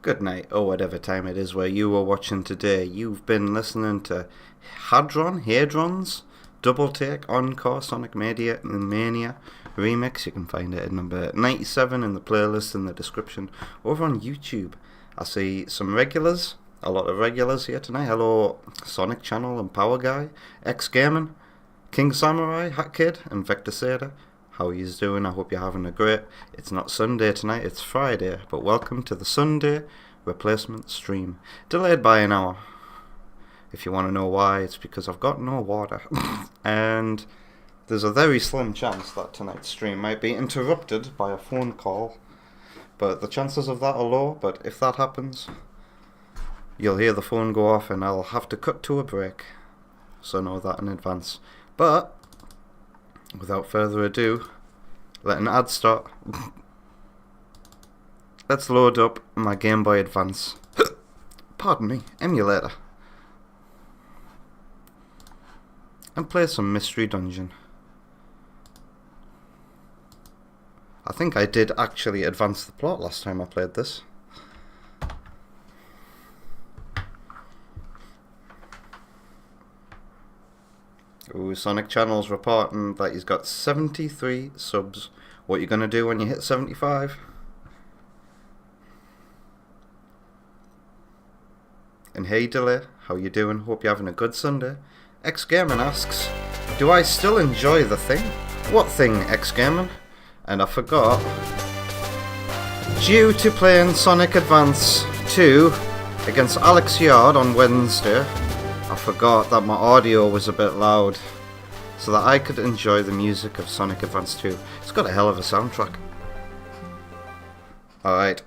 good night, or whatever time it is where you are watching today. You've been listening to Hadron's Double Take Encore Sonic Mania remix. You can find it at number 97 in the playlist in the description over on YouTube. I see some regulars, a lot of regulars here tonight. Hello, Sonic Channel and Power Guy, X Gaming, King Samurai, Hat Kid, and Vector Seda. How are you doing? I hope you're having a great... It's not Sunday tonight, it's Friday, but welcome to the Sunday replacement stream. Delayed by an hour. If you want to know why, it's because I've got no water. And there's a very slim chance that tonight's stream might be interrupted by a phone call. But the chances of that are low, but if that happens, you'll hear the phone go off and I'll have to cut to a break. So know that in advance. But without further ado, let an ad start. Let's load up my Game Boy Advance. Pardon me, emulator. And play some Mystery Dungeon. I think I did actually advance the plot last time I played this. Ooh, Sonic Channel's reporting that he's got 73 subs. What you gonna do when you hit 75? And hey Delay, how you doing? Hope you're having a good Sunday. X Gaming asks, do I still enjoy the thing? What thing, X Gaming? And I forgot, due to playing Sonic Advance 2 against Alex Yard on Wednesday, I forgot that my audio was a bit loud, so that I could enjoy the music of Sonic Advance 2. It's got a hell of a soundtrack. Alright.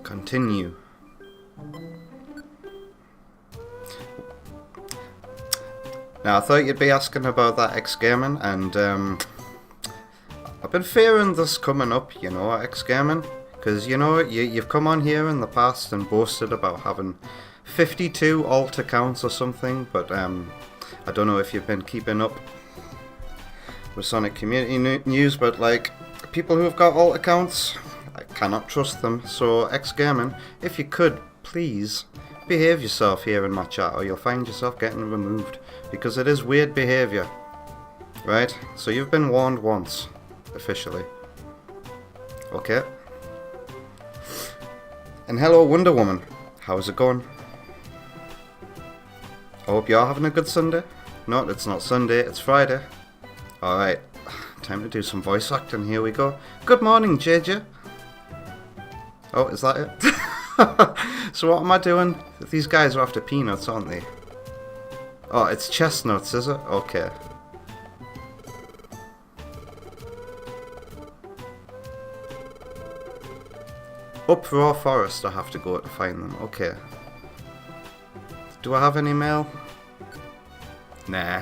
Continue. Now, I thought you'd be asking about that X Gaming, and I've been fearing this coming up, you know, X Gaming. Because, you know, you've come on here in the past and boasted about having 52 alt accounts or something, but I don't know if you've been keeping up with Sonic community news, but like, people who have got alt accounts, I cannot trust them. So, X Gaming, if you could, please behave yourself here in my chat, or you'll find yourself getting removed, because it is weird behaviour, right? So you've been warned once, officially. Okay? And hello Wonder Woman, how's it going? I hope you're having a good Sunday. No, it's not Sunday, it's Friday. Alright, time to do some voice acting, here we go. Good morning, JJ. Oh, is that it? So what am I doing? These guys are after peanuts, aren't they? Oh, it's chestnuts, is it? Okay. Up Raw Forest I have to go to find them. Okay. Do I have any mail? Nah.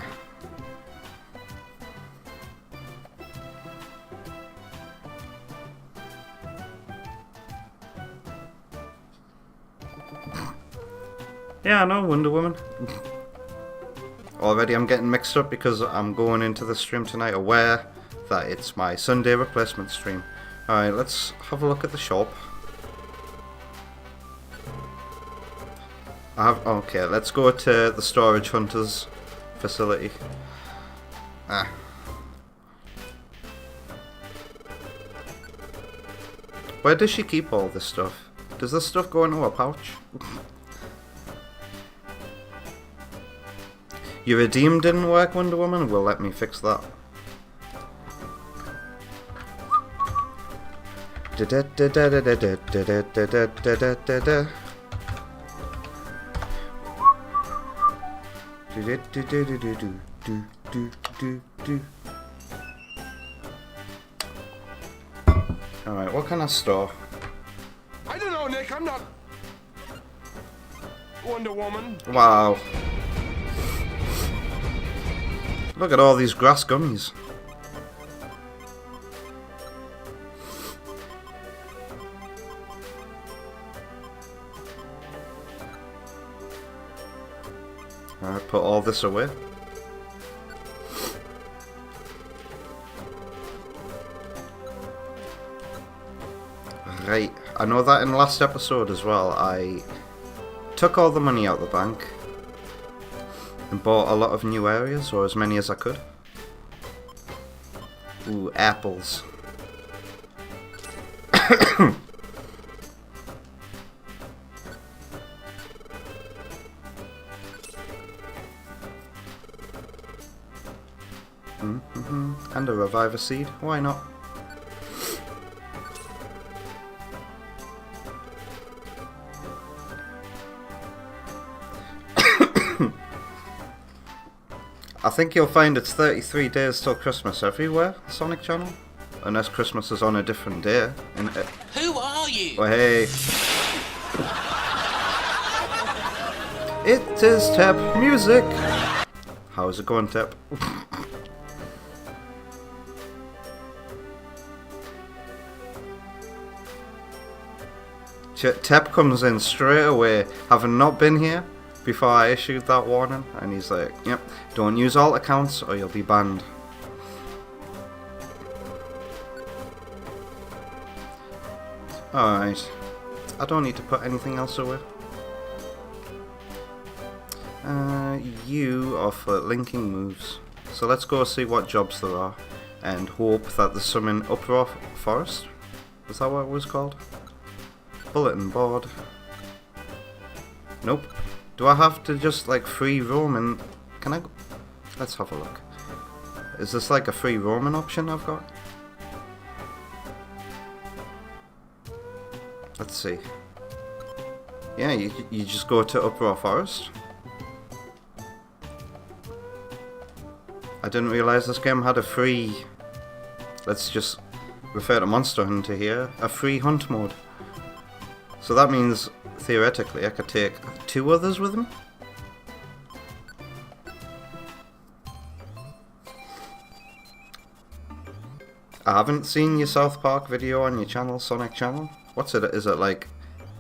Yeah, I know, Wonder Woman. Already I'm getting mixed up because I'm going into the stream tonight aware that it's my Sunday replacement stream. Alright, let's have a look at the shop. Okay, let's go to the Storage Hunters facility. Where does she keep all this stuff? Does this stuff go into a pouch? Your redeem didn't work, Wonder Woman? Well, let me fix that. Alright, what can I store? I don't know, Nick, I'm not Wonder Woman. Wow. Look at all these grass gummies. Alright, put all this away. I know that in the last episode as well, I took all the money out of the bank and bought a lot of new areas, or as many as I could. Ooh, apples. And a reviver seed, why not? I think you'll find it's 33 days till Christmas everywhere, Sonic Channel. Unless Christmas is on a different day. Who are you? Well, hey. It is Tep Music! How's it going, Tep? Tep comes in straight away, having not been here before I issued that warning, and he's like, yep, don't use alt accounts or you'll be banned. Alright, I don't need to put anything else away. You are for linking moves, so let's go see what jobs there are and hope that there's some in Uproar Forest. Is that what it was called? Bulletin board. Nope. Do I have to just like free roam and can I go? Let's have a look. Is this like a free roaming option I've got? Let's see. Yeah, you just go to Uproar Forest. I didn't realise this game had a free, let's just refer to Monster Hunter here, a free hunt mode. So that means, theoretically, I could take 2 others with me. I haven't seen your South Park video on your channel, Sonic Channel. What's it? Is it like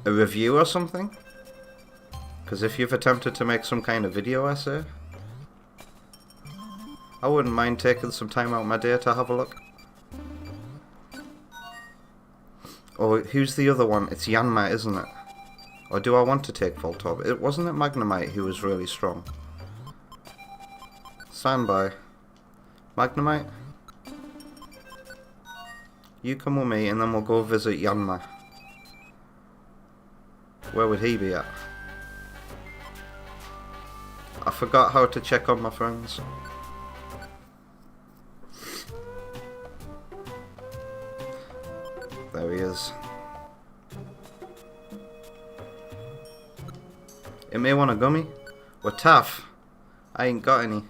a review or something? Because if you've attempted to make some kind of video essay, I wouldn't mind taking some time out of my day to have a look. Oh, who's the other one? It's Yanma, isn't it? Or do I want to take Voltorb? It wasn't it Magnemite who was really strong. Stand by. Magnemite? You come with me and then we'll go visit Yanma. Where would he be at? I forgot how to check on my friends. There he is. It may want a gummy. We're tough. I ain't got any.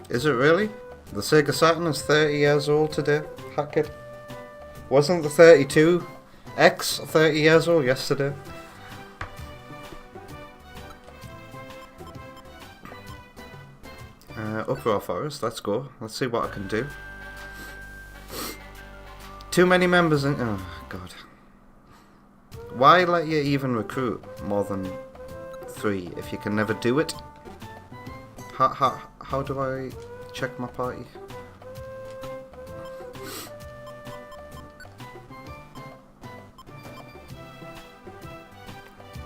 Is it really? The Sega Saturn is 30 years old today, Hackett. Wasn't the 32X 30 years old yesterday? Uproar Forest, let's go. Let's see what I can do. Too many members in... Oh, God. Why let you even recruit more than 3 if you can never do it? How do I check my party?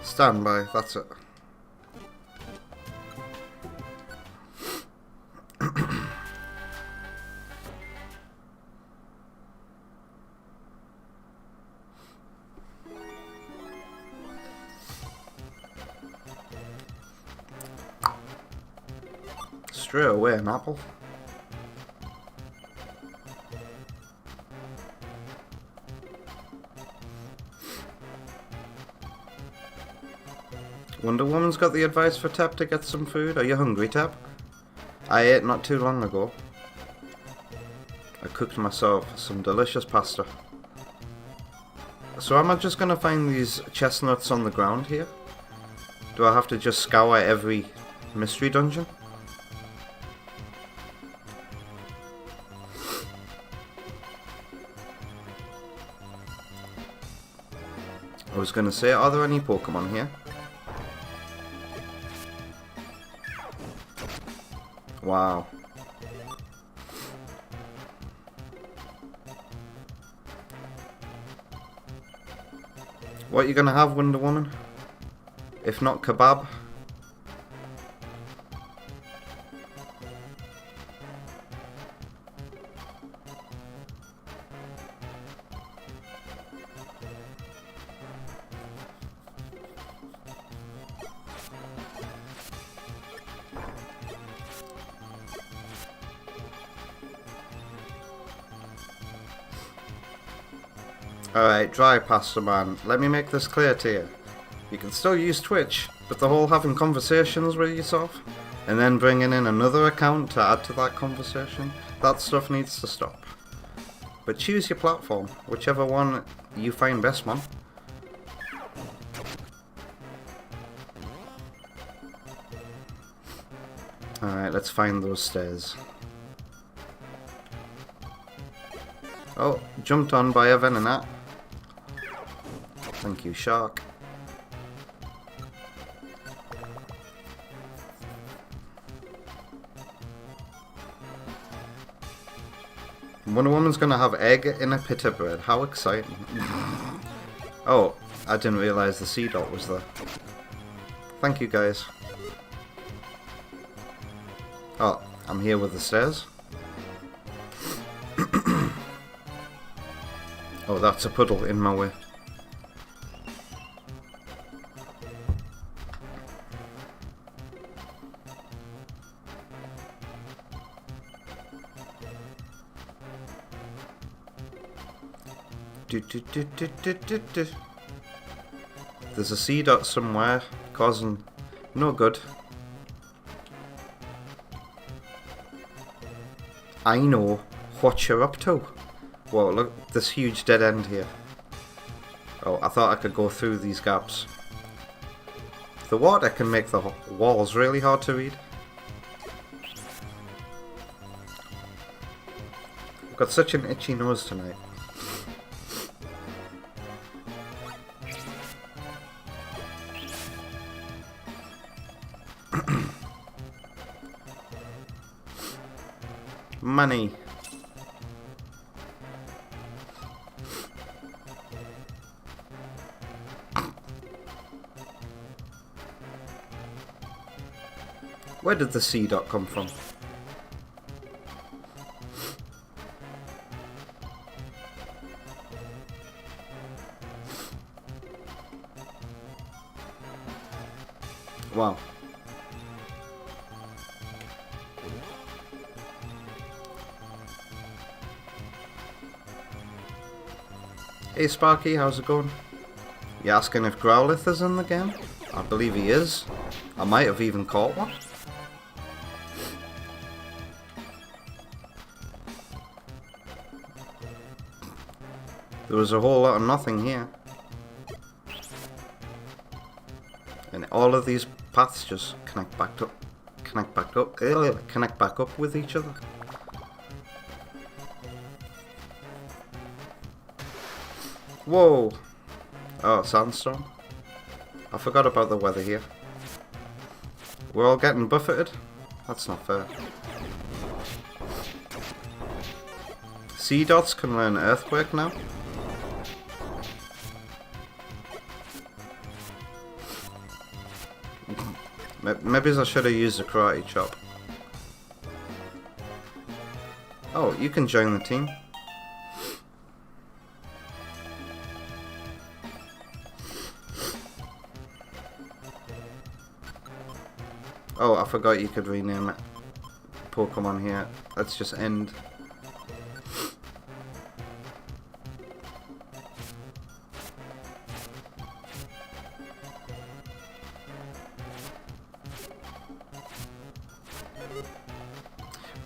Stand by, that's it. Straight away an apple. Wonder Woman's got the advice for Tap to get some food. Are you hungry, Tap? I ate not too long ago. I cooked myself some delicious pasta. So am I just gonna find these chestnuts on the ground here? Do I have to just scour every mystery dungeon? was going to say, are there any Pokemon here? Wow. What are you going to have, Wonder Woman? If not kebab? Alright, dry pasta man, let me make this clear to you. You can still use Twitch, but the whole having conversations with yourself, and then bringing in another account to add to that conversation, that stuff needs to stop. But choose your platform, whichever one you find best, man. Alright, let's find those stairs. Oh, jumped on by a Venonat. Thank you, Shark. Wonder Woman's gonna have egg in a pita bread. How exciting. Oh, I didn't realise the C dot was there. Thank you, guys. Oh, I'm here with the stairs. Oh, that's a puddle in my way. There's a C dot somewhere causing no good. I know what you're up to. Whoa, look, this huge dead end here. Oh, I thought I could go through these gaps. The water can make the walls really hard to read. I've got such an itchy nose tonight. Money. Where did the C dot come from? Wow. Hey Sparky, how's it going? You asking if Growlithe is in the game? I believe he is. I might have even caught one. There was a whole lot of nothing here. And all of these paths just connect back up with each other. Whoa! Oh, sandstorm. I forgot about the weather here. We're all getting buffeted? That's not fair. C-dots can learn earthquake now? Maybe I should have used a karate chop. Oh, you can join the team. Oh, I forgot you could rename it. Pokemon here. Let's just end.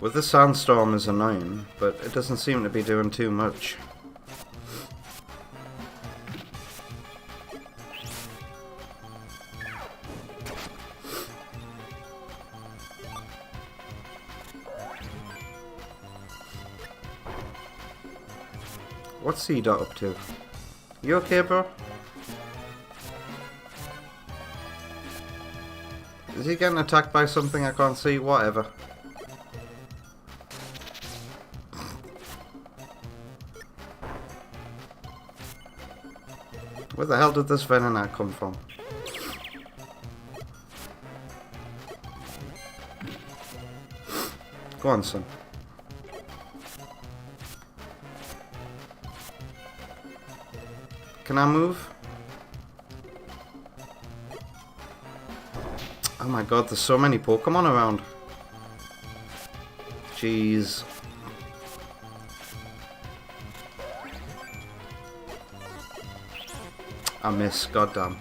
Well, the sandstorm is annoying, but it doesn't seem to be doing too much. What's C-Dot up to? You okay, bro? Is he getting attacked by something I can't see? Whatever. Where the hell did this Venonat come from? Go on, son. Can I move? Oh my god, there's so many Pokemon around. Jeez. I miss, goddamn.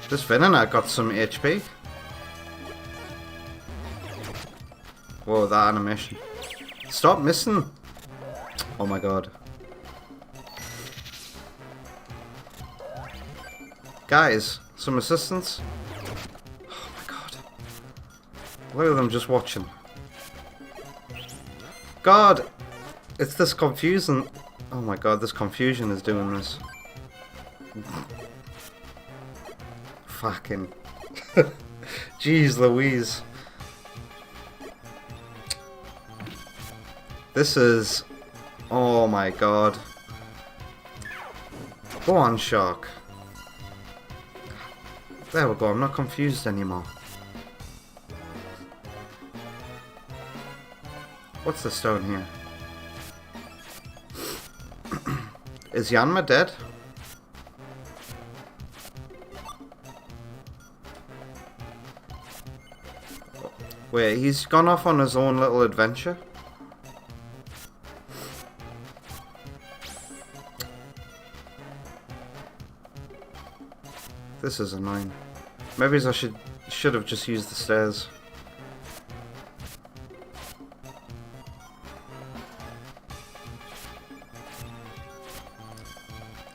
This Venonat got some HP. Whoa, that animation. Stop missing! Oh my god. Guys, some assistance? Oh my god. Look at them just watching. God! It's this confusing. Oh my god, this confusion is doing this. Fucking. Jeez Louise. This is... Oh my god. Go on, Shark. There we go, I'm not confused anymore. What's this down here? Is Yanma dead? Wait, he's gone off on his own little adventure? This is annoying. Maybe I should have just used the stairs.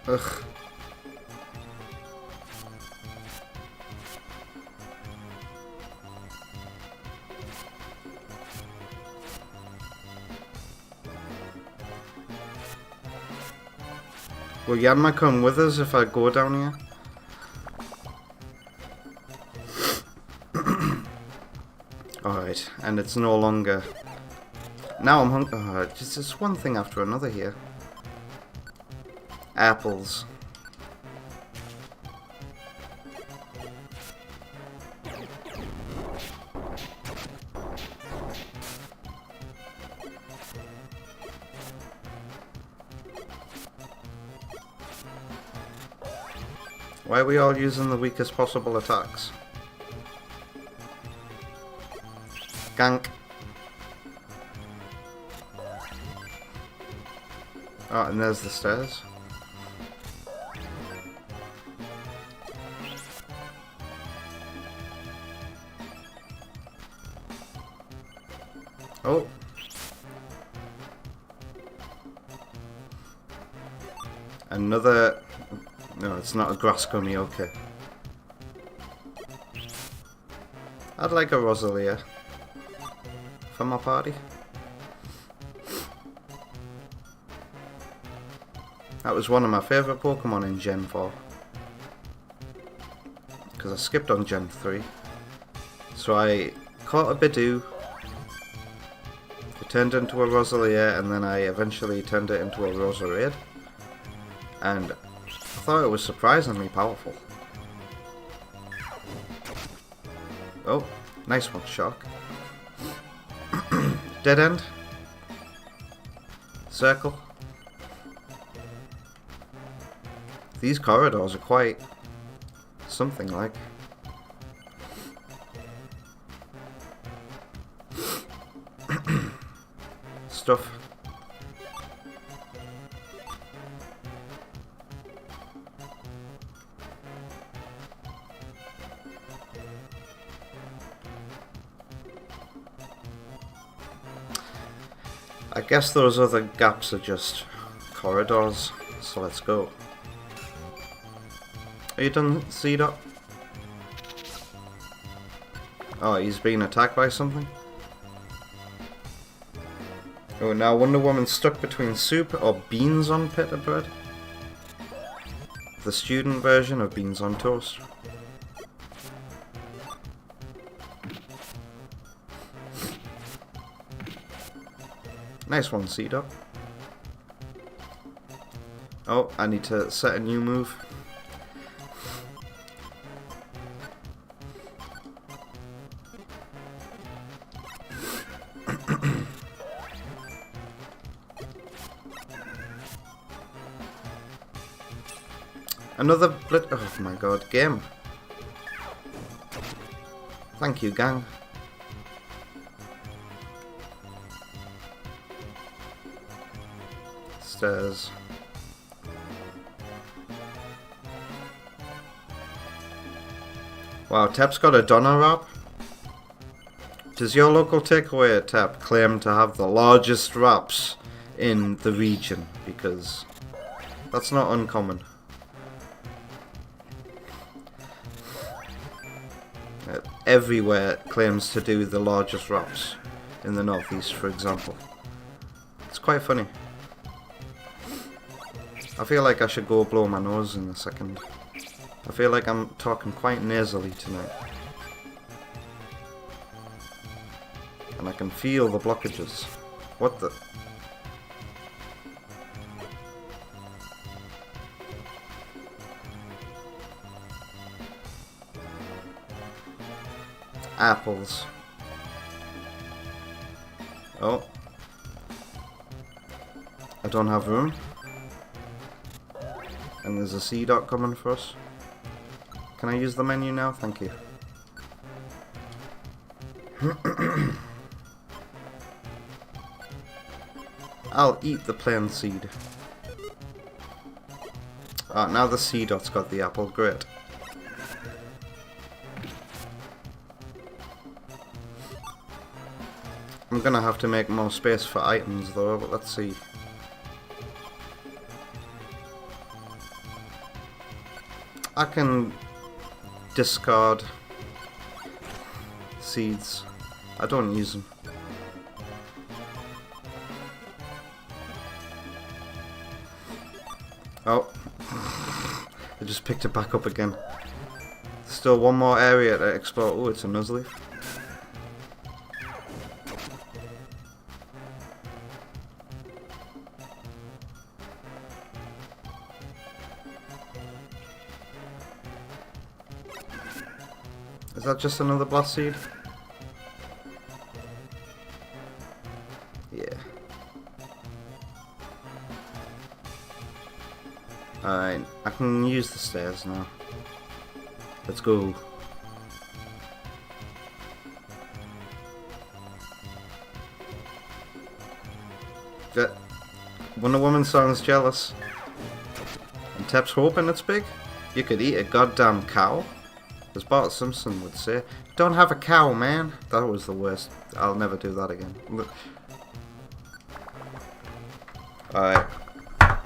Ugh. Will Yanma come with us if I go down here? Alright, and it's no longer... Now I'm hungry. Oh, just one thing after another here. Apples. Why are we all using the weakest possible attacks? Gank. Oh, and there's the stairs. Oh. Another... No, it's not a grass gummy, okay. I'd like a Rosalia for my party. That was one of my favourite Pokemon in Gen 4. Because I skipped on Gen 3. So I caught a Bidoof. It turned into a Rosalia, and then I eventually turned it into a Roserade. And I thought it was surprisingly powerful. Oh, nice one, Shark. Dead end. Circle. These corridors are quite something like. Stuff. I guess those other gaps are just corridors, so let's go. Are you done, C-Dot? Oh, he's being attacked by something? Oh, now Wonder Woman's stuck between soup or beans on pita bread? the student version of beans on toast. Nice one, C-Dot. Oh, I need to set a new move. Another blit. Oh my god, game. Thank you, gang. Stairs. Wow, Tep's got a doner wrap. Does your local takeaway at Tep claim to have the largest wraps in the region? Because that's not uncommon. Everywhere claims to do the largest wraps in the northeast, for example. It's quite funny. I feel like I should go blow my nose in a second. I feel like I'm talking quite nasally tonight. And I can feel the blockages. What the... Apples. Oh. I don't have room. And there's a C-Dot coming for us. Can I use the menu now? Thank you. I'll eat the plain seed. Ah, now the C-Dot's got the apple. Great. I'm gonna have to make more space for items though, but let's see. I can discard seeds. I don't use them. Oh. I just picked it back up again. Still one more area to explore. Oh, it's a Nuzleaf. Is that just another blast seed? Yeah. Alright, I can use the stairs now. Let's go. Wonder Woman sounds jealous. And Tep's hoping it's big? You could eat a goddamn cow? As Bart Simpson would say, don't have a cow, man. That was the worst. I'll never do that again. Alright. I'm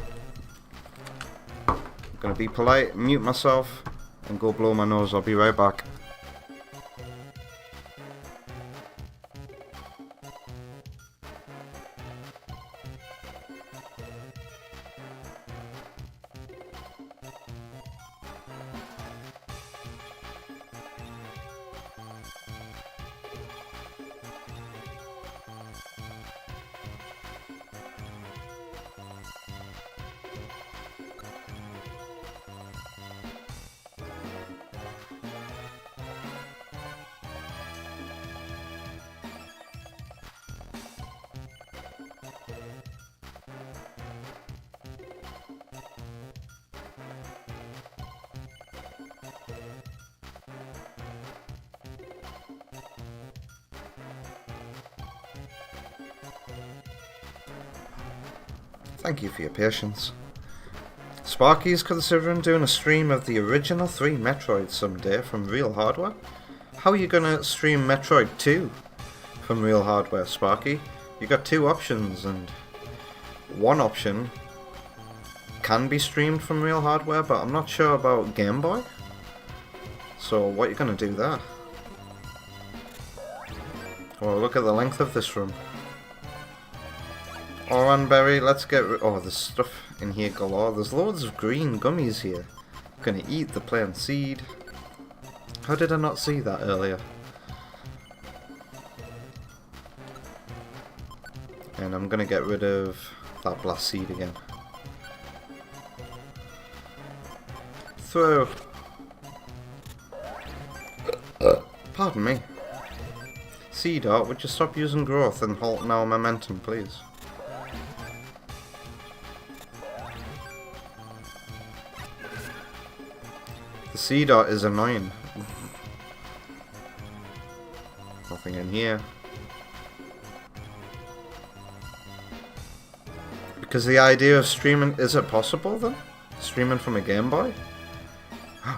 gonna be polite, mute myself, and go blow my nose. I'll be right back. Thank you for your patience. Sparky's considering doing a stream of the original 3 Metroids someday from real hardware. How are you gonna stream Metroid 2 from real hardware, Sparky? You got 2 options, and one option can be streamed from real hardware, but I'm not sure about Game Boy. So what are you gonna do there? Oh, look at the length of this room. Oranberry, let's get oh, there's stuff in here galore. There's loads of green gummies here. Gonna eat the plant seed. How did I not see that earlier? And I'm gonna get rid of that blast seed again. Throw. Pardon me. Seed art, would you stop using growth and halting our momentum, please? The seed art is annoying. Nothing in here. Because the idea of streaming, is it possible then? Streaming from a Game Boy?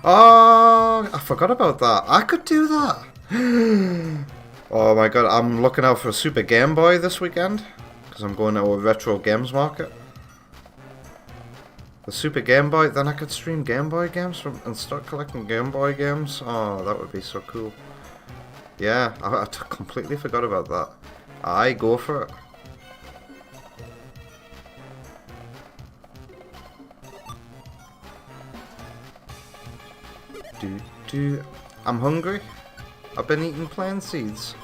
Oh, I forgot about that. I could do that. Oh my god, I'm looking out for a Super Game Boy this weekend. Because I'm going to a retro games market. The Super Game Boy, then I could stream Game Boy games from and start collecting Game Boy games. Oh, that would be so cool. Yeah, I completely forgot about that. I go for it. I'm hungry. I've been eating plant seeds.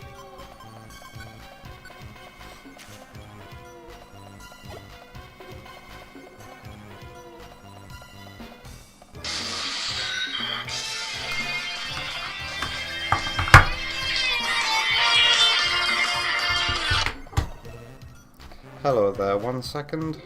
Hello there, 1 second.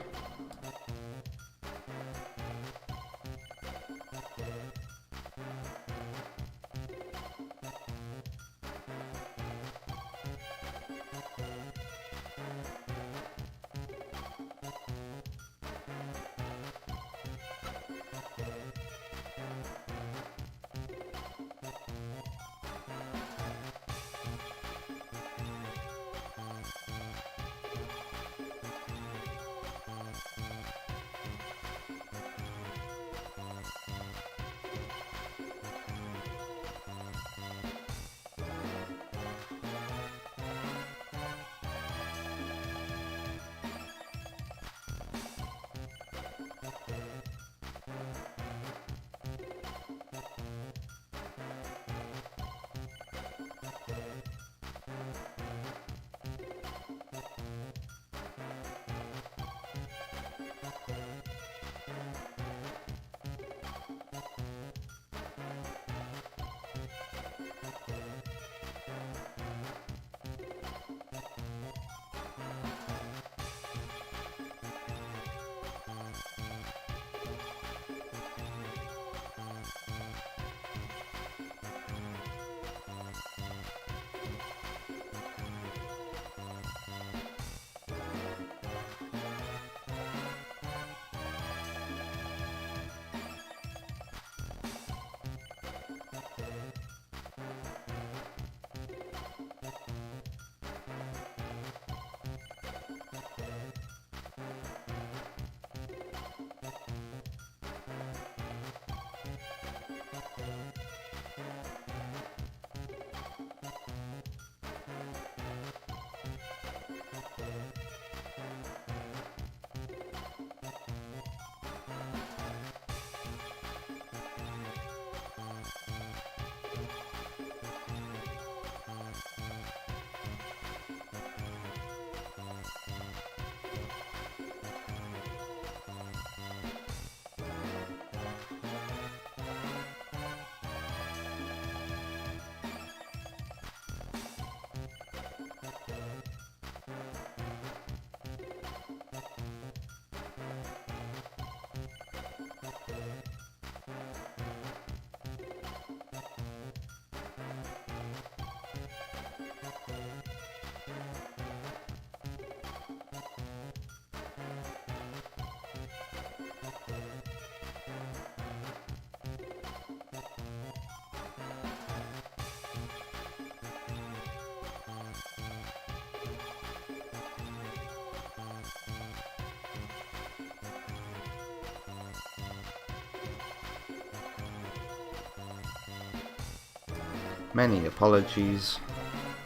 Many apologies.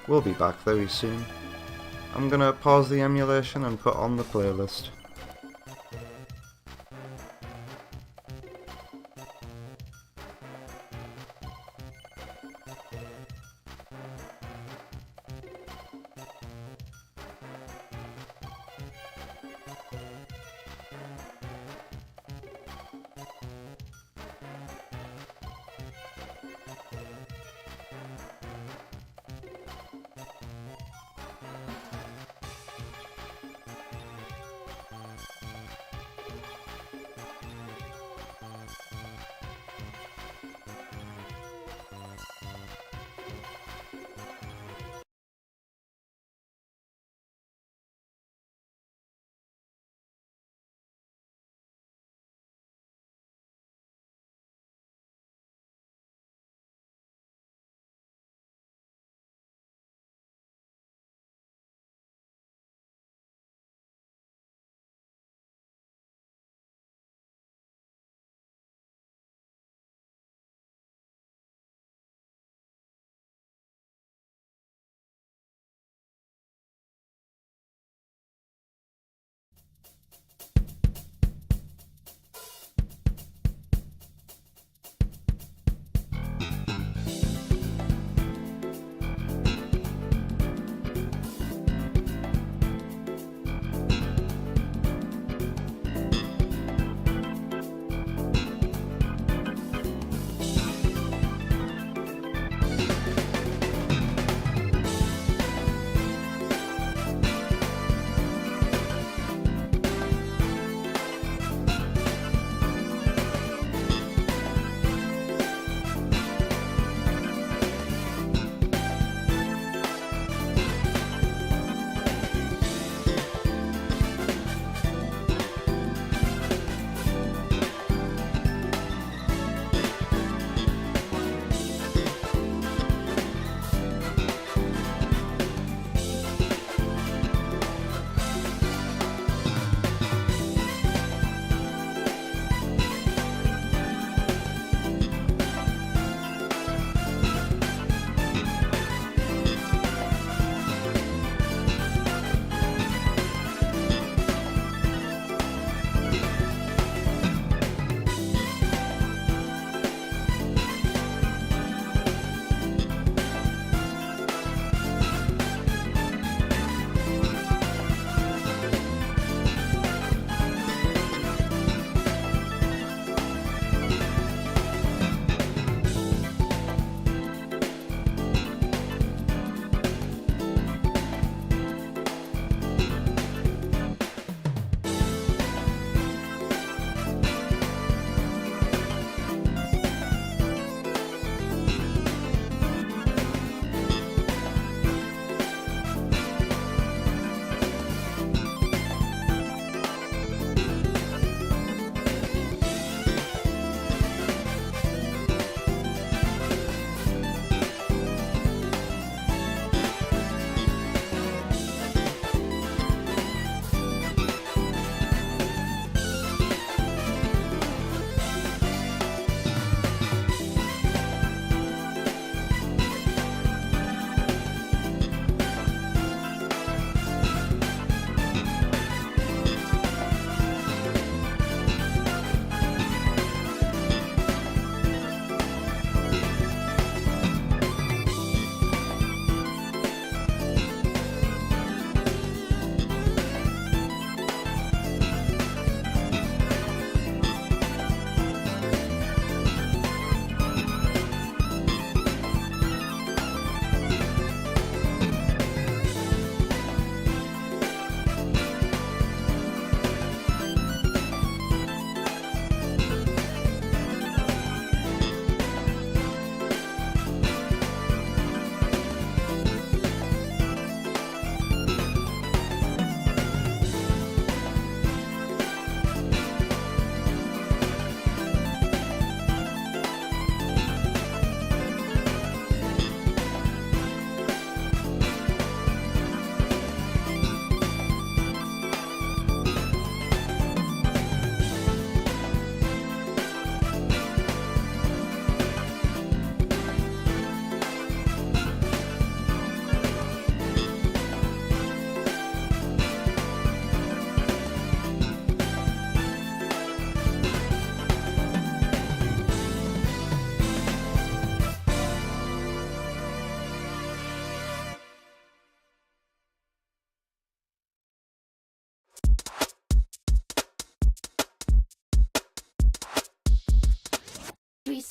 We'll be back very soon. I'm gonna pause the emulation and put on the playlist.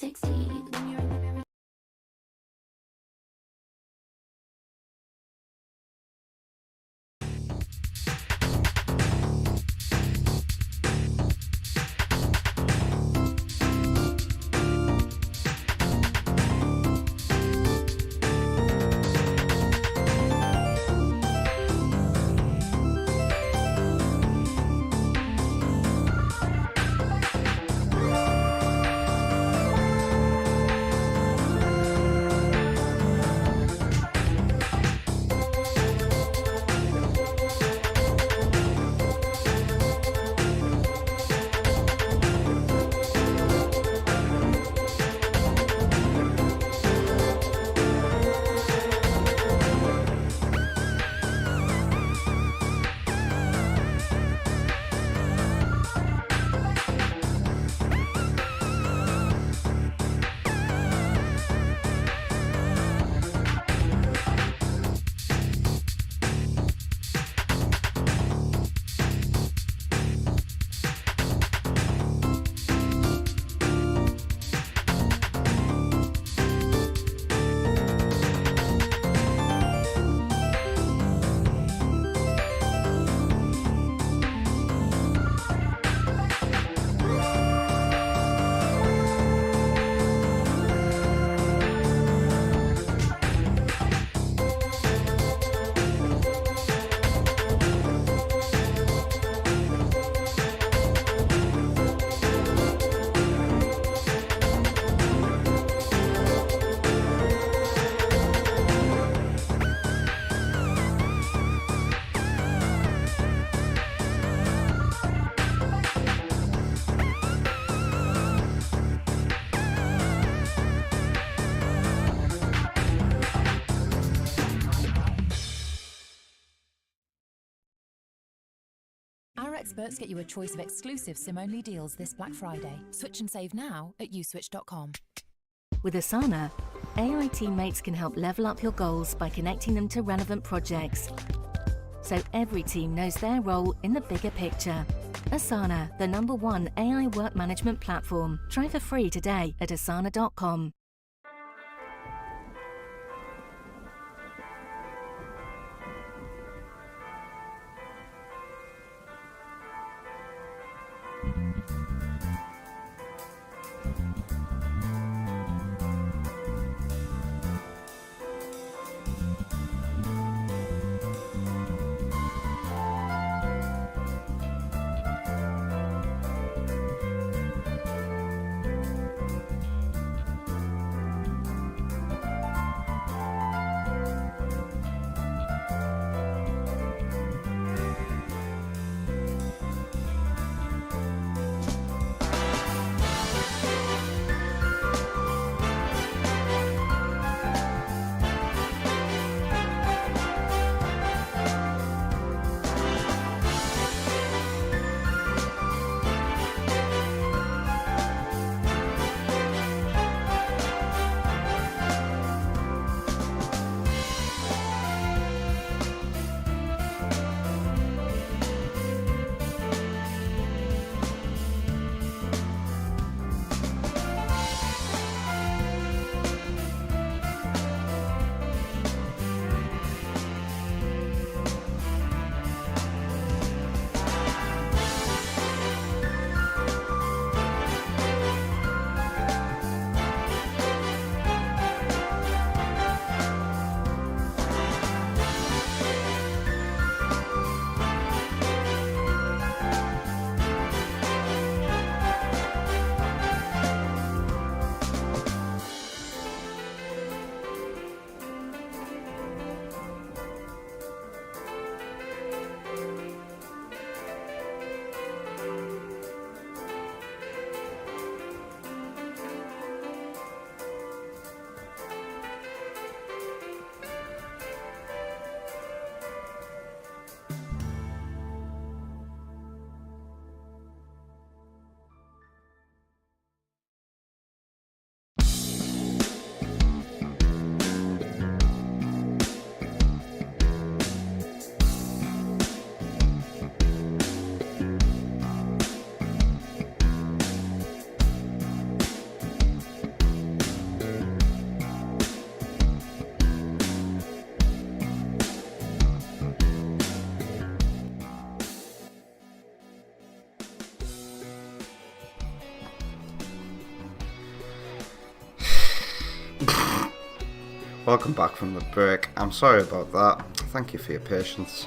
succeed when you're in the mirror. Our experts get you a choice of exclusive SIM-only deals this Black Friday. Switch and save now at uswitch.com. With Asana, AI teammates can help level up your goals by connecting them to relevant projects, so every team knows their role in the bigger picture. Asana, the #1 AI work management platform. Try for free today at asana.com. Welcome back from the break. I'm sorry about that. Thank you for your patience.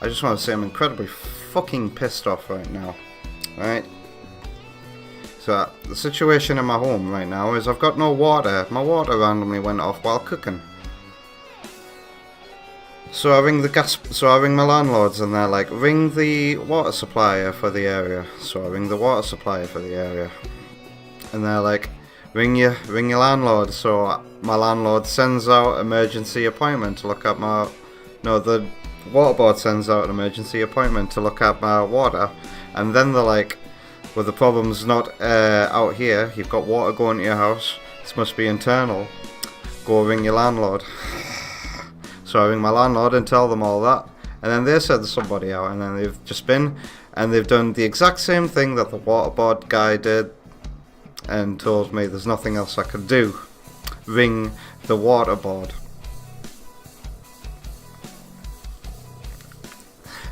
I just want to say I'm incredibly fucking pissed off right now. Right? So, the situation in my home right now is I've got no water. My water randomly went off while cooking. So I ring my landlords and they're like, ring the water supplier for the area. So I ring the water supplier for the area. And they're like, ring your landlord. So my landlord sends out emergency appointment to look at my... No, the water board sends out an emergency appointment to look at my water. And then they're like, well, the problem's not out here. You've got water going to your house. This must be internal. Go ring your landlord. So I ring my landlord and tell them all that. And then they send somebody out. And then they've just been... And they've done the exact same thing that the water board guy did. And told me there's nothing else I can do. Ring the water board.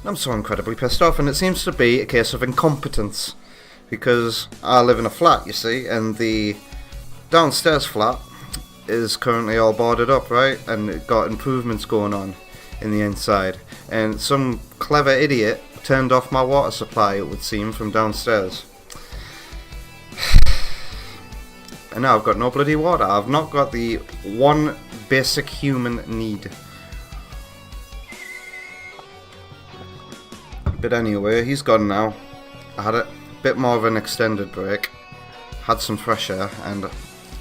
And I'm so incredibly pissed off. And it seems to be a case of incompetence. Because I live in a flat, you see. And the downstairs flat is currently all boarded up, right? And it got improvements going on in the inside. And some clever idiot turned off my water supply, it would seem, from downstairs. And now I've got no bloody water. I've not got the one basic human need. But anyway, he's gone now. I had a bit more of an extended break. Had some fresh air, and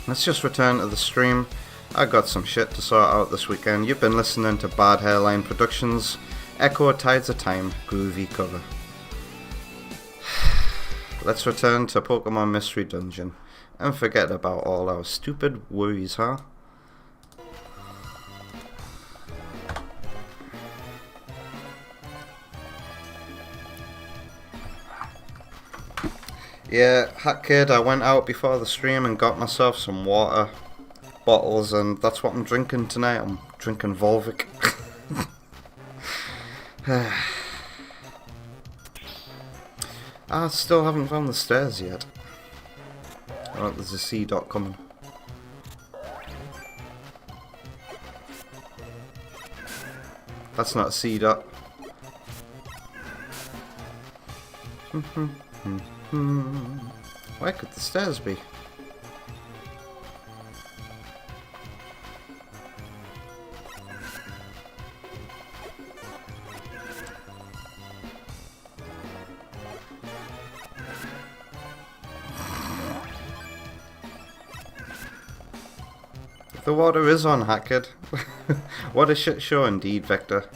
let's just return to the stream. I got some shit to sort out this weekend. You've been listening to Bad Hairline Productions, Echo Tides of Time, groovy cover. Let's return to Pokemon Mystery Dungeon and forget about all our stupid worries, huh? Yeah, Hat Kid, I went out before the stream and got myself some water bottles, and that's what I'm drinking tonight. I'm drinking Volvic. I still haven't found the stairs yet. Oh, there's a C dot coming. That's not a C dot. Where could the stairs be? The water is on, Hackett. What a shit show indeed, Vector.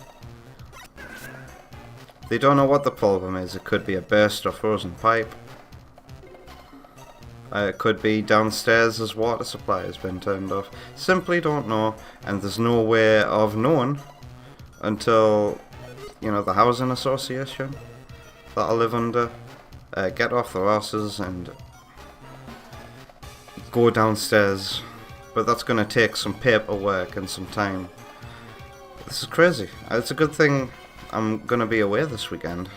They don't know what the problem is. It could be a burst or frozen pipe. It could be downstairs as water supply has been turned off. Simply don't know, and there's no way of knowing until, you know, the housing association that I live under get off their asses and go downstairs. But that's going to take some paperwork and some time. This is crazy. It's a good thing I'm going to be away this weekend.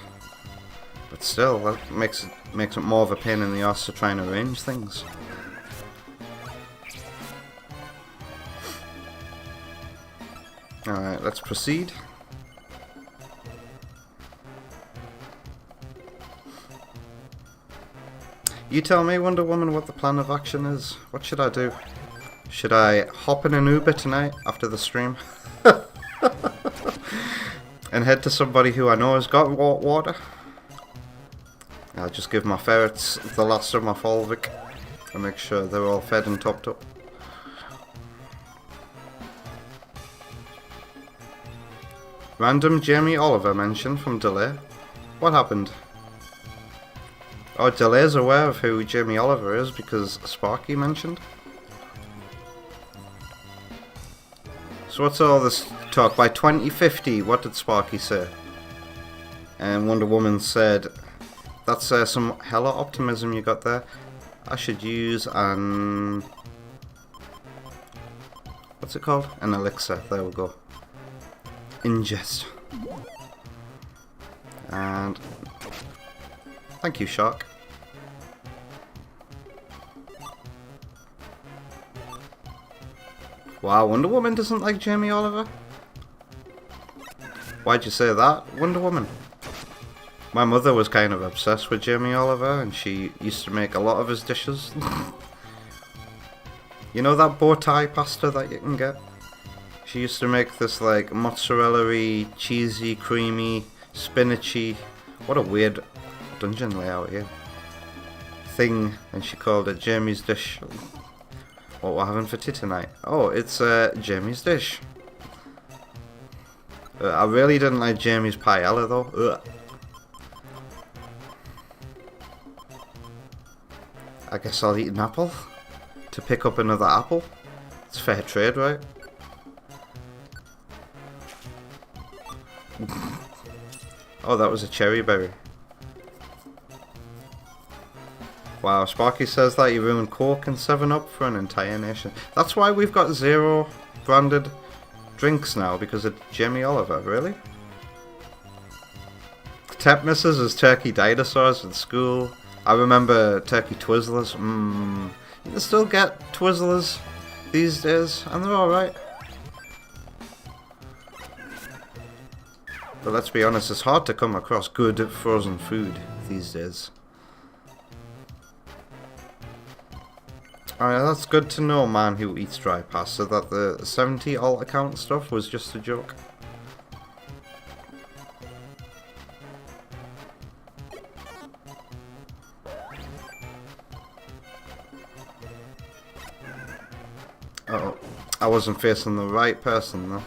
But still, that makes it more of a pain in the arse to try and arrange things. Alright, let's proceed. You tell me, Wonder Woman, what the plan of action is. What should I do? Should I hop in an Uber tonight after the stream? And head to somebody who I know has got water? I'll just give my ferrets the last of my Volvic and make sure they're all fed and topped up. Random Jamie Oliver mention from Delay. What happened? Oh, Delay's aware of who Jamie Oliver is because Sparky mentioned. So what's all this talk? By 2050, what did Sparky say? And Wonder Woman said, that's some hella optimism you got there. I should use an... what's it called? An elixir. There we go. Ingest. And... thank you, Shark. Wow, Wonder Woman doesn't like Jamie Oliver? Why'd you say that, Wonder Woman? My mother was kind of obsessed with Jamie Oliver, and she used to make a lot of his dishes. You know that bow tie pasta that you can get? She used to make this like mozzarella-y, cheesy, creamy, spinachy, what a weird dungeon layout here, thing, and she called it Jamie's dish. What we're having for tea tonight? Oh, it's Jamie's dish. I really didn't like Jamie's paella though. Ugh. I guess I'll eat an apple to pick up another apple. It's fair trade, right? Oh, that was a cherry berry. Wow, Sparky says that you ruined Coke and 7-Up for an entire nation. That's why we've got 0 branded drinks now, because of Jamie Oliver, really? Tep misses as turkey dinosaurs in school. I remember turkey Twizzlers. You can still get Twizzlers these days, and they're alright. But let's be honest, it's hard to come across good frozen food these days. Alright, that's good to know, man who eats dry pasta, that the 70 alt account stuff was just a joke. Uh-oh, I wasn't facing the right person though.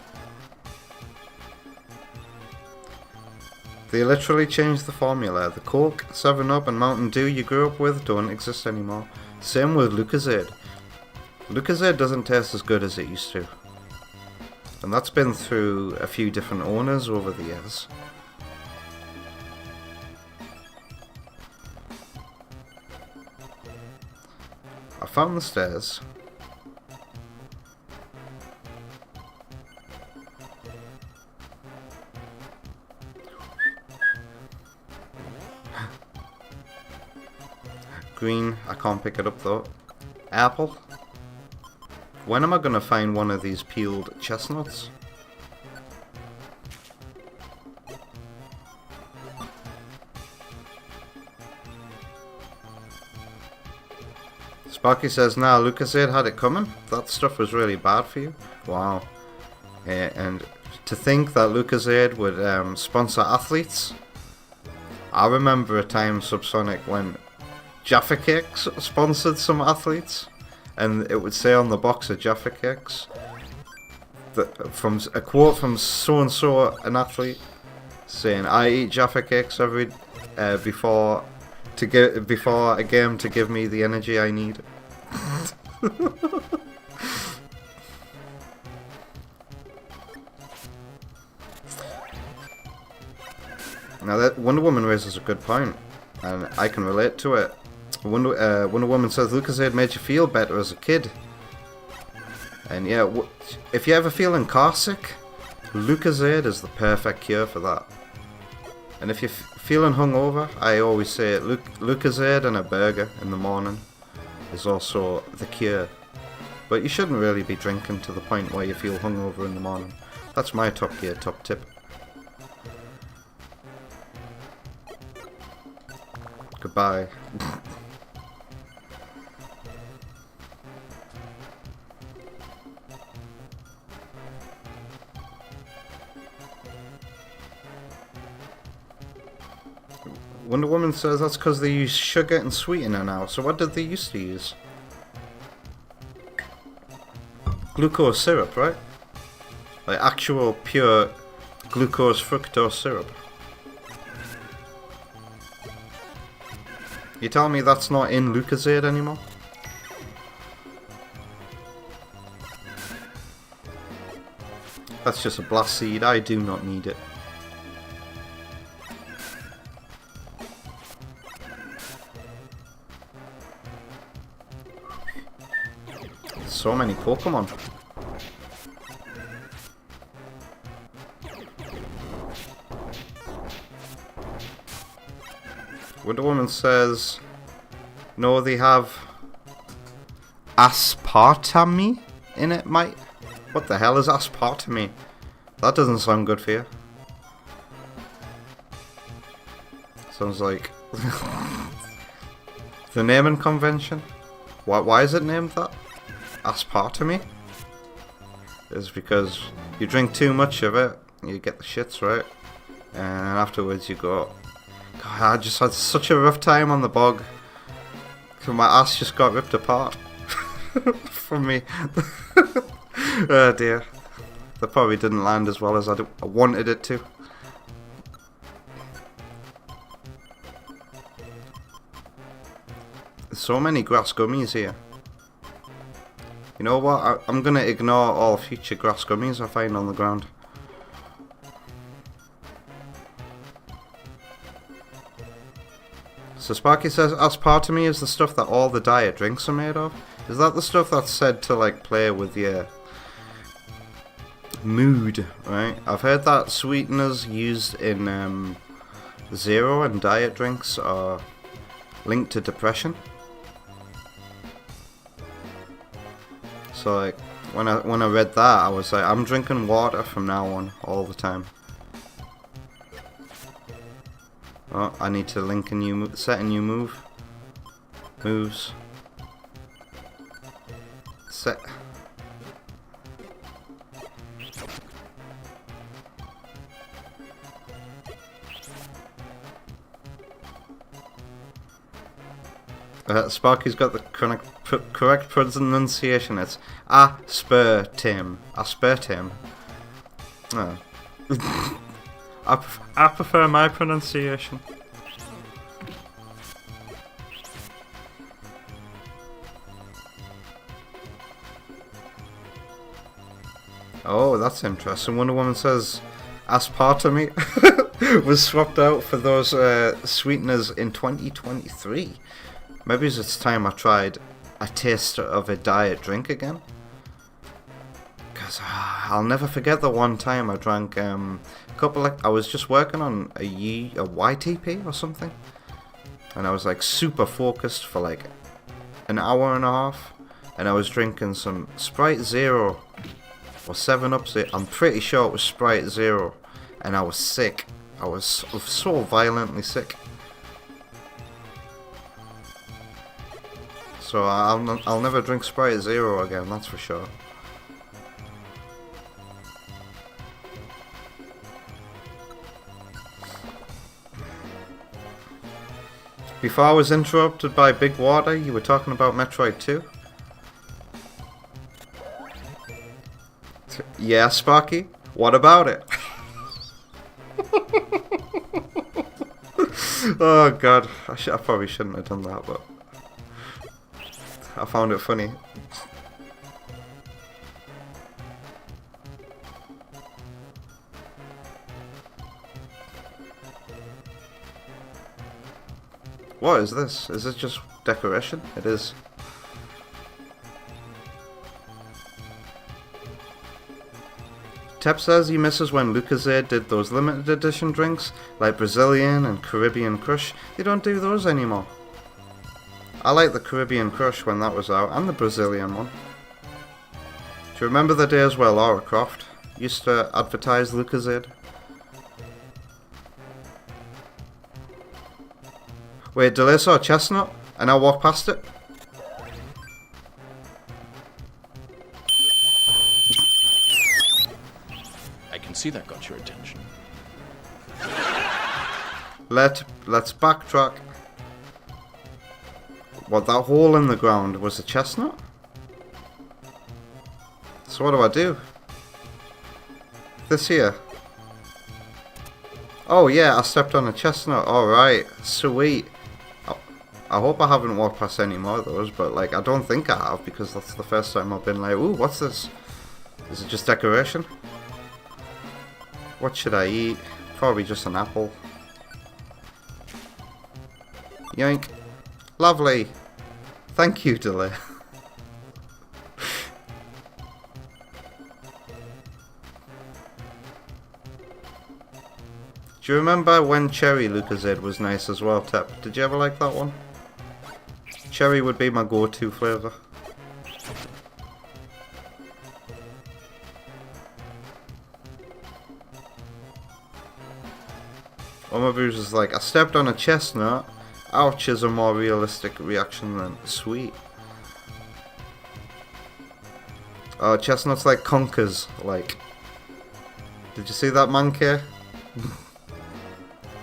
They literally changed the formula. The Coke, 7-Up and Mountain Dew you grew up with don't exist anymore. Same with Lucozade. Lucozade doesn't taste as good as it used to. And that's been through a few different owners over the years. I found the stairs. Green, I can't pick it up though. Apple. When am I gonna find one of these peeled chestnuts? Sparky says, nah, Lucozade had it coming. That stuff was really bad for you. Wow. And to think that Lucozade would sponsor athletes. I remember a time, Subsonic, when Jaffa Cakes sponsored some athletes, and it would say on the box of Jaffa Cakes that from a quote from so and so, an athlete, saying, "I eat Jaffa Cakes every before a game to give me the energy I need." Now that Wonder Woman raises a good point, and I can relate to it. Wonder Woman says Lucozade made you feel better as a kid. And yeah, if you're ever feeling car sick, Lucozade is the perfect cure for that. And if you're feeling hungover, I always say Lucozade and a burger in the morning is also the cure. But you shouldn't really be drinking to the point where you feel hungover in the morning. That's my top tip. Goodbye. Wonder Woman says that's because they use sugar and sweetener now. So what did they used to use? Glucose syrup, right? Like actual pure glucose fructose syrup. You tell me that's not in Lucozade anymore? That's just a blast seed. I do not need it. So many Pokemon. Wonder Woman says, no, they have aspartame in it, mate. What the hell is aspartame? That doesn't sound good for you. Sounds like the naming convention. Why is it named that? Aspartame? It's because you drink too much of it, you get the shits, right? And afterwards you go, God, I just had such a rough time on the bog. My ass just got ripped apart from me. Oh dear. That probably didn't land as well as I wanted it to. There's so many grass gummies here. You know what? I'm gonna ignore all future grass gummies I find on the ground. So Sparky says aspartame is the stuff that all the diet drinks are made of. Is that the stuff that's said to like play with your mood, right? I've heard that sweeteners used in zero and diet drinks are linked to depression. So like when I read that, I was like, I'm drinking water from now on all the time. Oh, I need to link a new set a new move. Moves. Set. Sparky's got the correct pronunciation. It's aspartame. Aspartame. Oh. I prefer my pronunciation. Oh, that's interesting. Wonder Woman says aspartame was swapped out for those sweeteners in 2023. Maybe it's time I tried a taste of a diet drink again. Because I'll never forget the one time I drank a couple, I was just working on a YTP or something. And I was like super focused for like an hour and a half. And I was drinking some Sprite Zero or 7-Up Zero. I'm pretty sure it was Sprite Zero. And I was sick. I was so violently sick. So I'll never drink Sprite Zero again, that's for sure. Before I was interrupted by Big Water, you were talking about Metroid 2? Yeah, Sparky? What about it? Oh god, I probably shouldn't have done that, but I found it funny. What is this? Is this just decoration? It is. Tep says he misses when Lucozade did those limited edition drinks, like Brazilian and Caribbean Crush. They don't do those anymore. I like the Caribbean Crush when that was out, and the Brazilian one. Do you remember the days where Lara Croft used to advertise Lucozade? Wait, Delay saw a chestnut, and I walked past it? I can see that got your attention. Let's backtrack. What, that hole in the ground was a chestnut? So what do I do? This here. Oh yeah, I stepped on a chestnut. Alright, sweet. I hope I haven't walked past any more of those, but like I don't think I have, because that's the first time I've been like, ooh, what's this? Is it just decoration? What should I eat? Probably just an apple. Yoink. Lovely. Thank you, Delay. Do you remember when Cherry Lucozade was nice as well, Tep? Did you ever like that one? Cherry would be my go-to flavour. Or maybe it was just like, I stepped on a chestnut. Ouch is a more realistic reaction than sweet. Oh, chestnuts like conkers, like. Did you see that, monkey?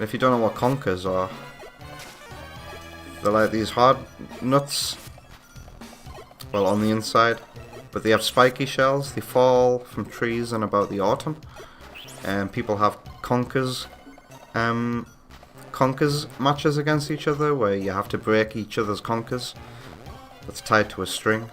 If you don't know what conkers are, they're like these hard nuts. Well, on the inside. But they have spiky shells. They fall from trees in about the autumn. And people have conkers. Conkers matches against each other where you have to break each other's conkers. That's tied to a string.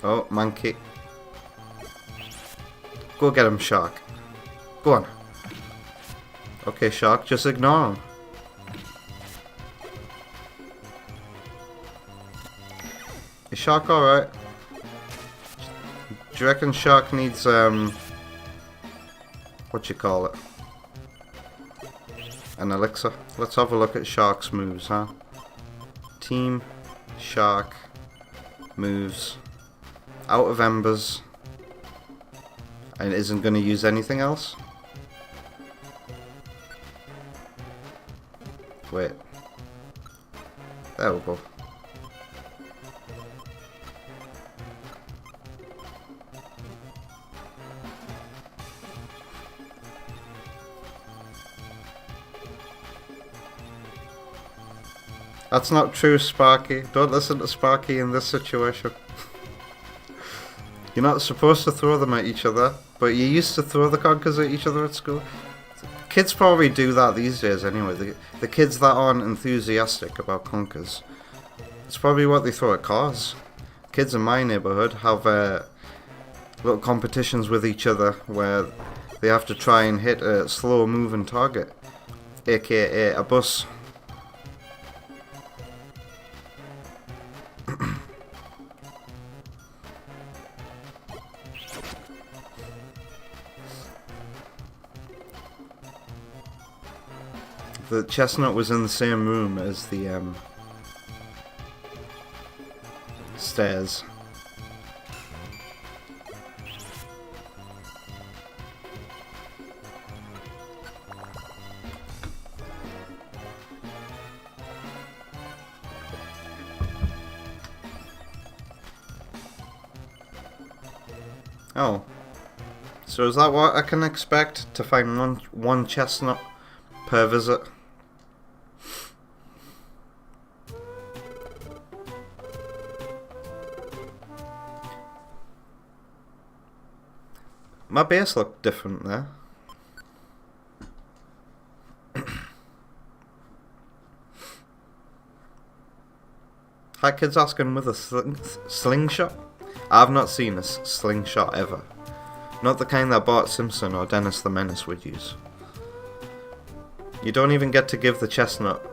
Oh, monkey. Go get him, shark. Go on. Okay, shark, just ignore him. Is shark alright? Do you reckon shark needs, what you call it? An elixir? Let's have a look at shark's moves, huh? Team, shark, moves. Out of embers. And isn't going to use anything else? Wait. There we go. That's not true, Sparky. Don't listen to Sparky in this situation. You're not supposed to throw them at each other, but you used to throw the conkers at each other at school. Kids probably do that these days anyway. The kids that aren't enthusiastic about conkers, it's probably what they throw at cars. Kids in my neighbourhood have little competitions with each other where they have to try and hit a slow moving target, aka a bus. The chestnut was in the same room as the stairs. Oh. So is that what I can expect? To find one chestnut per visit? My base looked different there. Hi kids asking with a slingshot? I've not seen a slingshot ever. Not the kind that Bart Simpson or Dennis the Menace would use. You don't even get to give the chestnut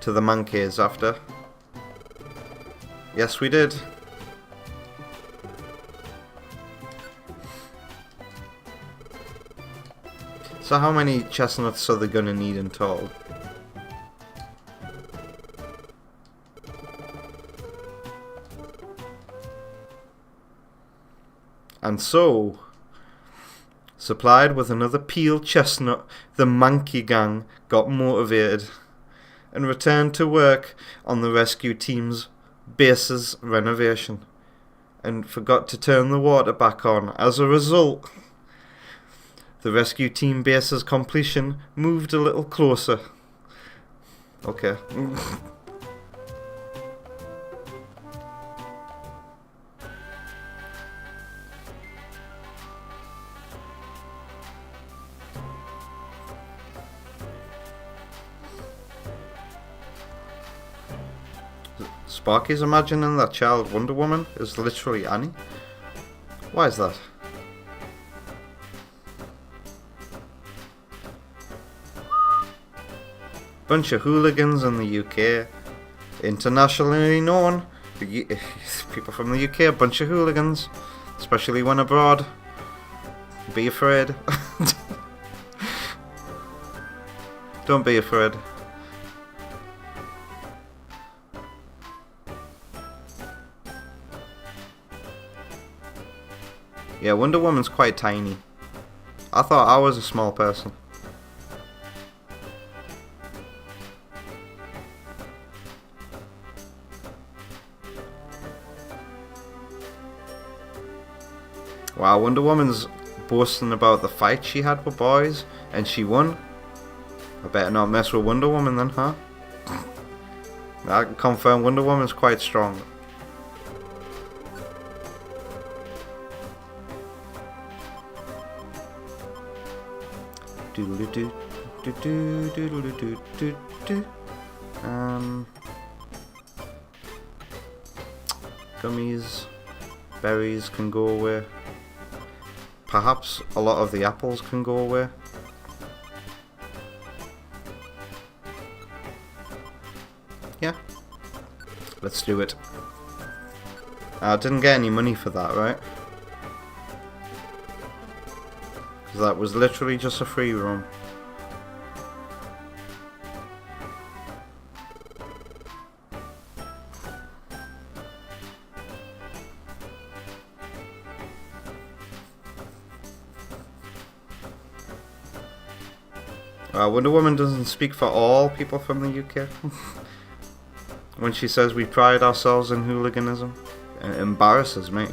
to the monkeys after. Yes, we did. So how many chestnuts are they gonna need in total? And so, supplied with another peeled chestnut, the monkey gang got motivated and returned to work on the rescue team's base's renovation and forgot to turn the water back on. As a result, the rescue team base's completion moved a little closer. Okay. Sparky's imagining that child Wonder Woman is literally Annie. Why is that? Bunch of hooligans in the UK, internationally known. People from the UK, a bunch of hooligans, especially when abroad. Be afraid. Don't be afraid. Yeah, Wonder Woman's quite tiny. I thought I was a small person. Wow, Wonder Woman's boasting about the fight she had with boys, and she won. I better not mess with Wonder Woman then, huh? I can confirm Wonder Woman's quite strong. Doodle-doo, doodle-doo, doodle-doo, doodle-doo. Gummies, berries can go away. Perhaps a lot of the apples can go away. Yeah, let's do it. I didn't get any money for that, right? Because that was literally just a free roam. Wonder Woman doesn't speak for all people from the UK. When she says we pride ourselves in hooliganism, it embarrasses me.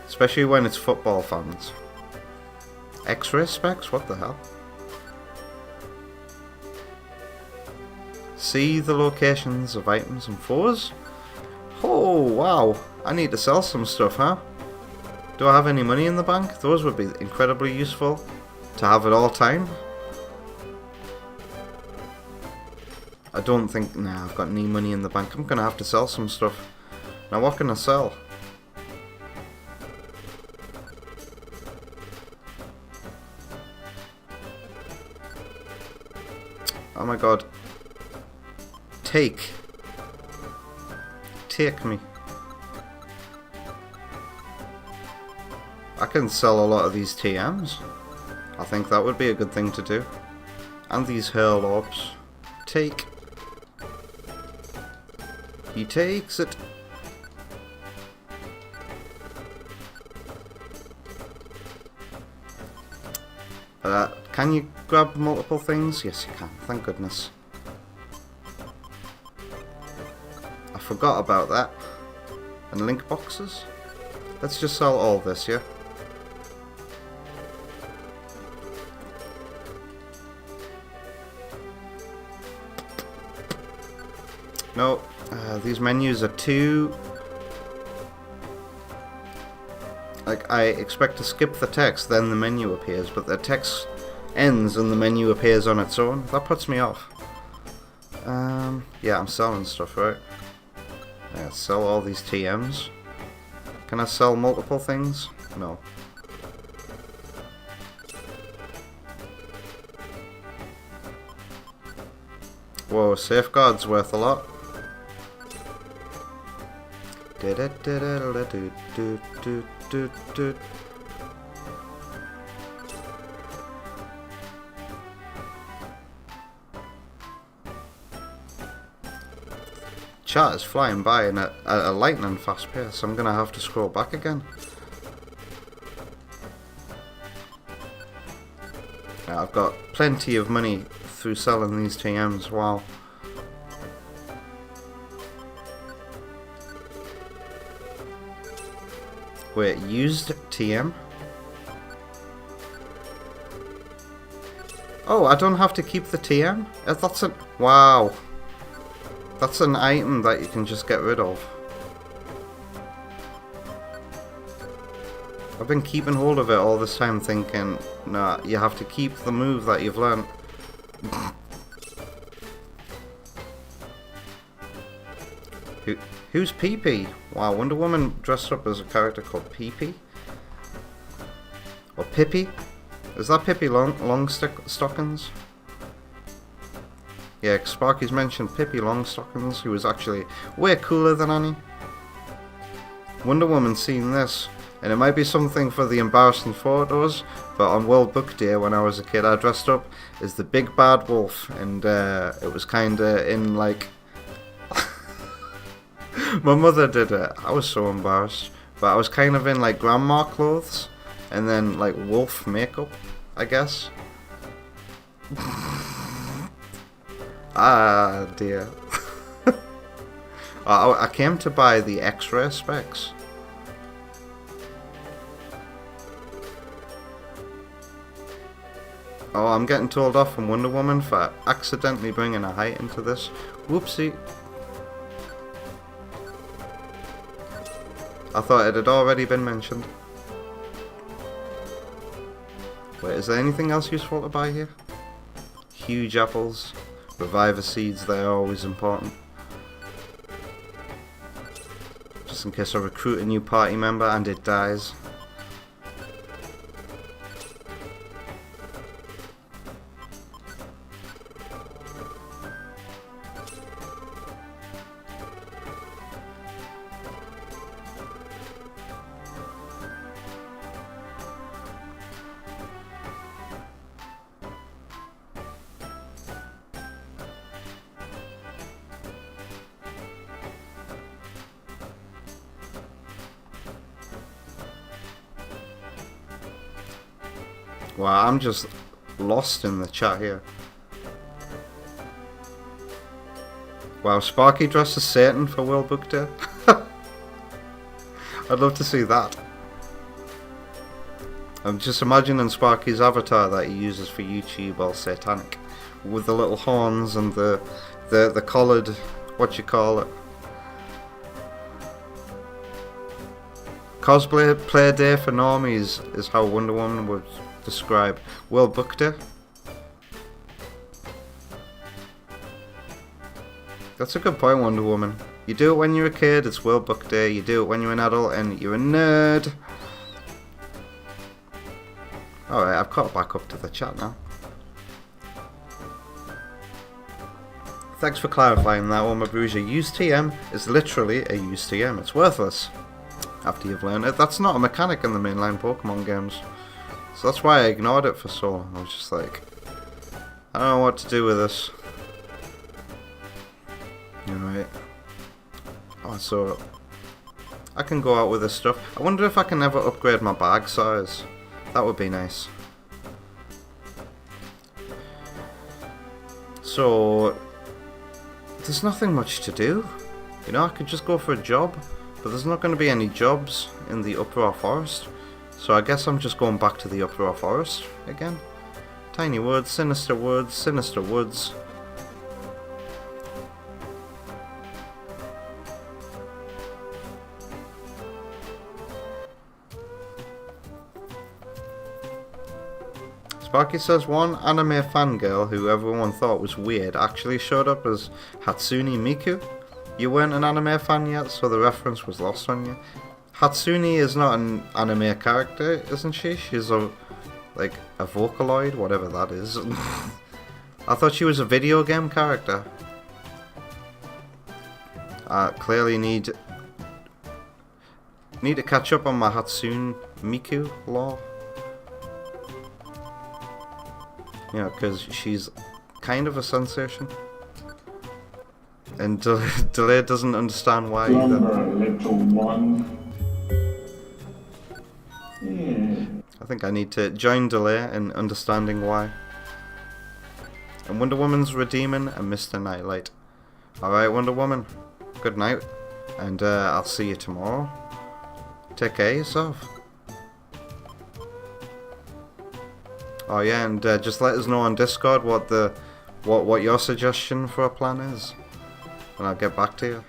Especially when it's football fans. X-ray specs? What the hell? See the locations of items and foes? Oh, wow. I need to sell some stuff, huh? Do I have any money in the bank? Those would be incredibly useful to have at all time. I don't think... Nah, I've got any money in the bank. I'm gonna have to sell some stuff. Now, what can I sell? Oh my god. Take me. I can sell a lot of these TMs. I think that would be a good thing to do. And these hurl orbs. Take. He takes it. Can you grab multiple things? Yes, you can. Thank goodness. I forgot about that. And link boxes. Let's just sell all this, yeah? No, these menus are too... Like, I expect to skip the text, then the menu appears, but the text ends and the menu appears on its own. That puts me off. Yeah, I'm selling stuff, right? Yeah, sell all these TMs. Can I sell multiple things? No. Whoa, safeguard's worth a lot. Chat is flying by in a lightning fast pace. I'm gonna have to scroll back again. Yeah, I've got plenty of money through selling these TMs. Wow. Wait, used TM? Oh, I don't have to keep the TM? That's a... Wow. That's an item that you can just get rid of. I've been keeping hold of it all this time thinking, nah, you have to keep the move that you've learned. Who's PP? Wow, Wonder Woman dressed up as a character called PP? Or Pippi? Is that Pippi Longstockings? Yeah, Sparky's mentioned Pippi Longstockings, who was actually way cooler than Annie. Wonder Woman's seen this, and it might be something for the embarrassing photos, but on World Book Day when I was a kid I dressed up as the big bad wolf, and it was kinda in like... My mother did it. I was so embarrassed. But I was kind of in like grandma clothes and then like wolf makeup, I guess. Ah dear. I came to buy the X-ray specs. Oh, I'm getting told off from Wonder Woman for accidentally bringing a height into this. Whoopsie. I thought it had already been mentioned. Wait, is there anything else useful to buy here? Huge apples. Reviver seeds, they're always important. Just in case I recruit a new party member and it dies. Wow, I'm just lost in the chat here. Wow, Sparky dressed as Satan for World Book Day. I'd love to see that. I'm just imagining Sparky's avatar that he uses for YouTube, all satanic, with the little horns and the collared, what you call it, cosplay play day for normies is how Wonder Woman would describe World Book Day. That's a good point, Wonder Woman. You do it when you're a kid, it's World Book Day. You do it when you're an adult and you're a nerd. Alright, I've caught back up to the chat now. Thanks for clarifying that one, Mabruja. Use TM is literally a use TM. It's worthless after you've learned it. That's not a mechanic in the mainline Pokemon games. So that's why I ignored it for so long. I was just like, I don't know what to do with this. Alright. Oh, so I can go out with this stuff. I wonder if I can ever upgrade my bag size. That would be nice. So there's nothing much to do. You know, I could just go for a job, but there's not going to be any jobs in the Uproar Forest. So I guess I'm just going back to the Uproar Forest again. Tiny woods, sinister woods, sinister woods. Sparky says one anime fangirl who everyone thought was weird actually showed up as Hatsune Miku. You weren't an anime fan yet, so the reference was lost on you. Hatsune is not an anime character, isn't she? She's a Vocaloid, whatever that is. I thought she was a video game character. I clearly need to catch up on my Hatsune Miku lore. You know, because she's kind of a sensation. And Delay doesn't understand why either. Little one. Yeah. I think I need to join Delay in understanding why. And Wonder Woman's redeeming and Mr. Nightlight. Alright, Wonder Woman. Good night. And I'll see you tomorrow. Take care of yourself. Oh yeah, and just let us know on Discord what your suggestion for a plan is. And I'll get back to you.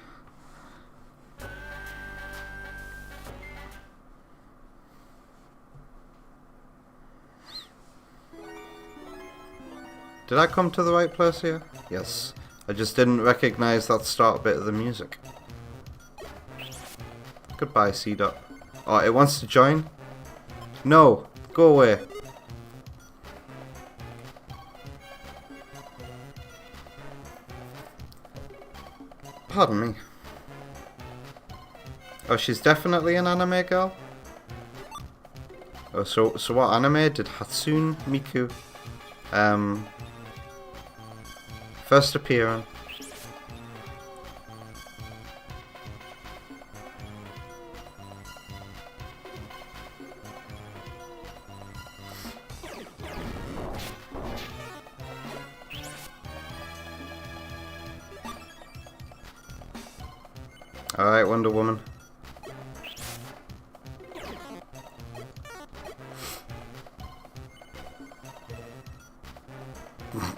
Did I come to the right place here? Yes. I just didn't recognize that start bit of the music. Goodbye, C-Dot. Oh, it wants to join? No! Go away! Pardon me. Oh, she's definitely an anime girl? Oh, so what anime did Hatsune Miku first appear on? Alright, Wonder Woman.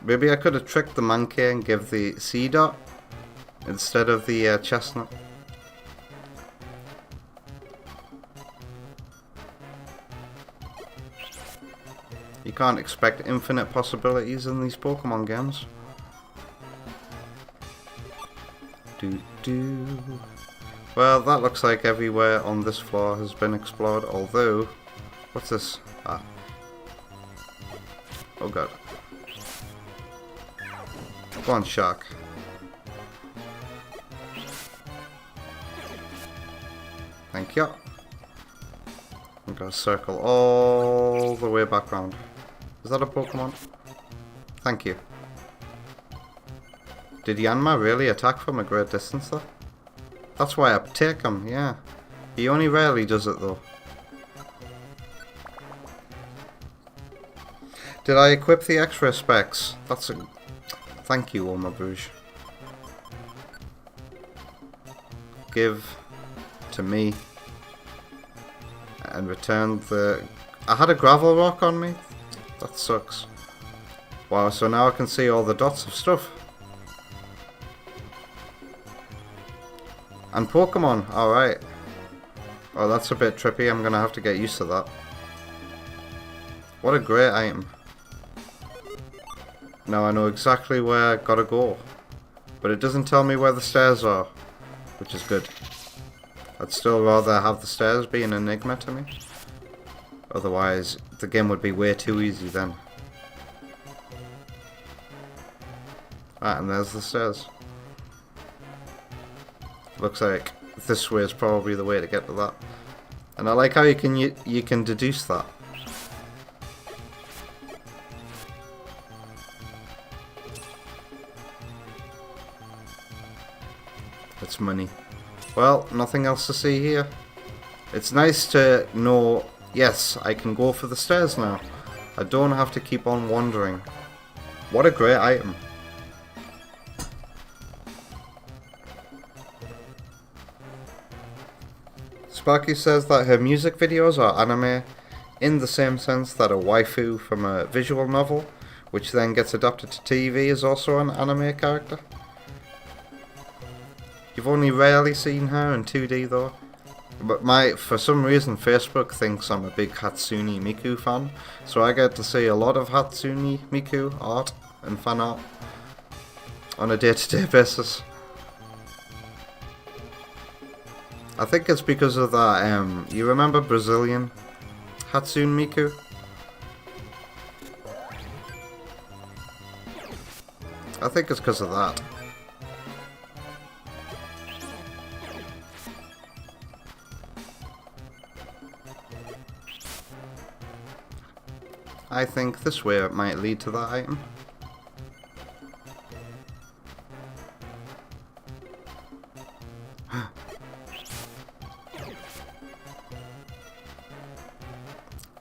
Maybe I could have tricked the monkey and give the C dot instead of the chestnut. You can't expect infinite possibilities in these Pokemon games. Well, that looks like everywhere on this floor has been explored, although... What's this? Ah. Oh god. Go on, shark. Thank you. I'm gonna circle all the way back round. Is that a Pokemon? Thank you. Did Yanma really attack from a great distance though? That's why I take him, yeah. He only rarely does it though. Did I equip the X-ray specs? That's a... Thank you, Oma Bouge. Give to me. And return the... I had a gravel rock on me? That sucks. Wow, so now I can see all the dots of stuff. And Pokemon, alright. Oh, that's a bit trippy, I'm gonna have to get used to that. What a great item. Now I know exactly where I gotta go. But it doesn't tell me where the stairs are, which is good. I'd still rather have the stairs be an enigma to me. Otherwise, the game would be way too easy then. Ah, and there's the stairs. Looks like this way is probably the way to get to that. And I like how you can deduce that. It's money. Well, nothing else to see here. It's nice to know, yes, I can go for the stairs now. I don't have to keep on wandering. What a great item. Sparky says that her music videos are anime in the same sense that a waifu from a visual novel, which then gets adapted to TV, is also an anime character. You've only rarely seen her in 2D though. But for some reason Facebook thinks I'm a big Hatsune Miku fan, so I get to see a lot of Hatsune Miku art and fan art on a day-to-day basis. I think it's because of that, you remember Brazilian Hatsune Miku? I think it's because of that. I think this way it might lead to that item.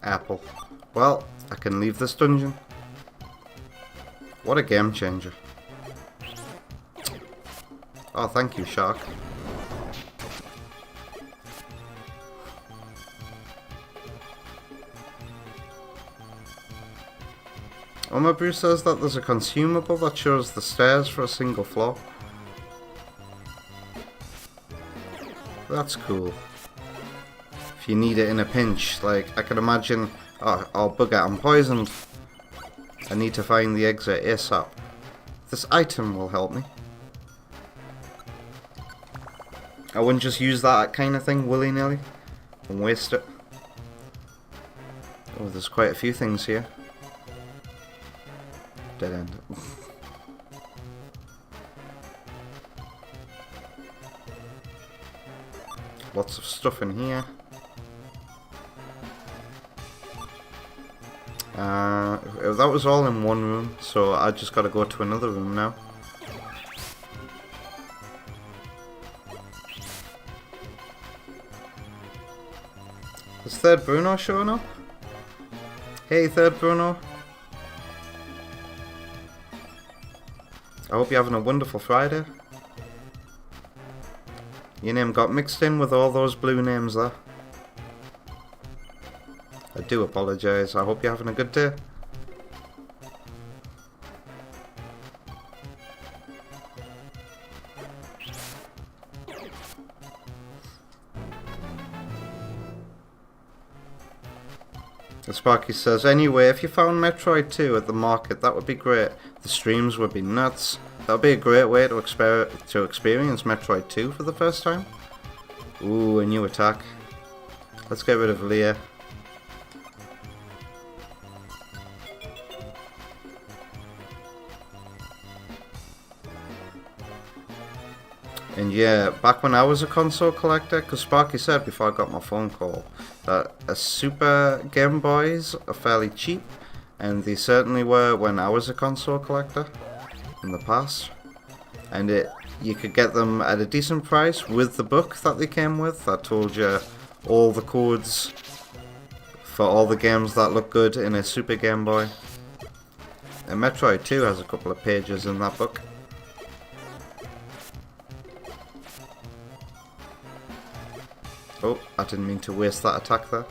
Apple. Well, I can leave this dungeon. What a game changer. Oh, thank you, shark. Oma Brew says that there's a consumable that shows the stairs for a single floor. That's cool. If you need it in a pinch, like I can imagine, oh bugger, I'm poisoned. I need to find the exit ASAP. This item will help me. I wouldn't just use that kind of thing willy-nilly and waste it. Oh, there's quite a few things here. Dead end. Lots of stuff in here. That was all in one room, so I just gotta go to another room now. Is Third Bruno showing up? Hey, Third Bruno. I hope you're having a wonderful Friday. Your name got mixed in with all those blue names there. I do apologise. I hope you're having a good day. Sparky says, anyway, if you found Metroid 2 at the market, that would be great. The streams would be nuts. That would be a great way to experience Metroid 2 for the first time. Ooh, a new attack. Let's get rid of Leah. And yeah, back when I was a console collector, because Sparky said before I got my phone call that a Super Game Boys are fairly cheap, and they certainly were when I was a console collector in the past. And you could get them at a decent price with the book that they came with that told you all the codes for all the games that look good in a Super Game Boy. And Metroid 2 has a couple of pages in that book. Oh, I didn't mean to waste that attack there.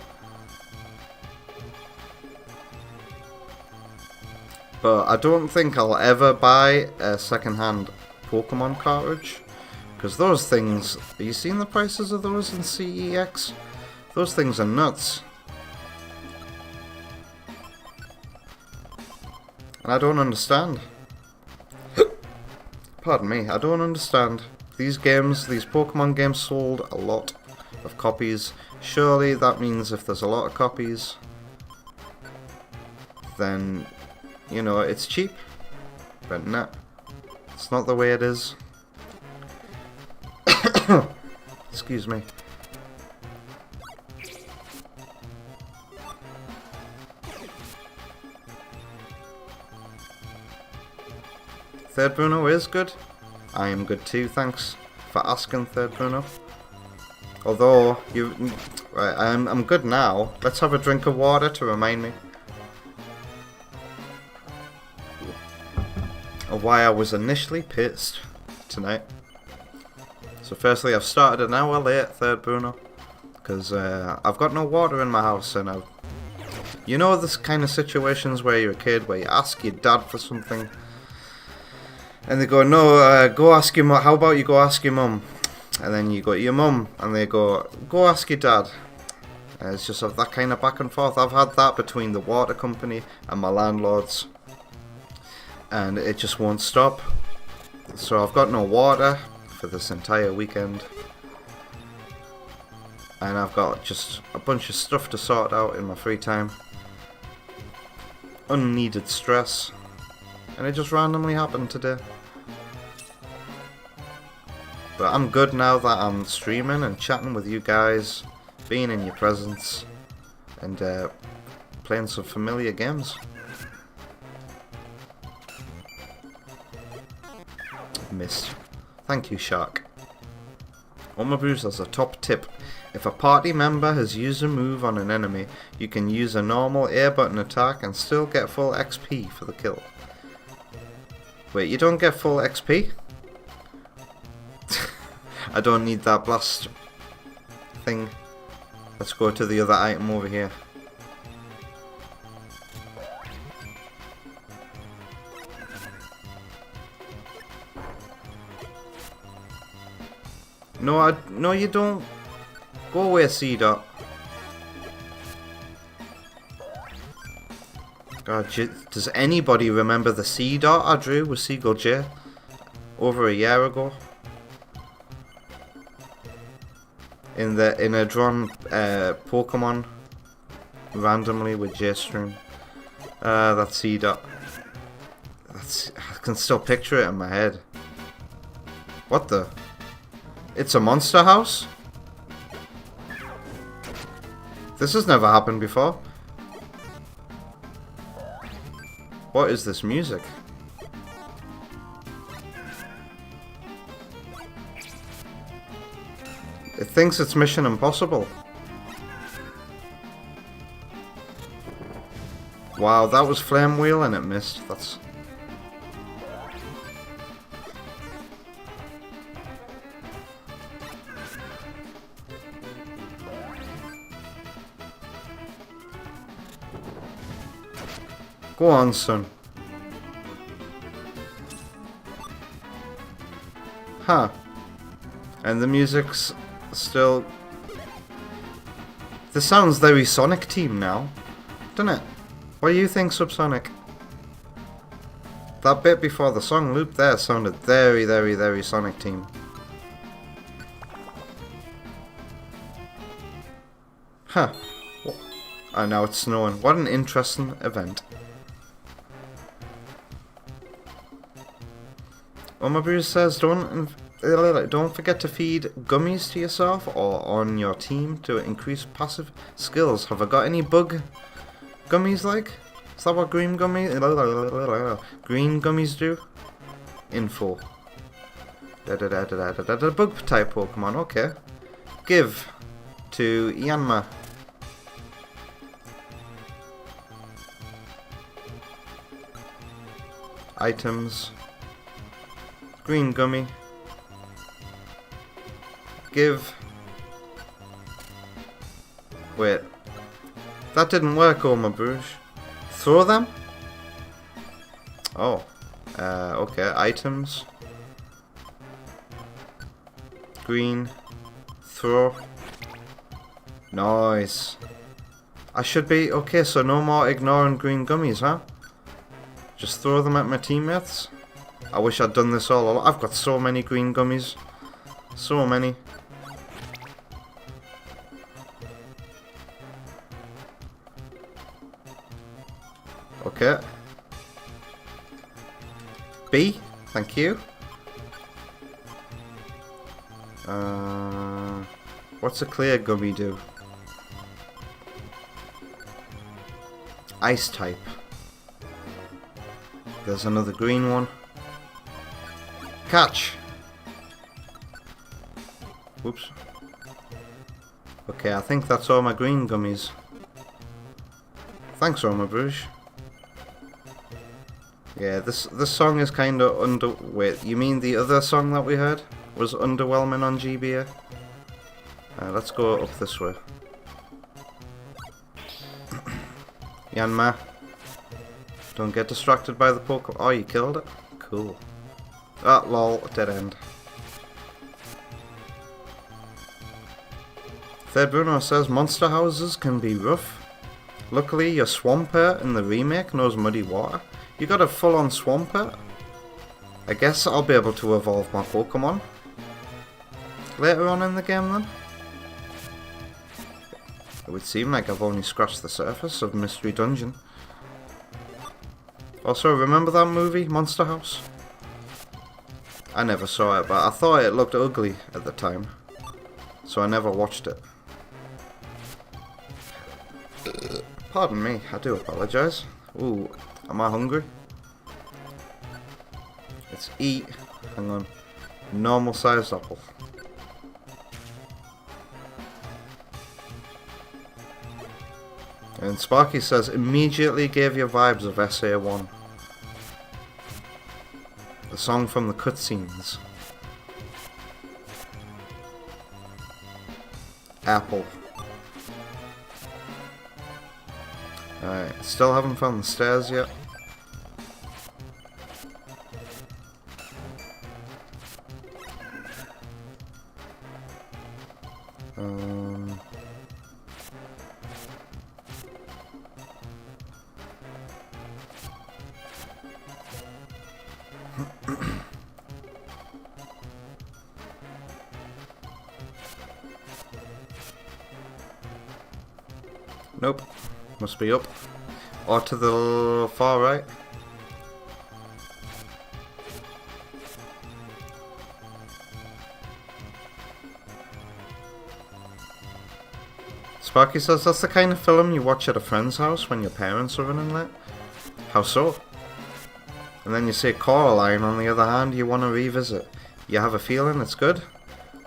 But I don't think I'll ever buy a second-hand Pokemon cartridge. Because those things... Have you seen the prices of those in CEX? Those things are nuts. And I don't understand. Pardon me, I don't understand. These games, these Pokemon games sold a lot of copies. Surely that means if there's a lot of copies, then, you know, it's cheap. But nah, it's not the way it is. Excuse me. Third Bruno is good. I am good too, thanks for asking, Third Bruno. Although, right, I'm good now. Let's have a drink of water to remind me of why I was initially pissed tonight. So firstly, I've started an hour late, Third Bruno, because I've got no water in my house, and you know this kind of situations where you're a kid, where you ask your dad for something, and they go, no, go ask your mum, how about you go ask your mum? And then you go to your mum, and they go ask your dad. And it's just that kind of back and forth. I've had that between the water company and my landlords, and it just won't stop. So I've got no water for this entire weekend, and I've got just a bunch of stuff to sort out in my free time. Unneeded stress, and it just randomly happened today. But I'm good now that I'm streaming and chatting with you guys, being in your presence, and playing some familiar games. Missed. Thank you, Shark. Oma Bruce has a top tip. If a party member has used a move on an enemy, you can use a normal air button attack and still get full XP for the kill. Wait, you don't get full XP? I don't need that blast thing. Let's go to the other item over here. No, you don't. Go away, C-Dot. God, does anybody remember the C-Dot I drew with Seagull J over a year ago? In a drawn Pokemon randomly with J-Stream. That's C-Dot. I can still picture it in my head. What the? It's a monster house? This has never happened before. What is this music? It thinks it's Mission Impossible. Wow, that was Flame Wheel and it missed. That's... Go on, son. Huh. And the music's still... This sounds very Sonic Team now, doesn't it? What do you think, Subsonic? That bit before the song loop there sounded very, very, very Sonic Team. Huh. And now it's snowing. What an interesting event. Omabrew says, don't forget to feed gummies to yourself or on your team to increase passive skills. Have I got any bug gummies like? Is that what green gummies do? Info. The bug type Pokemon, okay. Give to Yanma. Items. Green gummy. Give. Wait. That didn't work, Oma Bruges. Throw them? Oh. Okay. Items. Green. Throw. Nice. I should be... Okay, so no more ignoring green gummies, huh? Just throw them at my teammates? I wish I'd done this all along. I've got so many green gummies. So many. Okay. B, thank you. What's a clear gummy do? Ice type. There's another green one. Catch! Whoops. Okay, I think that's all my green gummies. Thanks, Oma Bruges. Yeah, this song is kind of under... Wait, you mean the other song that we heard was underwhelming on GBA? Let's go up this way. Yanma. Don't get distracted by the Pokemon. Oh, you killed it? Cool. Ah, lol, dead end. Third Bruno says monster houses can be rough. Luckily, your Swampert in the remake knows muddy water. You got a full-on Swampert? I guess I'll be able to evolve my Pokemon later on in the game then. It would seem like I've only scratched the surface of Mystery Dungeon. Also, remember that movie, Monster House? I never saw it, but I thought it looked ugly at the time, so I never watched it. Pardon me, I do apologise. Ooh, am I hungry? Let's eat. Hang on. Normal sized apple. And Sparky says, immediately gave you vibes of SA1. The song from the cutscenes. Apple. Alright, still haven't found the stairs yet. Nope. Must be up. Or to the far right. Sparky says that's the kind of film you watch at a friend's house when your parents are running late. How so? And then you say Coraline on the other hand you want to revisit. You have a feeling it's good?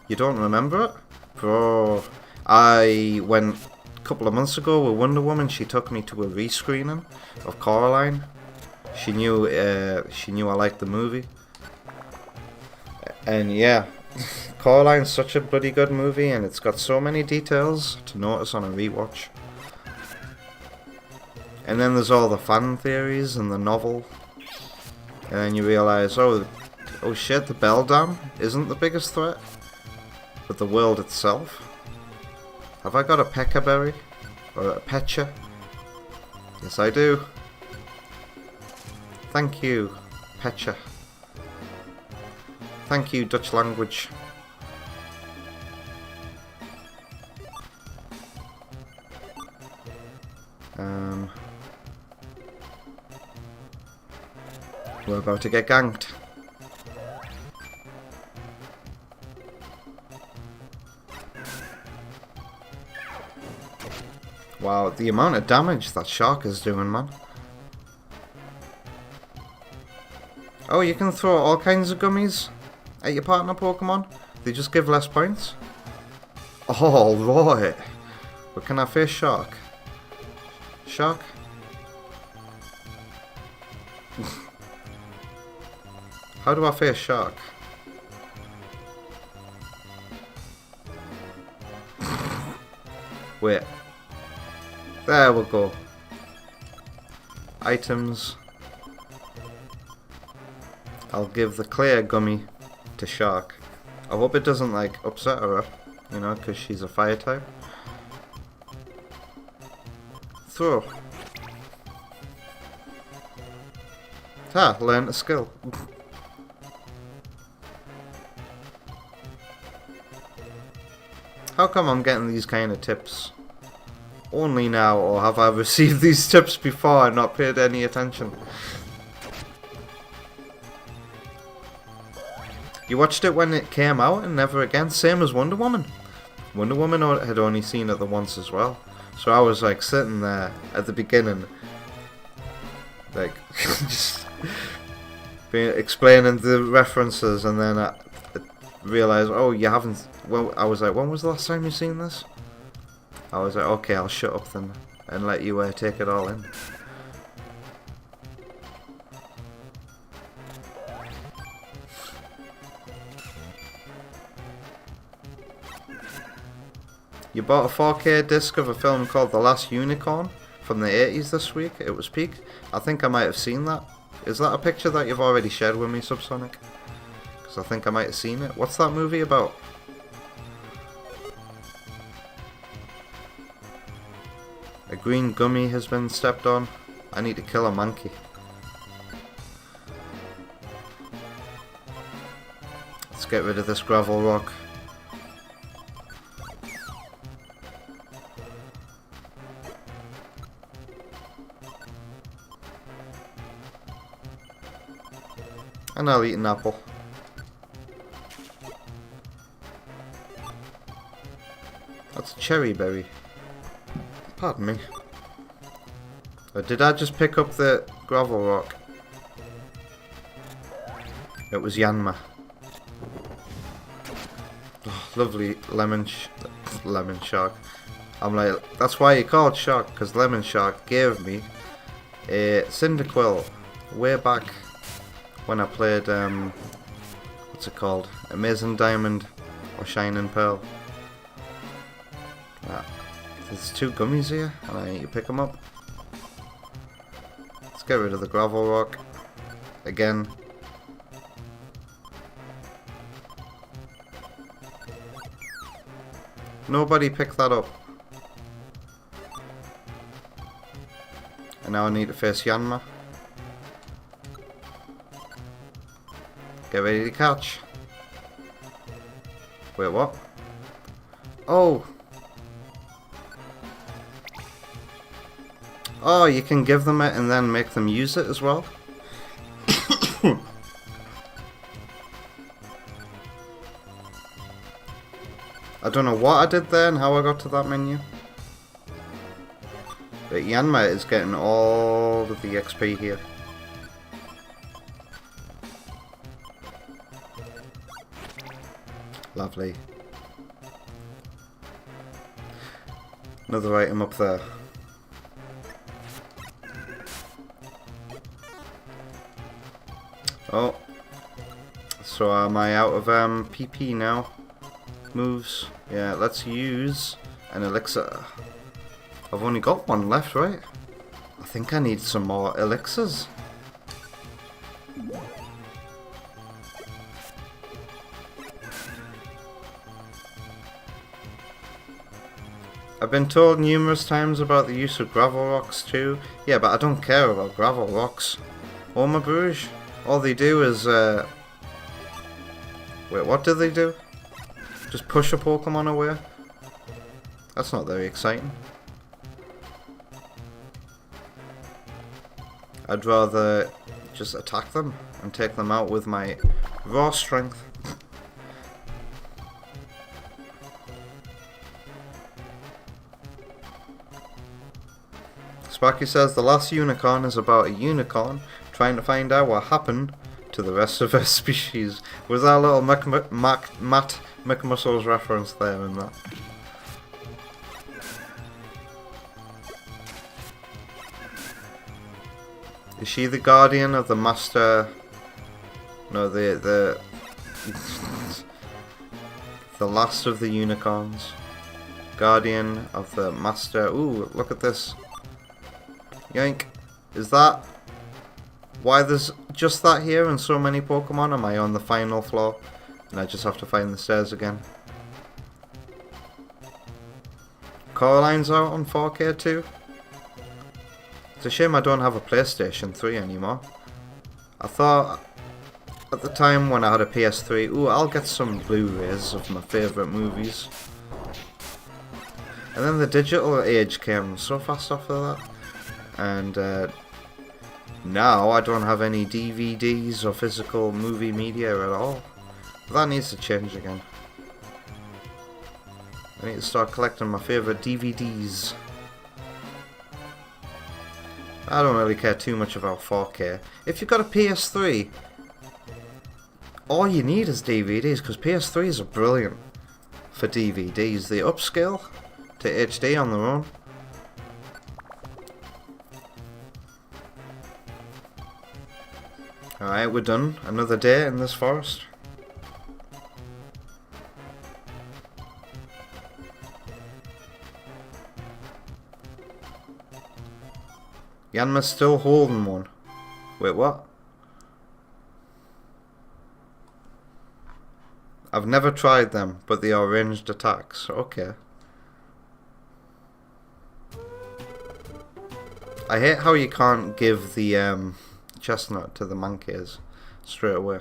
You don't remember it? Bro, I went a couple of months ago with Wonder Woman. She took me to a rescreening of Coraline. She knew I liked the movie. And yeah, Coraline's such a bloody good movie and it's got so many details to notice on a rewatch. And then there's all the fan theories and the novel. And then you realise, oh shit, the Bell Dam isn't the biggest threat, but the world itself. Have I got a peckerberry? Or a pecha? Yes, I do. Thank you, pecha. Thank you, Dutch language. We're about to get ganked. Wow, the amount of damage that shark is doing, man. Oh, you can throw all kinds of gummies at your partner Pokemon? They just give less points? Oh, right. But can I face shark? Shark? How do I face shark? Wait. There we go. Items. I'll give the clear gummy to shark. I hope it doesn't like upset her up, you know, because she's a fire type. Throw. Ah, learn a skill. How come I'm getting these kind of tips only now, or have I received these tips before and not paid any attention? You watched it when it came out and never again? Same as Wonder Woman. Wonder Woman had only seen it the once as well. So I was like sitting there at the beginning, like just explaining the references, and then I realised, oh, you haven't. Well, I was like, when was the last time you seen this? I was like, okay, I'll shut up then and let you take it all in. You bought a 4K disc of a film called The Last Unicorn from the 80s this week. It was peak. I think I might have seen that. Is that a picture that you've already shared with me, Subsonic? Because I think I might have seen it. What's that movie about? A green gummy has been stepped on. I need to kill a monkey. Let's get rid of this gravel rock. And I'll eat an apple. That's a cherry berry. Pardon me. Or did I just pick up the gravel rock? It was Yanma. Oh, lovely lemon shark. I'm like, that's why you called shark, because lemon shark gave me a Cyndaquil way back when I played what's it called? Amazing Diamond or Shining Pearl. There's 2 gummies here, and I need to pick them up. Let's get rid of the gravel rock. Again. Nobody picked that up. And now I need to face Yanma. Get ready to catch. Wait, what? Oh! Oh, you can give them it and then make them use it as well? I don't know what I did there and how I got to that menu. But Yanma is getting all of the XP here. Lovely. Another item up there. Oh. So am I out of PP now? Moves. Yeah, let's use an elixir. I've only got one left, right? I think I need some more elixirs. I've been told numerous times about the use of gravel rocks too. Yeah, but I don't care about gravel rocks. Oh my Bruges. All they do is wait, what do they do? Just push a Pokemon away? That's not very exciting. I'd rather just attack them and take them out with my raw strength. Sparky says the last unicorn is about a unicorn trying to find out what happened to the rest of her species. Was that a little Matt McMuscles reference there in that? Is she the guardian of the master? No, the the last of the unicorns. Guardian of the master. Ooh, look at this. Yoink. Is that why there's just that here and so many Pokemon? Am I on the final floor and I just have to find the stairs again? Coraline's out on 4K too. It's a shame I don't have a PlayStation 3 anymore. I thought at the time when I had a PS3, ooh, I'll get some Blu-rays of my favourite movies. And then the digital age came so fast after that. And now I don't have any DVDs or physical movie media at all. That needs to change again. I need to start collecting my favourite DVDs. I don't really care too much about 4K. If you've got a PS3, all you need is DVDs, because PS3s are brilliant for DVDs. They upscale to HD on their own. Alright, we're done. Another day in this forest. Yanma's still holding one. Wait, what? I've never tried them, but they are ranged attacks. Okay. I hate how you can't give the chestnut to the monkeys straight away.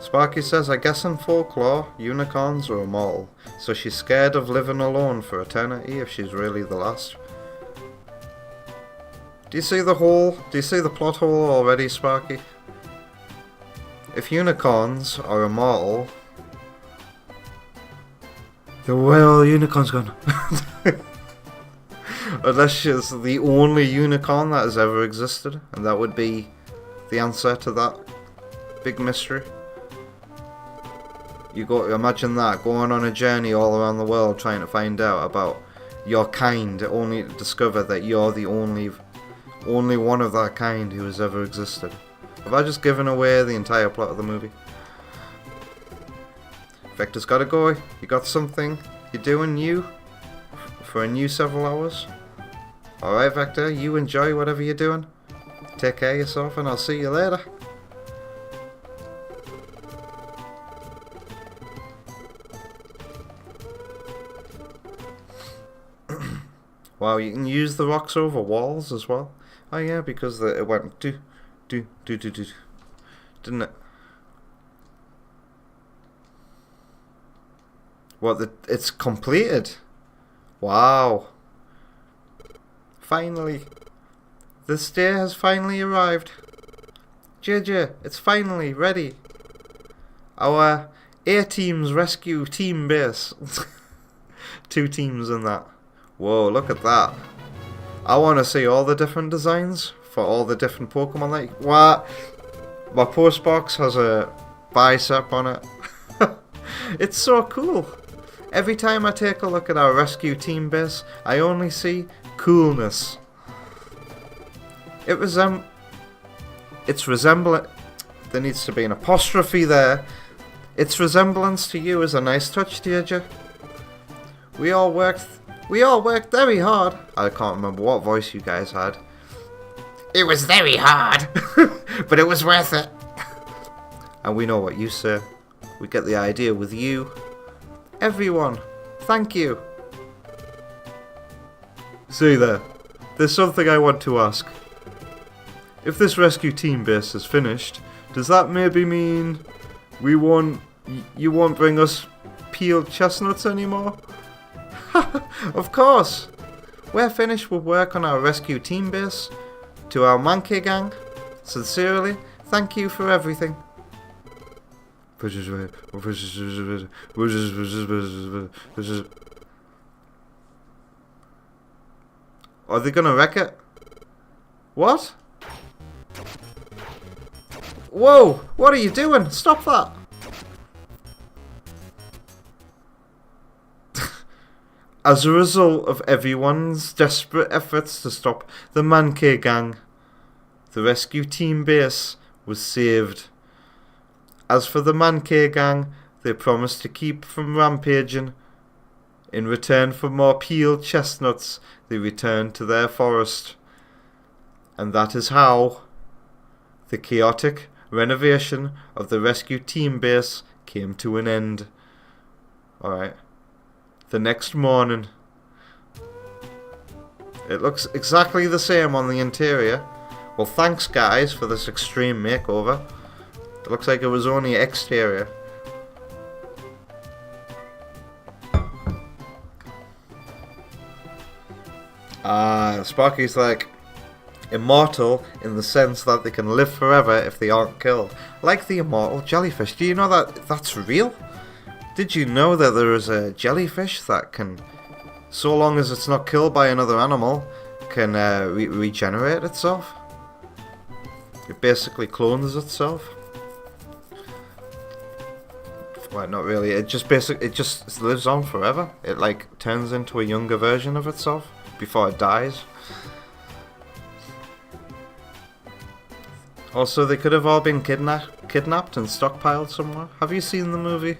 Sparky says, I guess in folklore, unicorns are immortal, so she's scared of living alone for eternity if she's really the last. Do you see the hole? Do you see the plot hole already, Sparky? If unicorns are immortal, then where are all unicorns gone? Unless she's the only unicorn that has ever existed, and that would be the answer to that big mystery. You got to imagine that, going on a journey all around the world trying to find out about your kind, only to discover that you're the only one of that kind who has ever existed. Have I just given away the entire plot of the movie? Vector's gotta go. You got something you're doing new for a new several hours? Alright, Vector, you enjoy whatever you're doing. Take care of yourself and I'll see you later. Wow, you can use the rocks over walls as well. Oh yeah, because it went do, didn't it? What, it's completed? Wow. Finally. This day has finally arrived. JJ, it's finally ready. Our A-Team's rescue team base. 2 teams in that. Whoa, look at that. I want to see all the different designs for all the different Pokemon. Like, what? My post box has a bicep on it. It's so cool. Every time I take a look at our rescue team base, I only see coolness. It's resembling. There needs to be an apostrophe there. Its resemblance to you is a nice touch, Deirdre. We all worked very hard. I can't remember what voice you guys had. It was very hard, but it was worth it. And we know what you say. We get the idea with you. Everyone, thank you. See there, there's something I want to ask. If this rescue team base is finished, does that maybe mean you won't bring us peeled chestnuts anymore? Of course! We're finished with work on our rescue team base. To our monkey gang, sincerely, thank you for everything. Are they gonna wreck it? What? Whoa! What are you doing? Stop that! As a result of everyone's desperate efforts to stop the Mankey gang, the rescue team base was saved. As for the Mankey gang, they promised to keep from rampaging. In return for more peeled chestnuts, they returned to their forest. And that is how the chaotic renovation of the rescue team base came to an end. Alright. The next morning. It looks exactly the same on the interior. Well, thanks guys for this extreme makeover. It looks like it was only exterior. Sparky's like immortal in the sense that they can live forever if they aren't killed. Like the immortal jellyfish. Do you know that that's real? Did you know that there is a jellyfish that can, so long as it's not killed by another animal, can regenerate itself? It basically clones itself. Well, not really. It just lives on forever. It like turns into a younger version of itself before it dies. Also, they could have all been kidnapped and stockpiled somewhere. Have you seen the movie?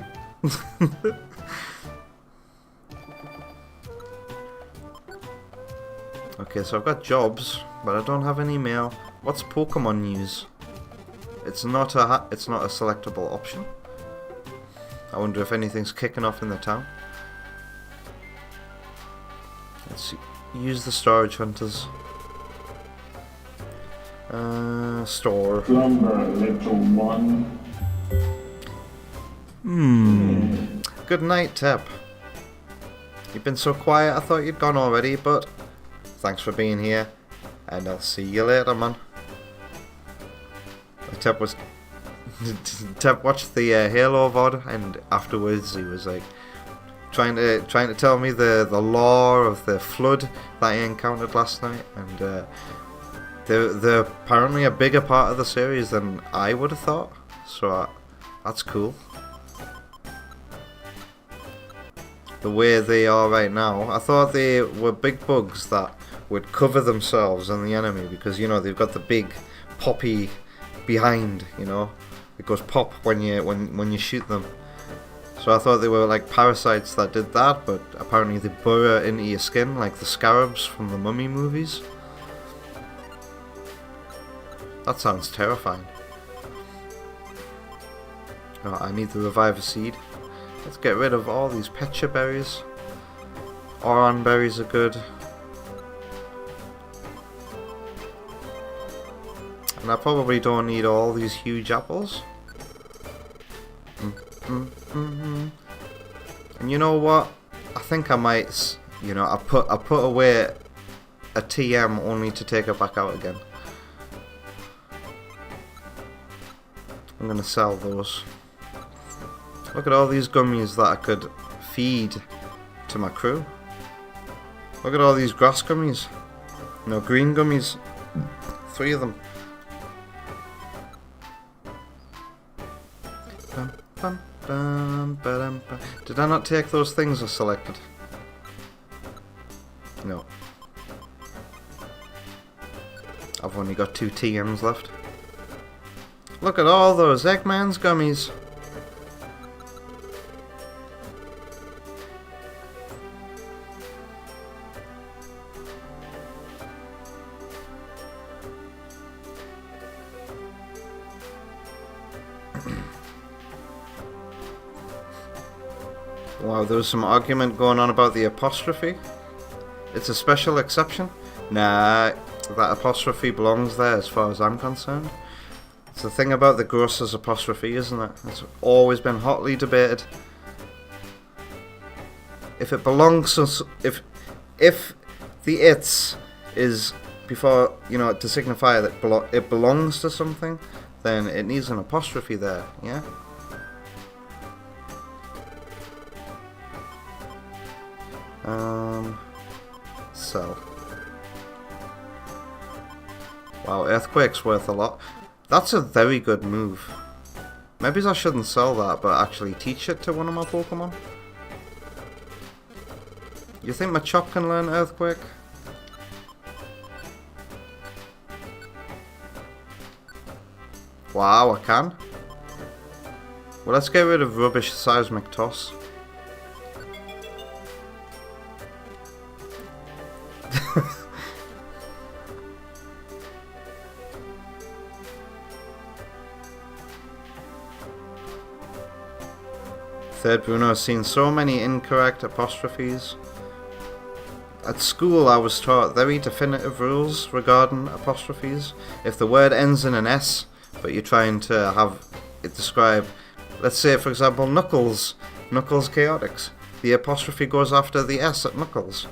Okay, so I've got jobs, but I don't have any mail. What's Pokemon news? It's not a selectable option. I wonder if anything's kicking off in the town. Let's see. Use the storage hunters. Store. Slumber, little one. Good night, Tep. You've been so quiet, I thought you'd gone already, but thanks for being here, and I'll see you later, man. Tep watched the Halo VOD, and afterwards he was like trying to tell me the lore of the flood that he encountered last night, and they're apparently a bigger part of the series than I would have thought. So that's cool. The way they are right now, I thought they were big bugs that would cover themselves and the enemy, because you know they've got the big poppy behind, you know, it goes pop when you shoot them. So I thought they were like parasites that did that, but apparently they burrow into your skin like the scarabs from the Mummy movies. That sounds terrifying. Oh, I need the reviver seed. Let's get rid of all these Pecha berries. Oran berries are good. And I probably don't need all these huge apples. And you know what? I think I might, you know, I put away a TM only to take it back out again. I'm gonna sell those. Look at all these gummies that I could feed to my crew. Look at all these grass gummies. No, green gummies. 3 of them. Did I not take those things I selected? No. I've only got 2 TMs left. Look at all those Eggman's gummies. Wow, there was some argument going on about the apostrophe. It's a special exception. Nah, that apostrophe belongs there as far as I'm concerned. It's the thing about the grocer's apostrophe, isn't it? It's always been hotly debated. If it belongs to... If the it's is before, you know, to signify that it belongs to something, then it needs an apostrophe there, yeah? Sell. Wow, Earthquake's worth a lot. That's a very good move. Maybe I shouldn't sell that, but actually teach it to one of my Pokemon. You think Machop can learn Earthquake? Wow, I can. Well, let's get rid of Rubbish Seismic Toss. Third Bruno has seen so many incorrect apostrophes. At school I was taught very definitive rules regarding apostrophes. If the word ends in an S, but you're trying to have it describe, let's say for example Knuckles, Knuckles Chaotix, the apostrophe goes after the S at Knuckles.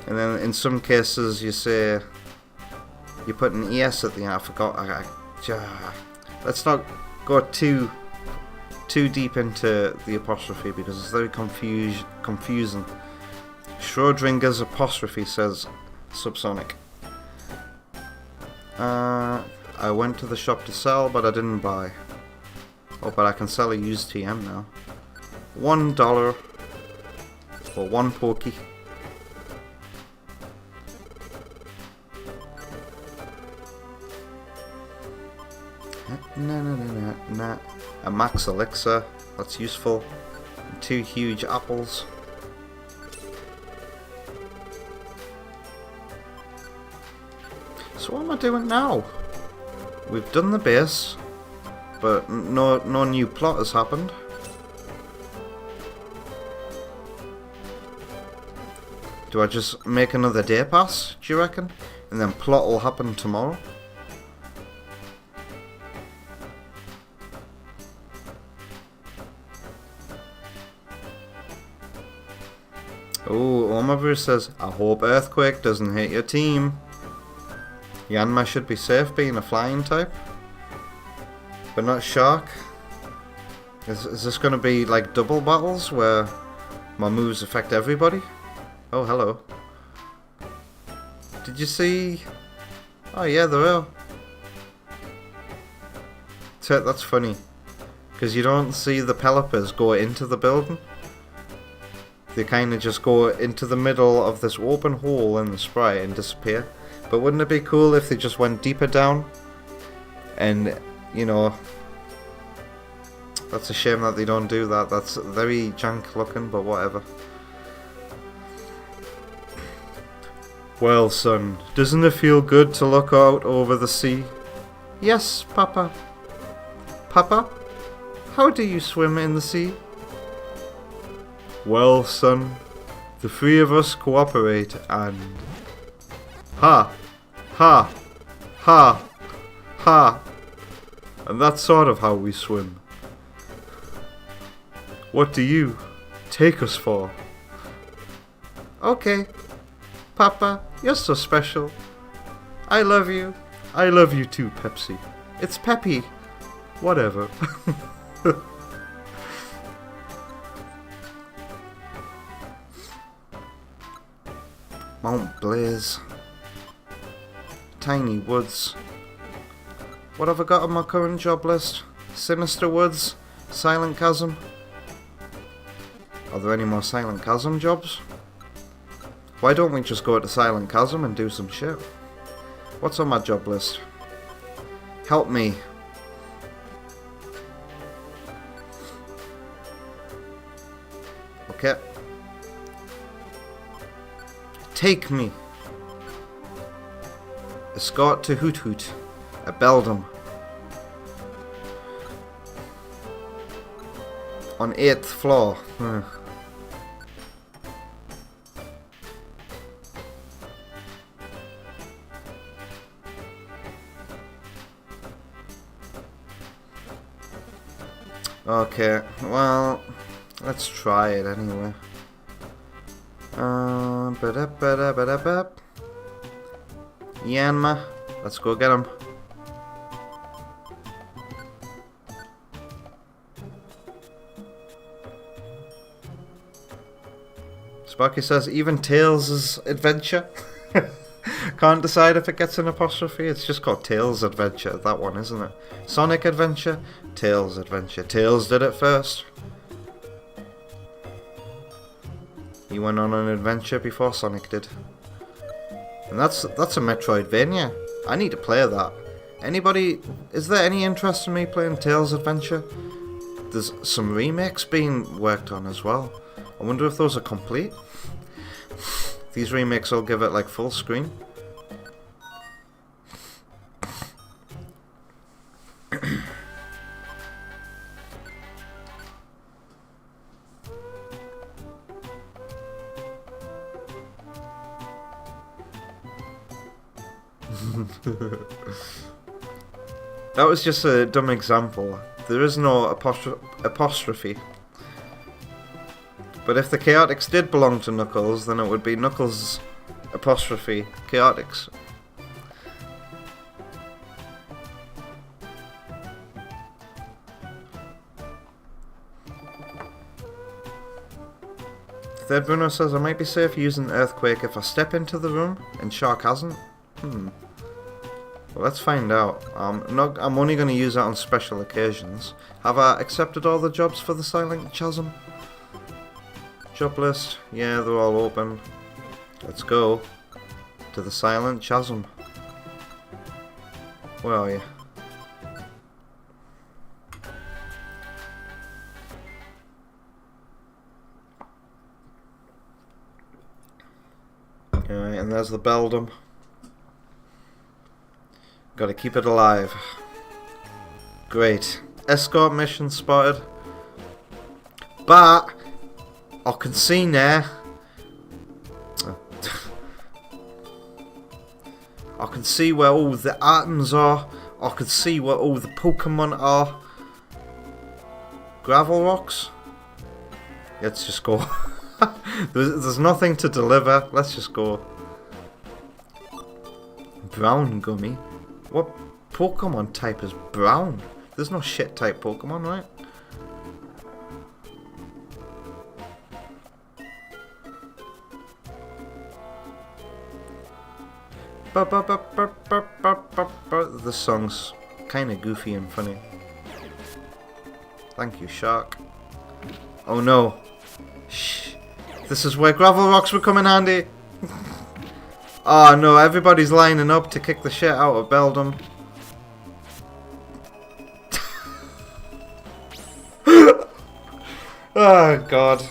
And then in some cases you say, you put an ES at the end. I forgot. Let's not go too deep into the apostrophe because it's very confusing. Schrodinger's apostrophe says Subsonic. I went to the shop to sell, but I didn't buy. Oh, but I can sell a used TM now. $1 for one Pokey. Nah. A max elixir, that's useful. And 2 huge apples. So what am I doing now? We've done the base, but no new plot has happened. Do I just make another day pass, do you reckon? And then plot will happen tomorrow? Oh, Omabru says, I hope Earthquake doesn't hit your team. Yanma should be safe being a flying type. But not Shark. Is this going to be like double battles where my moves affect everybody? Oh, hello. Did you see? Oh yeah, there are. That's funny. Because you don't see the Pelipers go into the building. They kind of just go into the middle of this open hole in the sprite and disappear. But wouldn't it be cool if they just went deeper down? And, you know, that's a shame that they don't do that. That's very jank looking, but whatever. Well, son, doesn't it feel good to look out over the sea? Yes, Papa. Papa, how do you swim in the sea? Well, son, the 3 of us cooperate and... Ha! Ha! Ha! Ha! And that's sort of how we swim. What do you take us for? Okay. Papa, you're so special. I love you. I love you too, Pepsi. It's Peppy. Whatever. Mount Blaze. Tiny Woods. What have I got on my current job list? Sinister Woods? Silent Chasm? Are there any more Silent Chasm jobs? Why don't we just go to Silent Chasm and do some shit? What's on my job list? Help me. Okay. Take me. Escort to Hoot Hoot at Beldam. On 8th floor. Okay, well, let's try it anyway. Yanma, let's go get him. Sparky says, even Tails' adventure. Can't decide if it gets an apostrophe. It's just called Tails' Adventure, that one, isn't it? Sonic Adventure, Tails' Adventure. Tails did it first. He went on an adventure before Sonic did. And that's a Metroidvania. I need to play that. Anybody, is there any interest in me playing Tails' Adventure? There's some remakes being worked on as well. I wonder if those are complete. These remakes will give it like full screen. That was just a dumb example. There is no apostrophe. But if the Chaotix did belong to Knuckles, then it would be Knuckles apostrophe Chaotix. Third Bruno says, I might be safe using Earthquake if I step into the room and Shark hasn't. Well, let's find out. I'm only going to use that on special occasions. Have I accepted all the jobs for the Silent Chasm? Job list, yeah, they're all open. Let's go to the Silent Chasm. Where are you? Alright, and there's the Beldam. Gotta keep it alive. Great. Escort mission spotted. But I can see now. I can see where all the items are. I can see where all the Pokemon are. Gravel rocks? Let's just go. There's nothing to deliver. Let's just go. Brown gummy? What Pokemon type is brown? There's no shit type Pokemon, right? This song's kinda goofy and funny. Thank you, Shark. Oh no. Shh. This is where gravel rocks would come in handy. Oh no, everybody's lining up to kick the shit out of Beldam. Oh god.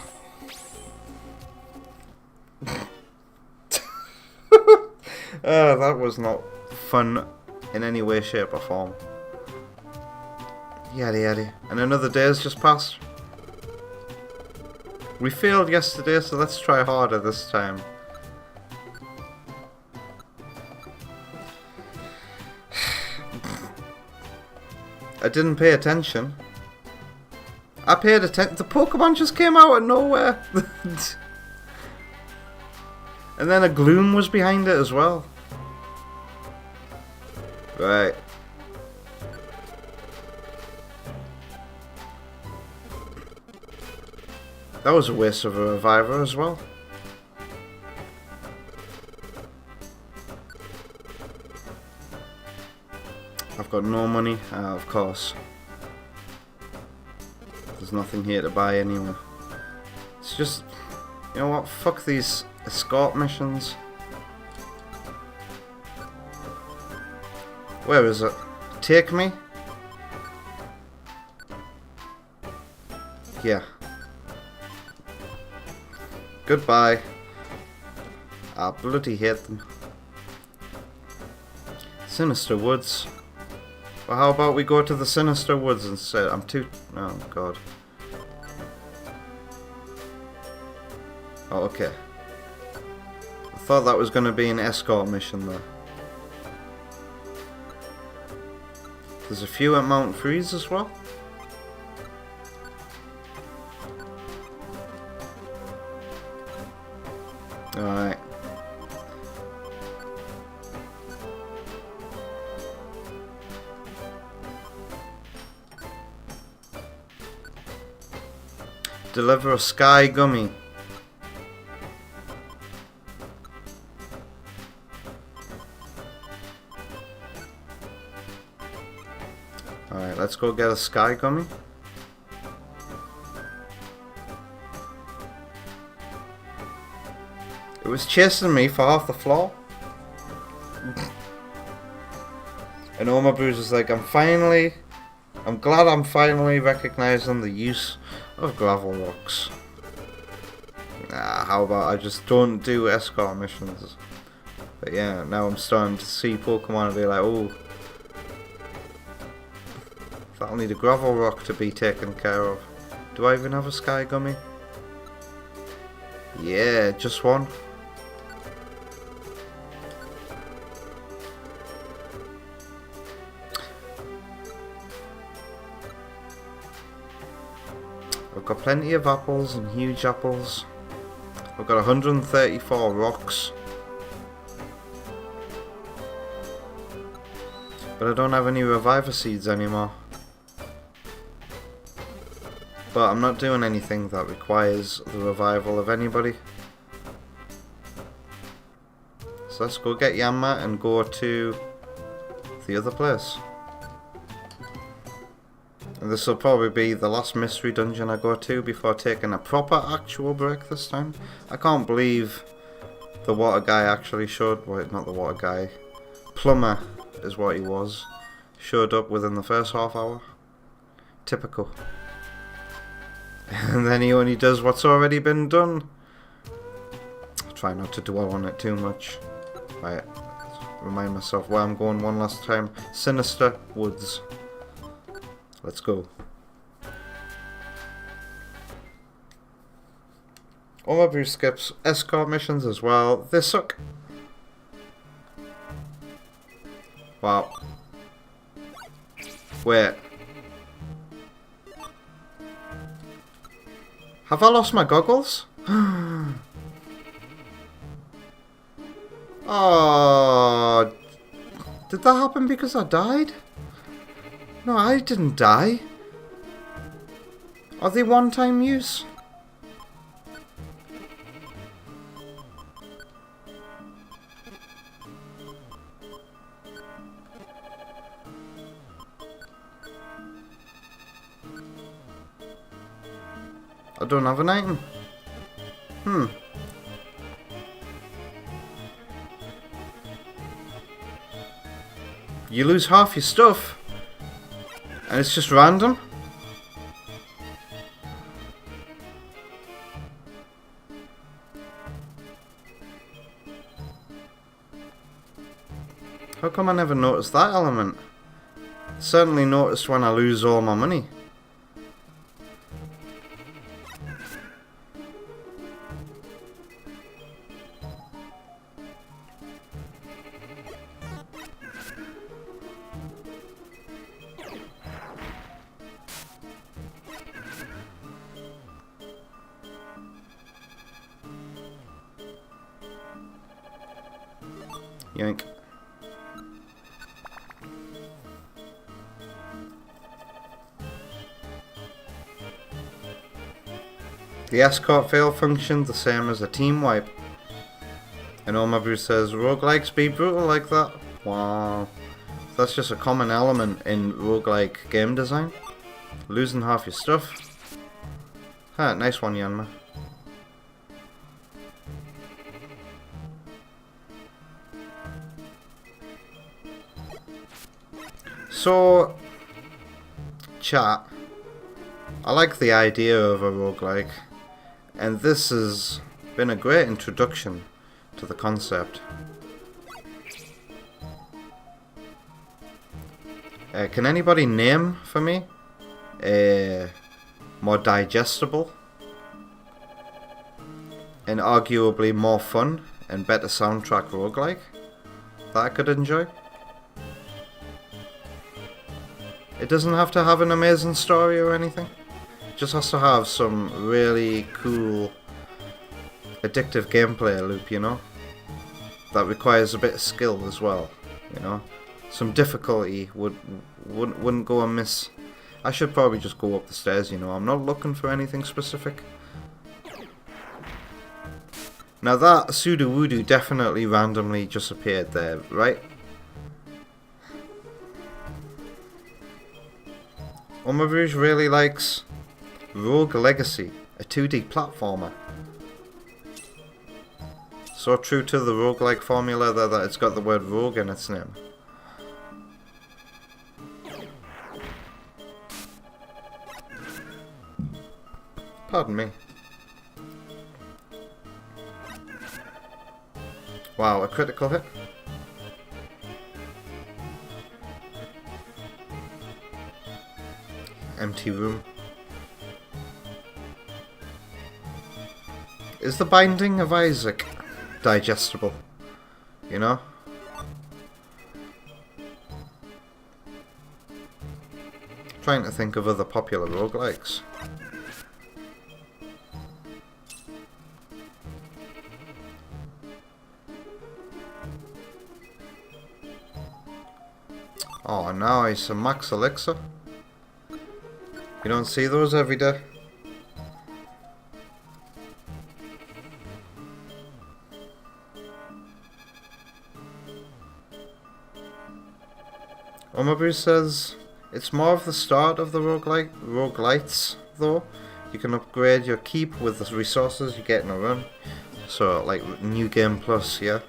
That was not fun in any way, shape or form. Yaddy yaddy. And another day has just passed. We failed yesterday, so let's try harder this time. I didn't pay attention. I paid attention. The Pokemon just came out of nowhere. And then a Gloom was behind it as well. Right. That was a waste of a reviver as well. I've got no money, of course. There's nothing here to buy anyway. It's just, you know what, fuck these escort missions. Where is it? Take me? Yeah. Goodbye. I bloody hate them. Sinister Woods. Well, how about we go to the Sinister Woods instead? I'm too... Oh, God. Oh, okay. I thought that was going to be an escort mission, though. There's a few at Mount Freeze as well. Alright. Deliver a sky gummy. Alright, let's go get a sky gummy. It was chasing me for half the floor. And Oma Bruce is like, I'm glad I'm finally recognizing the use of gravel rocks. How about I just don't do escort missions? But yeah, now I'm starting to see Pokemon and be like, oh, that'll need a gravel rock to be taken care of. Do I even have a sky gummy? Yeah, just one. I've got plenty of apples and huge apples. I've got 134 rocks. But I don't have any reviver seeds anymore. But I'm not doing anything that requires the revival of anybody. So let's go get Yanma and go to the other place. And this will probably be the last mystery dungeon I go to before taking a proper actual break this time. I can't believe the water guy actually showed... Wait, not the water guy. Plumber is what he was. Showed up within the first half hour. Typical. And then he only does what's already been done. I'll try not to dwell on it too much. Right. Remind myself where I'm going one last time. Sinister Woods. Let's go. Overview skips escort missions as well. They suck. Wow. Wait. Have I lost my goggles? Oh. Did that happen because I died? No, I didn't die. Are they one-time use? I don't have an item. You lose half your stuff. And it's just random? How come I never noticed that element? Certainly noticed when I lose all my money. Yank. The escort fail functioned the same as a team wipe. And Omabu says, roguelikes be brutal like that? Wow. That's just a common element in roguelike game design. Losing half your stuff. Ha, nice one, Yanma. So, chat, I like the idea of a roguelike, and this has been a great introduction to the concept. Can anybody name for me a more digestible and arguably more fun and better soundtrack roguelike that I could enjoy? It doesn't have to have an amazing story or anything. It just has to have some really cool, addictive gameplay loop, you know? That requires a bit of skill as well, you know? Some difficulty wouldn't go amiss. I should probably just go up the stairs, you know? I'm not looking for anything specific. Now that Sudowoodoo definitely randomly just appeared there, right? Rouge really likes Rogue Legacy, a 2D platformer. So true to the roguelike formula there that it's got the word rogue in its name. Pardon me. Wow, a critical hit. Empty room. Is the Binding of Isaac digestible? You know? Trying to think of other popular roguelikes. Oh, nice, a max elixir. You don't see those every day. Omabu says it's more of the start of the roguelites though. You can upgrade your keep with the resources you get in a run. So like New Game Plus, yeah.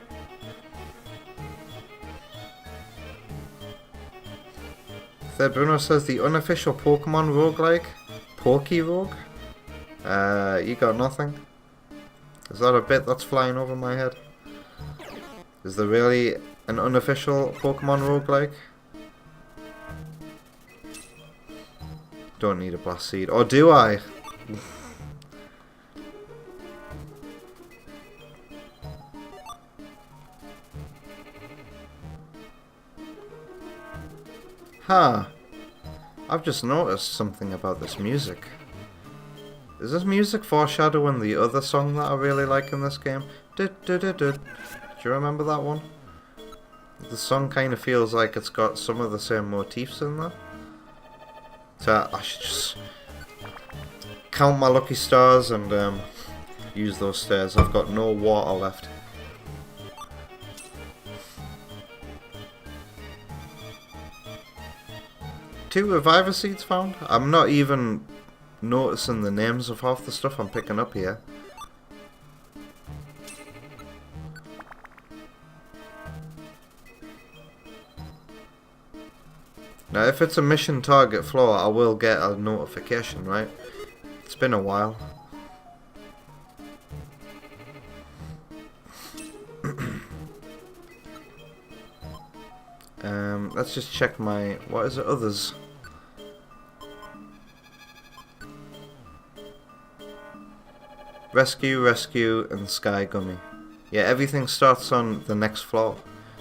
Third Bruno says the unofficial Pokemon roguelike, Pokerogue. You got nothing? Is that a bit that's flying over my head? Is there really an unofficial Pokemon roguelike? Don't need a blast seed. Or do I? Huh. I've just noticed something about this music. Is this music foreshadowing the other song that I really like in this game? Do you remember that one? The song kind of feels like it's got some of the same motifs in there. So I should just count my lucky stars and use those stairs. I've got no water left. Two reviver seeds found? I'm not even noticing the names of half the stuff I'm picking up here. Now if it's a mission target floor, I will get a notification, right? It's been a while. Let's just check my... what is it? Others. Rescue, and Sky Gummy. Yeah, everything starts on the next floor.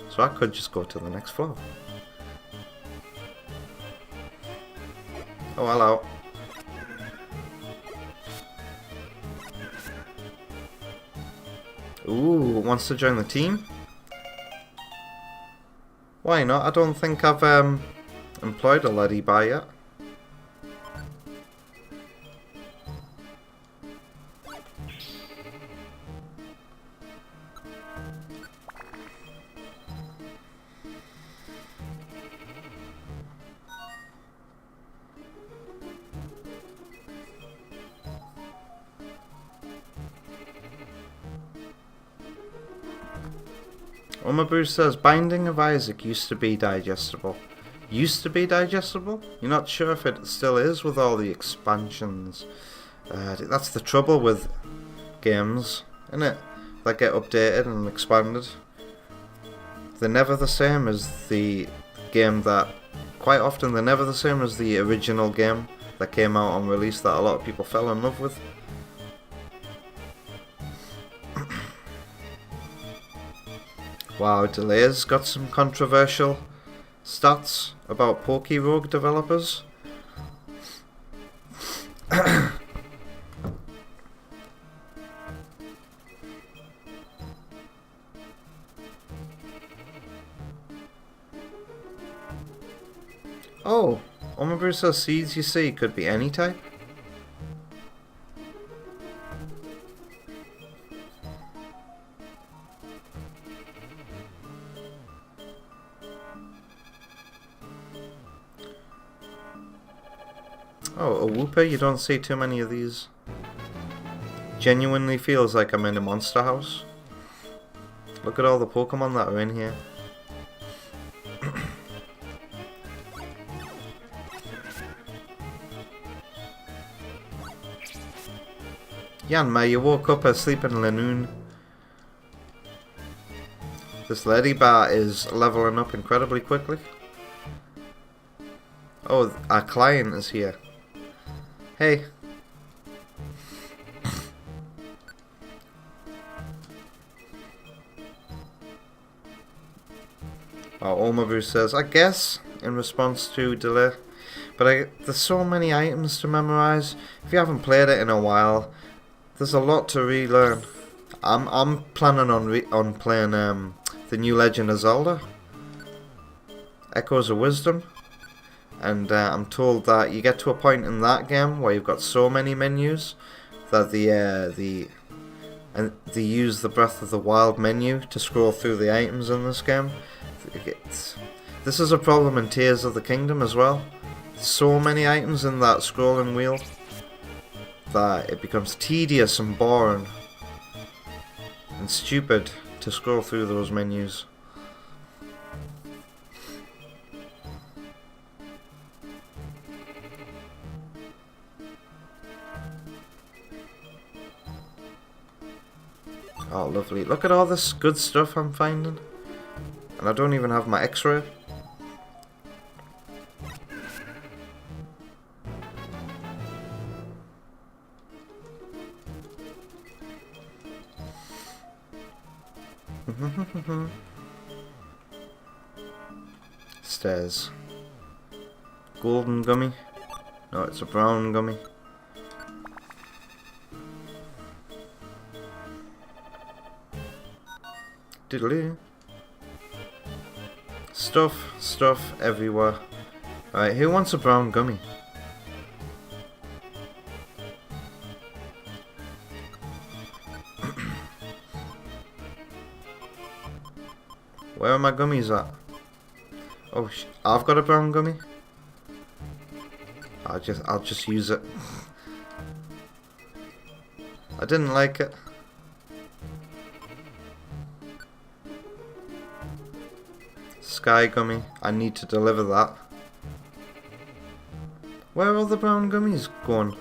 So I could just go to the next floor. Oh, hello. Ooh, wants to join the team? Why not? I don't think I've employed a lady by yet. Omabu says, Binding of Isaac used to be digestible. used to be digestible. You're not sure if it still is with all the expansions. That's the trouble with games, isn't it? That get updated and expanded. They're never the same as the game that... Quite often they're never the same as the original game that came out on release that a lot of people fell in love with. Wow, Delay's got some controversial stats about PokeRogue developers. Oh, Omabrusa seeds you see could be any type. Oh, a Wooper, you don't see too many of these. Genuinely feels like I'm in a monster house. Look at all the Pokemon that are in here. Yanma, you woke up asleep in Lanoon. This Lady Bar is leveling up incredibly quickly. Oh, our client is here. Hey. Omavu says, I guess, in response to Delay. But there's so many items to memorize. If you haven't played it in a while, there's a lot to relearn. I'm planning on playing the new Legend of Zelda, Echoes of Wisdom, and I'm told that you get to a point in that game where you've got so many menus that they use the Breath of the Wild menu to scroll through the items in this game. This is a problem in Tears of the Kingdom as well. So many items in that scrolling wheel that it becomes tedious and boring and stupid to scroll through those menus. Oh, lovely. Look at all this good stuff I'm finding. And I don't even have my X-ray. Stairs. Golden gummy. No, it's a brown gummy. Diddly. Stuff everywhere. Alright, who wants a brown gummy? Where are my gummies at? Oh, I've got a brown gummy. I'll just use it. I didn't like it. Sky gummy. I need to deliver that. Where are all the brown gummies going?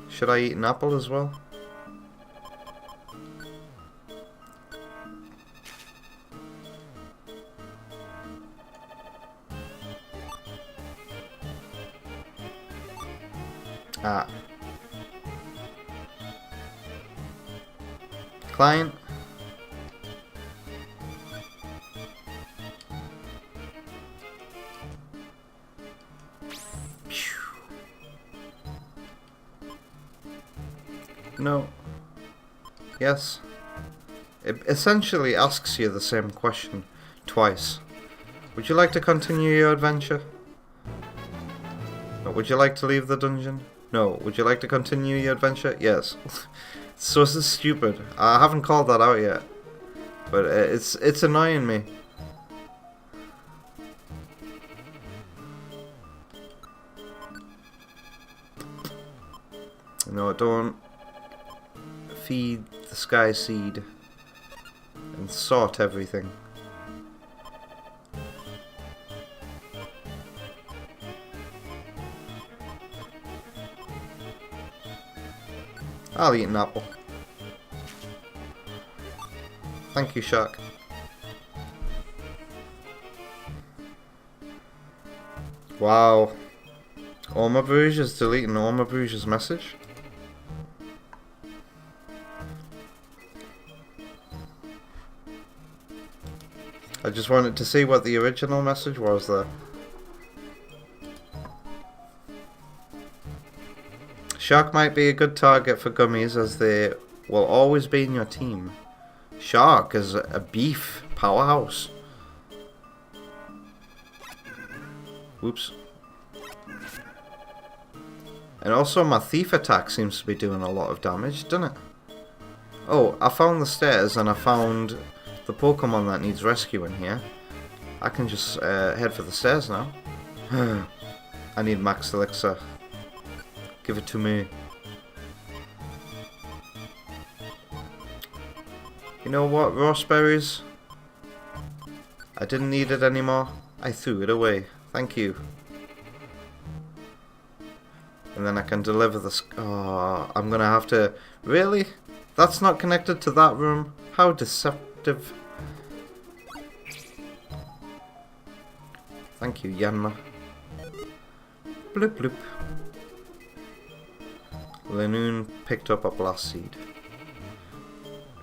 Should I eat an apple as well? Ah. Client. No. Yes. It essentially asks you the same question twice. Would you like to continue your adventure? No. Would you like to leave the dungeon? No. Would you like to continue your adventure? Yes. So this is stupid. I haven't called that out yet. But it's annoying me. No, don't feed the sky seed and sort everything. I'll eat an apple. Thank you, shark. Wow. Oma Bruges is deleting Oma Bruges' message. I just wanted to see what the original message was there. Shark might be a good target for gummies as they will always be in your team. Shark is a beef powerhouse. Whoops. And also my thief attack seems to be doing a lot of damage, doesn't it? Oh, I found the stairs and I found the Pokemon that needs rescuing here. I can just head for the stairs now. I need max elixir. Give it to me. You know what, raspberries? I didn't need it anymore. I threw it away. Thank you. And then I can deliver the... Oh, I'm gonna have to... Really? That's not connected to that room? How deceptive. Thank you, Yanma. Bloop bloop. Lanoon picked up a blast seed.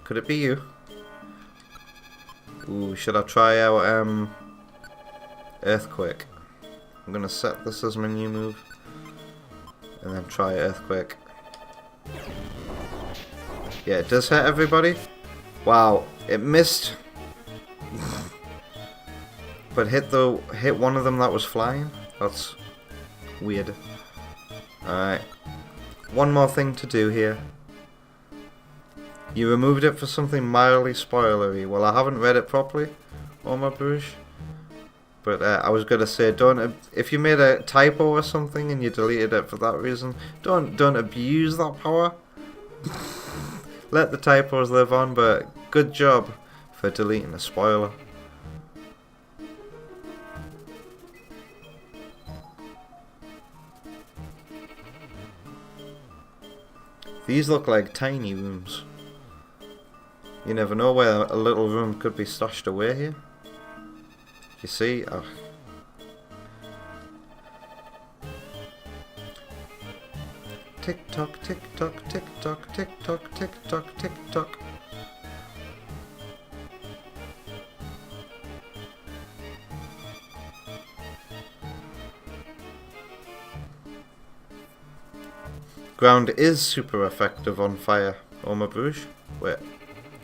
Could it be you? Ooh, should I try out Earthquake? I'm gonna set this as my new move. And then try Earthquake. Yeah, it does hit everybody. Wow, it missed. But hit one of them that was flying. That's weird. Alright. One more thing to do here. You removed it for something mildly spoilery. Well, I haven't read it properly, Oma Bruges. But I was gonna say, don't if you made a typo or something and you deleted it for that reason, don't abuse that power. Let the typos live on. But good job for deleting a spoiler. These look like tiny rooms. You never know where a little room could be stashed away here. You see? Oh. Tick tock, tick tock, tick tock, tick tock, tick tock, tick tock. Ground is super effective on fire, Oma Bruges. Wait.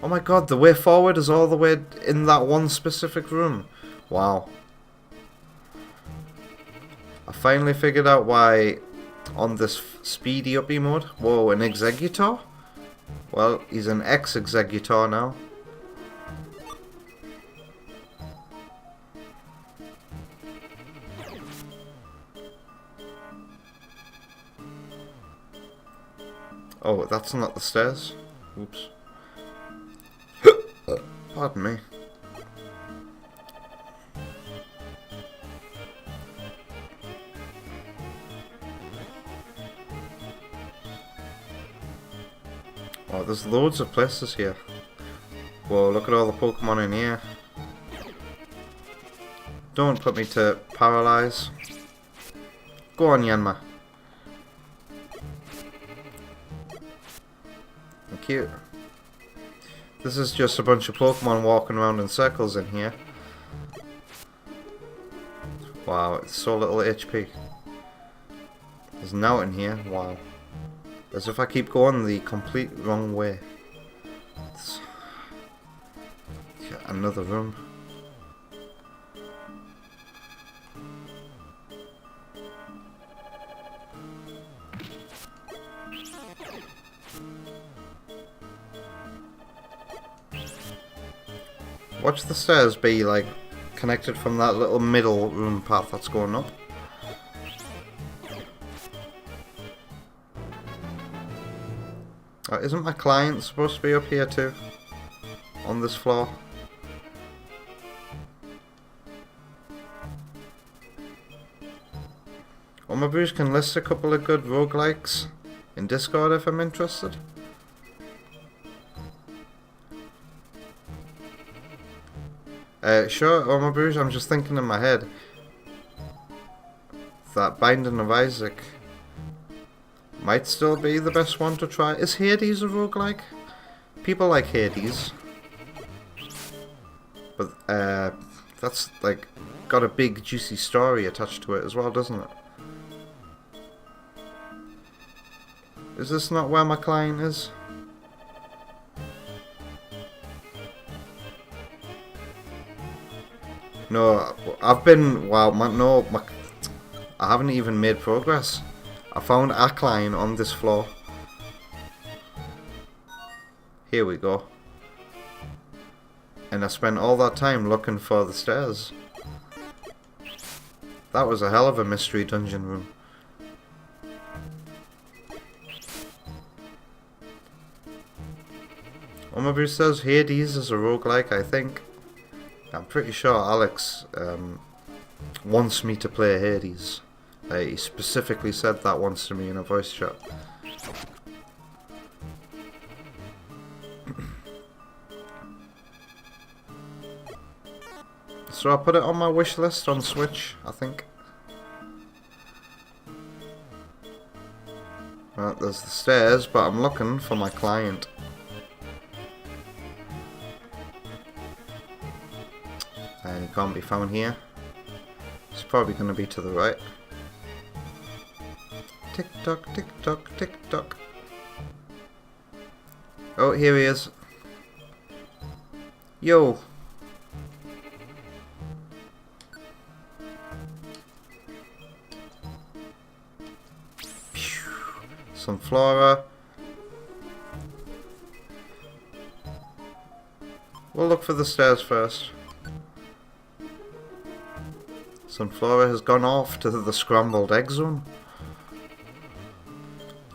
Oh my god, the way forward is all the way in that one specific room. Wow. I finally figured out why on this speedy uppy mode. Whoa, an Executor? Well, he's an ex-Executor now. Oh, that's not the stairs. Oops. Pardon me. Oh, there's loads of places here. Whoa, look at all the Pokemon in here. Don't put me to paralyze. Go on, Yanma. Thank you. This is just a bunch of Pokemon walking around in circles in here. Wow, it's so little HP. There's now in here. Wow. As if I keep going the complete wrong way. Yeah, another room. Watch the stairs be like connected from that little middle room path that's going up. Isn't my client supposed to be up here too? On this floor? Or my Bruce can list a couple of good roguelikes in Discord if I'm interested. Sure, Oma Bruce, I'm just thinking in my head that Binding of Isaac might still be the best one to try. Is Hades a roguelike? People like Hades. But that's like got a big juicy story attached to it as well, doesn't it? Is this not where my client is? No, I've been, well, I haven't even made progress. I found a client on this floor. Here we go. And I spent all that time looking for the stairs. That was a hell of a mystery dungeon room. Omabu says Hades is a roguelike, I think. I'm pretty sure Alex wants me to play Hades. He specifically said that once to me in a voice chat. So I put it on my wish list on Switch, I think. Right, there's the stairs, but I'm looking for my client. And he can't be found here. It's probably going to be to the right. Tick tock, tick tock, tick tock. Oh, here he is. Yo. Some flora. We'll look for the stairs first. Sunflora has gone off to the scrambled egg zone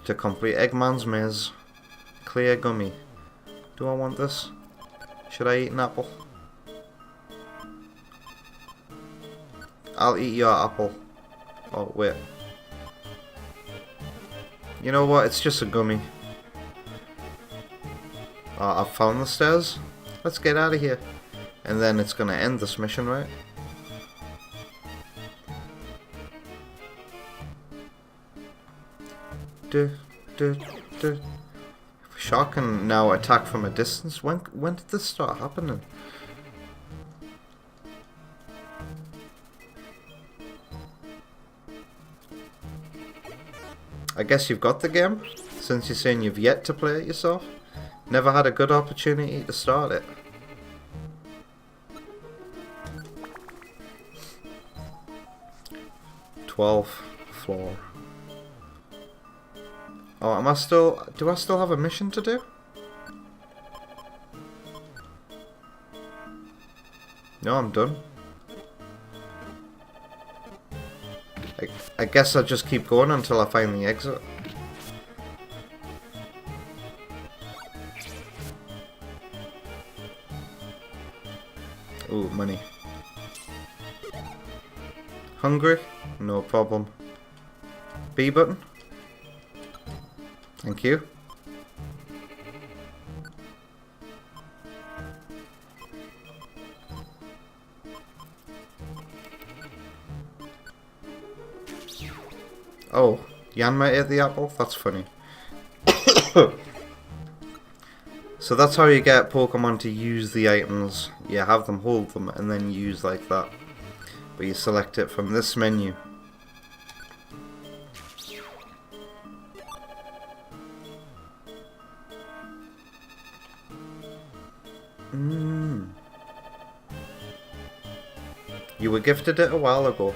to complete Eggman's maze. Clear gummy. Do I want this? Should I eat an apple? I'll eat your apple. Oh, wait. You know what? It's just a gummy. I've found the stairs. Let's get out of here. And then it's gonna end this mission, right? Shark can now attack from a distance. When did this start happening? I guess you've got the game, since you're saying you've yet to play it yourself. Never had a good opportunity to start it. th floor. Oh, am I still... do I still have a mission to do? No, I'm done. I guess I'll just keep going until I find the exit. Ooh, money. Hungry? No problem. B button? Thank you. Oh, Yanma ate the apple? That's funny. So that's how you get Pokemon to use the items. You have them hold them and then use like that. But you select it from this menu. You were gifted it a while ago.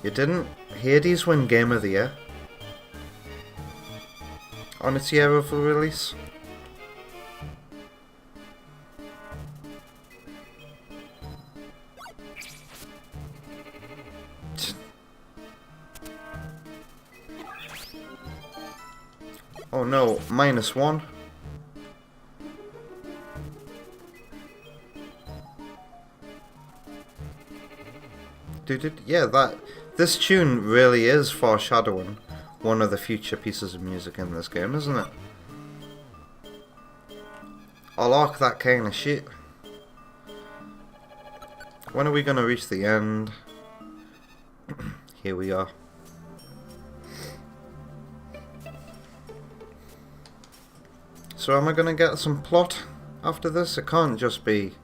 You didn't? Hades win Game of the Year on its year of release. Oh no, -1. Yeah, this tune really is foreshadowing one of the future pieces of music in this game, isn't it? I like that kind of shit. When are we gonna reach the end? Here we are. So am I gonna get some plot after this? It can't just be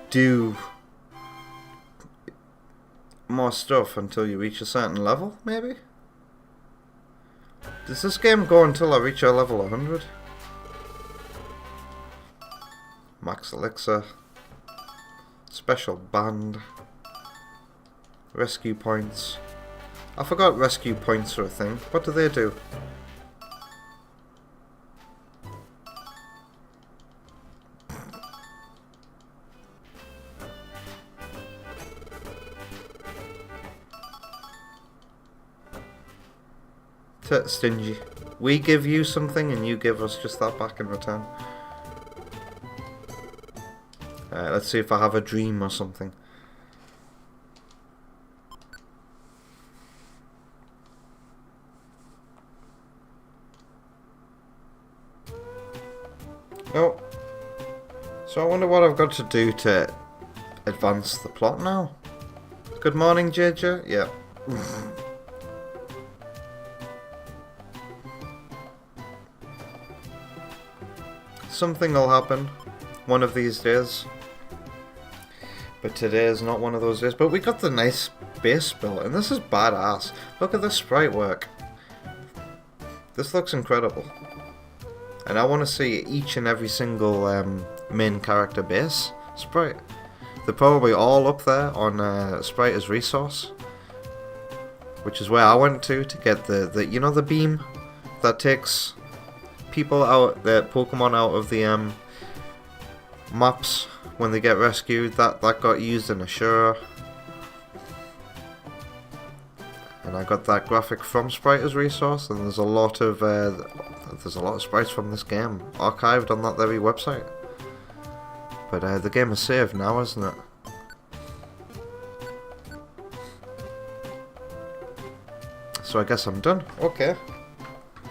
do more stuff until you reach a certain level, maybe? Does this game go until I reach a level 100? Max Elixir. Special band. Rescue points. I forgot rescue points are a thing. What do they do? Stingy. We give you something and you give us just that back in return. Let's see if I have a dream or something. Oh. So I wonder what I've got to do to advance the plot now. Good morning, JJ. Yeah. Something will happen one of these days. But today is not one of those days. But we got the nice base built, and this is badass. Look at the sprite work. This looks incredible. And I want to see each and every single main character base sprite. They're probably all up there on sprite as resource. Which is where I went to get the you know, the beam that takes people out, the Pokemon out of the maps when they get rescued. That got used in Ashura. And I got that graphic from sprite as resource, and there's a lot of sprites from this game archived on that very website. But the game is saved now, isn't it? So I guess I'm done. Okay.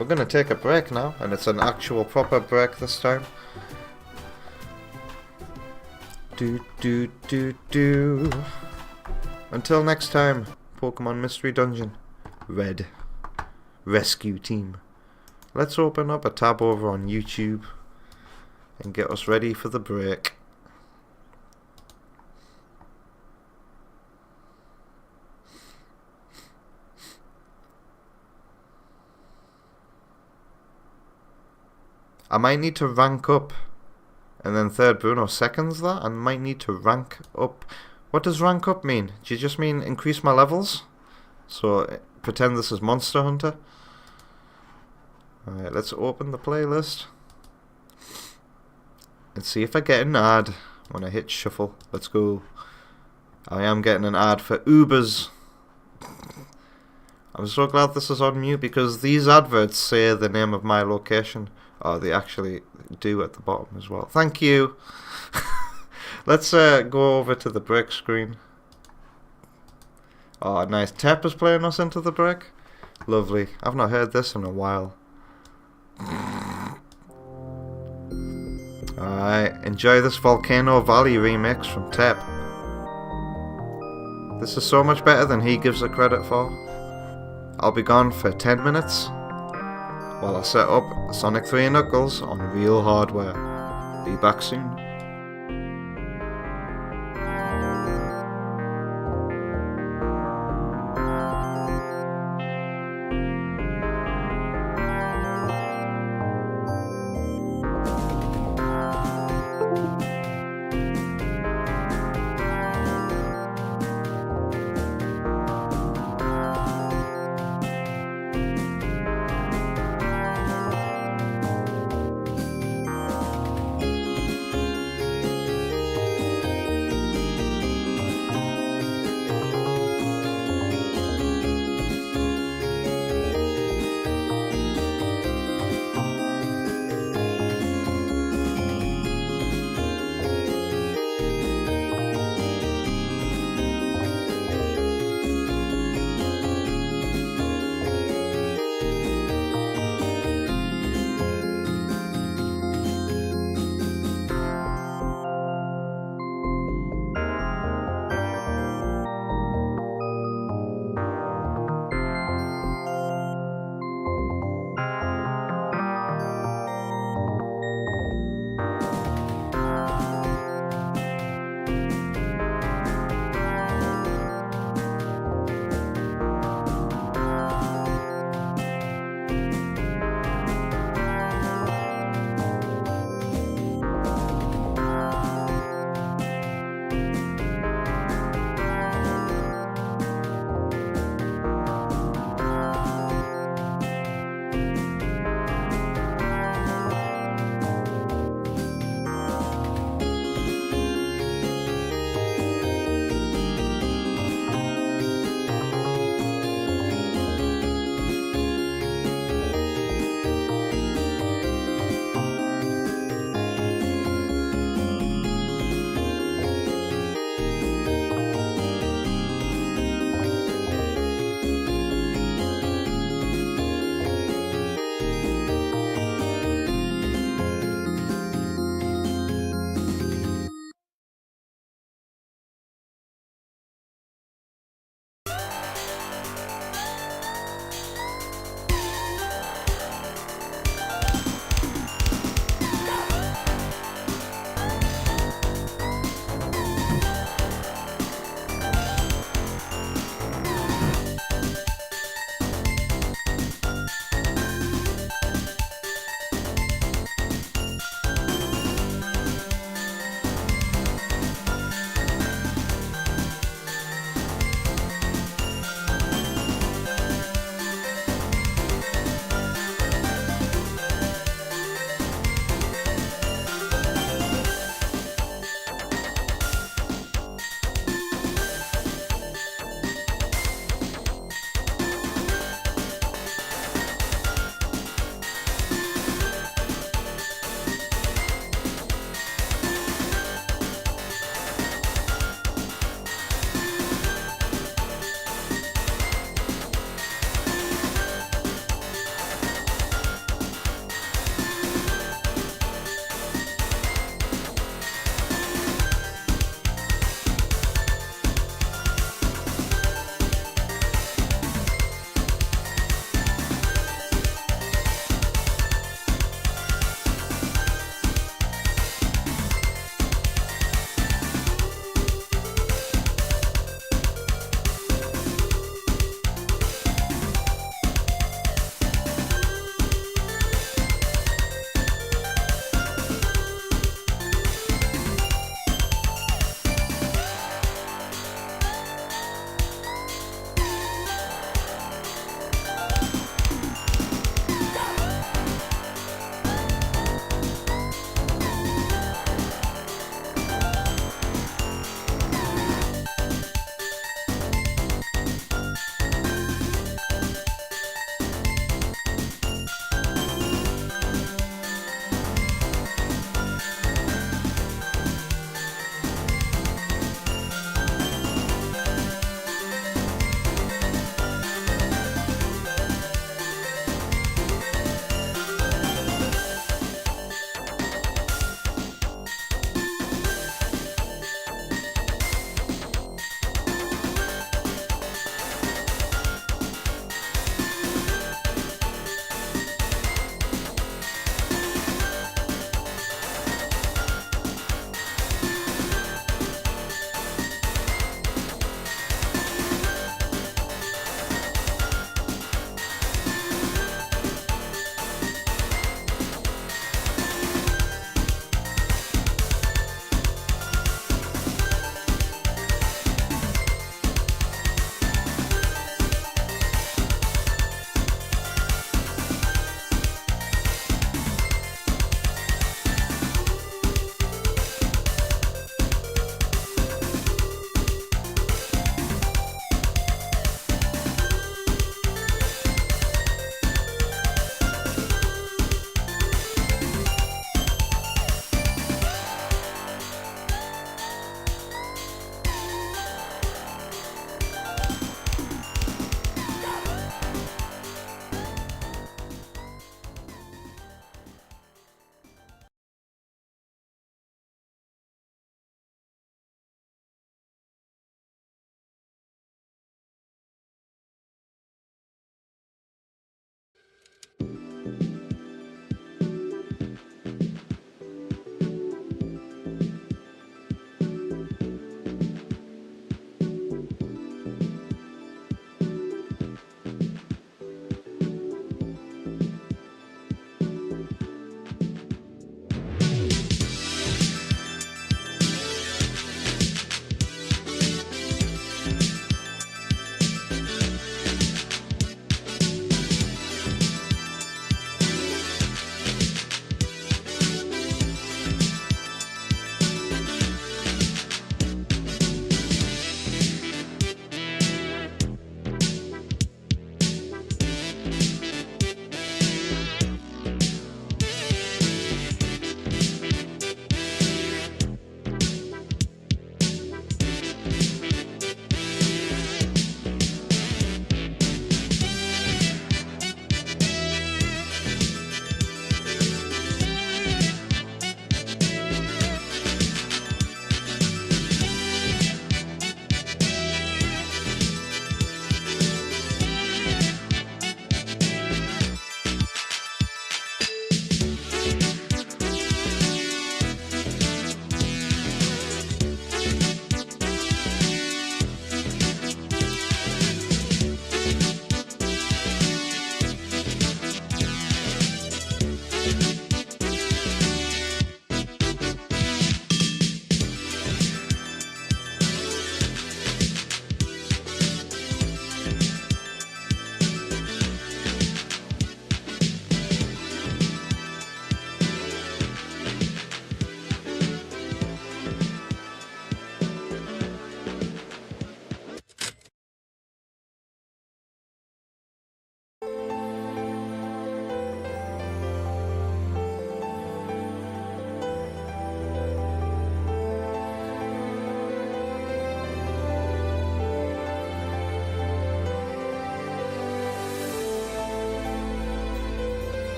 We're gonna take a break now, and it's an actual proper break this time. Until next time, Pokemon Mystery Dungeon, Red Rescue Team. Let's open up a tab over on YouTube and get us ready for the break. I might need to rank up, and then third Bruno seconds that. I might need to rank up. What does rank up mean? Do you just mean increase my levels? So pretend this is Monster Hunter. Alright, let's open the playlist and see if I get an ad when I hit shuffle. Let's go. I am getting an ad for Ubers. I'm so glad this is on mute, because these adverts say the name of my location. Oh, they actually do at the bottom as well. Thank you. Let's go over to the break screen. Oh, nice. Tep is playing us into the break. Lovely. I've not heard this in a while. Alright, enjoy this Volcano Valley remix from Tep. This is so much better than he gives it credit for. I'll be gone for 10 minutes while I set up Sonic 3 and Knuckles on real hardware. Be back soon.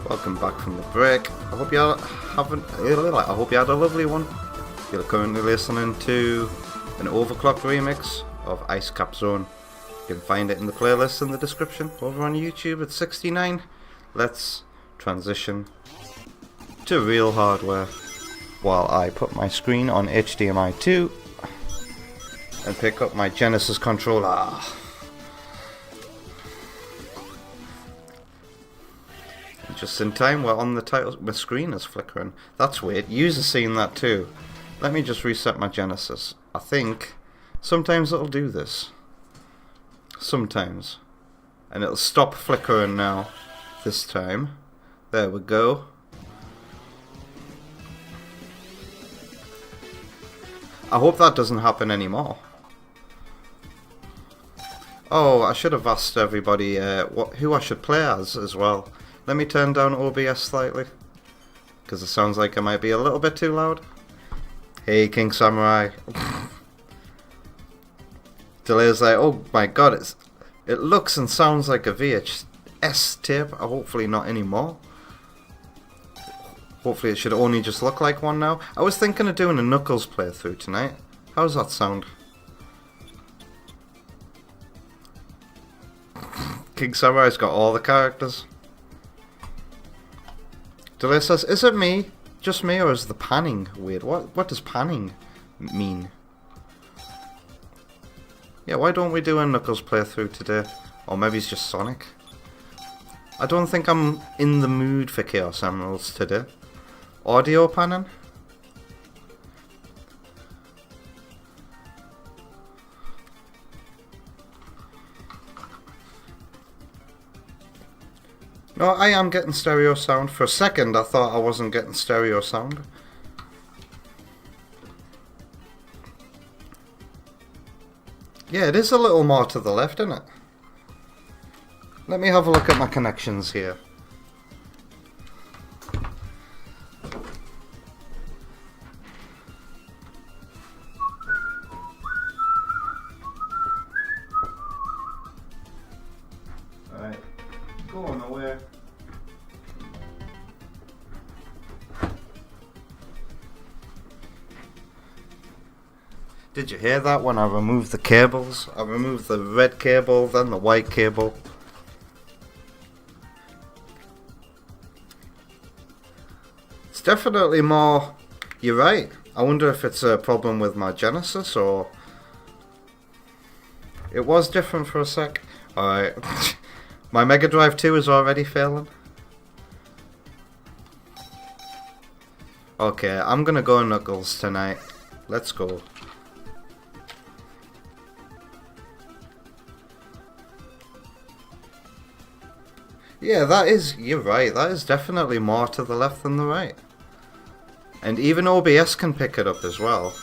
Welcome back from the break. I hope you had a lovely one. You're currently listening to an overclocked remix of Ice Cap Zone. You can find it in the playlist in the description over on YouTube at 69. Let's transition to real hardware while I put my screen on HDMI 2 and pick up my Genesis controller. And just in time, we're on the title. My screen is flickering. That's weird. You've seen that too. Let me just reset my Genesis. I think sometimes it'll do this. Sometimes. And it'll stop flickering now. This time. There we go. I hope that doesn't happen anymore. Oh, I should have asked everybody who I should play as well. Let me turn down OBS slightly, because it sounds like it might be a little bit too loud. Hey, King Samurai. Delay's like, oh my god, it looks and sounds like a VHS tape. Hopefully not anymore. Hopefully it should only just look like one now. I was thinking of doing a Knuckles playthrough tonight. How does that sound? King Samurai's got all the characters. Delay says, is it me? Just me, or is the panning weird? What does panning mean? Yeah, why don't we do a Knuckles playthrough today? Or maybe it's just Sonic. I don't think I'm in the mood for Chaos Emeralds today. Audio panning? No, I am getting stereo sound. For a second I thought I wasn't getting stereo sound. Yeah, it is a little more to the left, isn't it? Let me have a look at my connections here. Alright, going away. Did you hear that when I removed the cables? I removed the red cable, then the white cable. It's definitely more... You're right. I wonder if it's a problem with my Genesis or... It was different for a sec. Alright. My Mega Drive 2 is already failing. Okay, I'm gonna go Knuckles tonight. Let's go. Yeah, that is, you're right, that is definitely more to the left than the right. And even OBS can pick it up as well.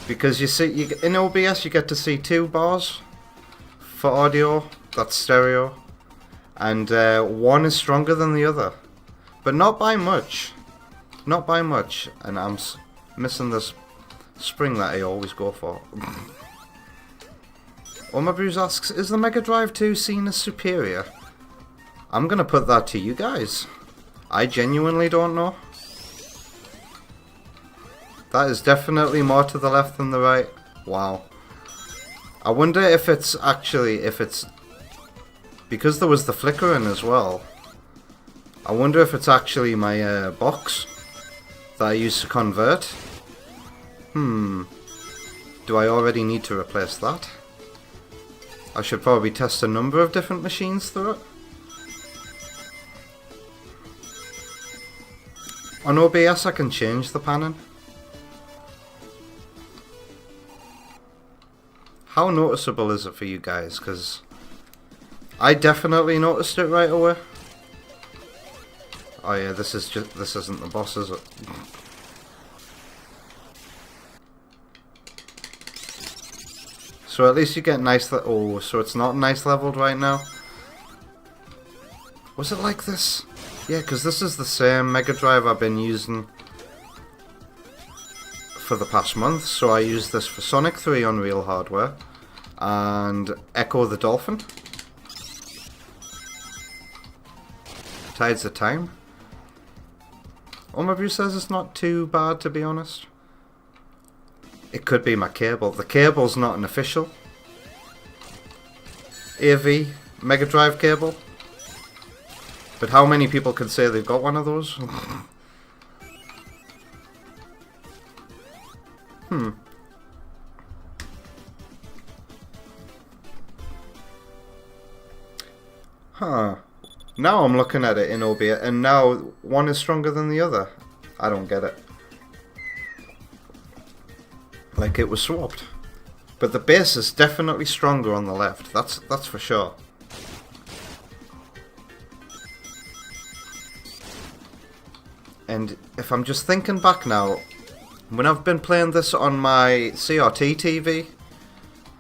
Because you see, in OBS you get to see 2 bars for audio, that's stereo. And one is stronger than the other. But not by much. Not by much. And I'm missing this spring that I always go for. Oma Brews asks, is the Mega Drive 2 seen as superior? I'm gonna put that to you guys. I genuinely don't know. That is definitely more to the left than the right. Wow. I wonder if it's actually, because there was the flickering as well. I wonder if it's actually my box that I used to convert. Do I already need to replace that? I should probably test a number of different machines through it. On OBS I can change the panning. How noticeable is it for you guys? Because I definitely noticed it right away. Oh yeah, this isn't the boss, is it? So at least you get nice... Oh, so it's not nice leveled right now? Was it like this? Yeah, because this is the same Mega Drive I've been using for the past month. So I used this for Sonic 3 on real hardware and Echo the Dolphin. Tides the time. Omabrew says it's not too bad, to be honest. It could be my cable. The cable's not an official AV Mega Drive cable. But how many people can say they've got one of those? Huh. Now I'm looking at it in OBS, and now one is stronger than the other. I don't get it. Like it was swapped. But the base is definitely stronger on the left. That's for sure. And if I'm just thinking back now, when I've been playing this on my CRT TV,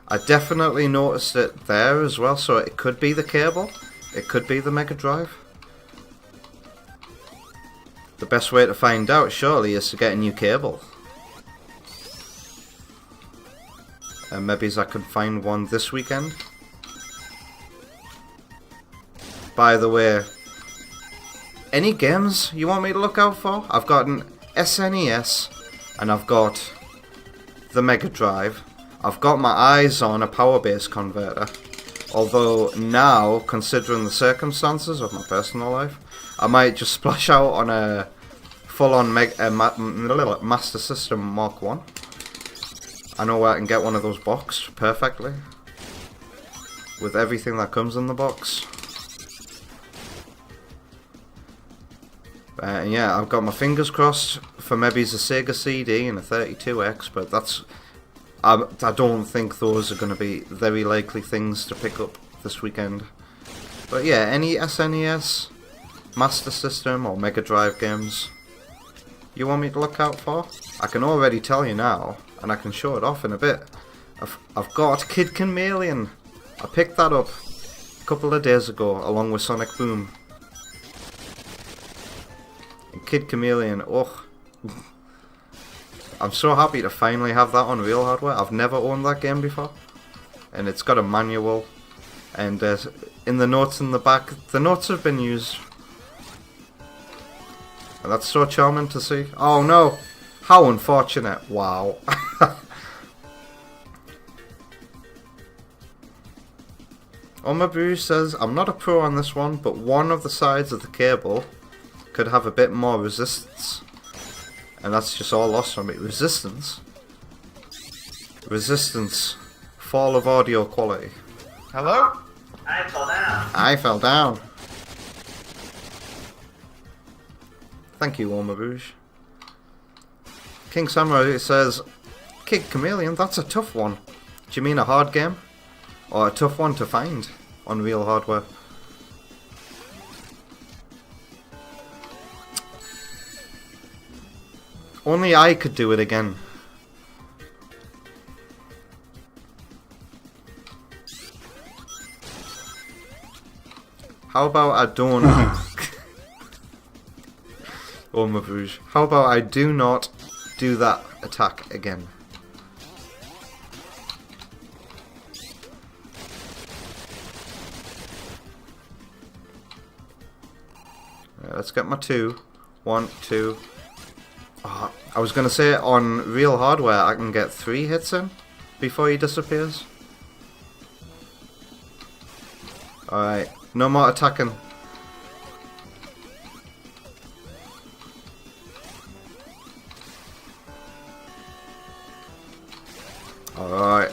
I definitely noticed it there as well, so it could be the cable, it could be the Mega Drive. The best way to find out, surely, is to get a new cable. And maybe I can find one this weekend. By the way, any games you want me to look out for? I've got an SNES, and I've got the Mega Drive. I've got my eyes on a power base converter. Although now, considering the circumstances of my personal life, I might just splash out on a full-on Master System Mark 1. I know where I can get one of those boxed perfectly. With everything that comes in the box. And yeah, I've got my fingers crossed for maybe a Sega CD and a 32X, but that's... I don't think those are going to be very likely things to pick up this weekend. But yeah, any SNES, Master System or Mega Drive games you want me to look out for? I can already tell you now, and I can show it off in a bit. I've got Kid Chameleon. I picked that up a couple of days ago along with Sonic Boom. And Kid Chameleon, oh... I'm so happy to finally have that on real hardware. I've never owned that game before. And it's got a manual. And in the notes in the back, the notes have been used. And that's so charming to see. Oh no! How unfortunate. Wow. Omabrew says, I'm not a pro on this one, but one of the sides of the cable could have a bit more resistance. And that's just all lost on me. Resistance. Resistance. Fall of audio quality. Hello? I fell down. Thank you, Omabrew. King Samurai says, Kid Chameleon, that's a tough one. Do you mean a hard game? Or a tough one to find on real hardware? Only I could do it again. How about I don't... Oh my Bruges. How about I do not do that attack again? Right, let's get my 2. 1, 2... Oh, I was going to say on real hardware I can get 3 hits in before he disappears. Alright, no more attacking. Alright.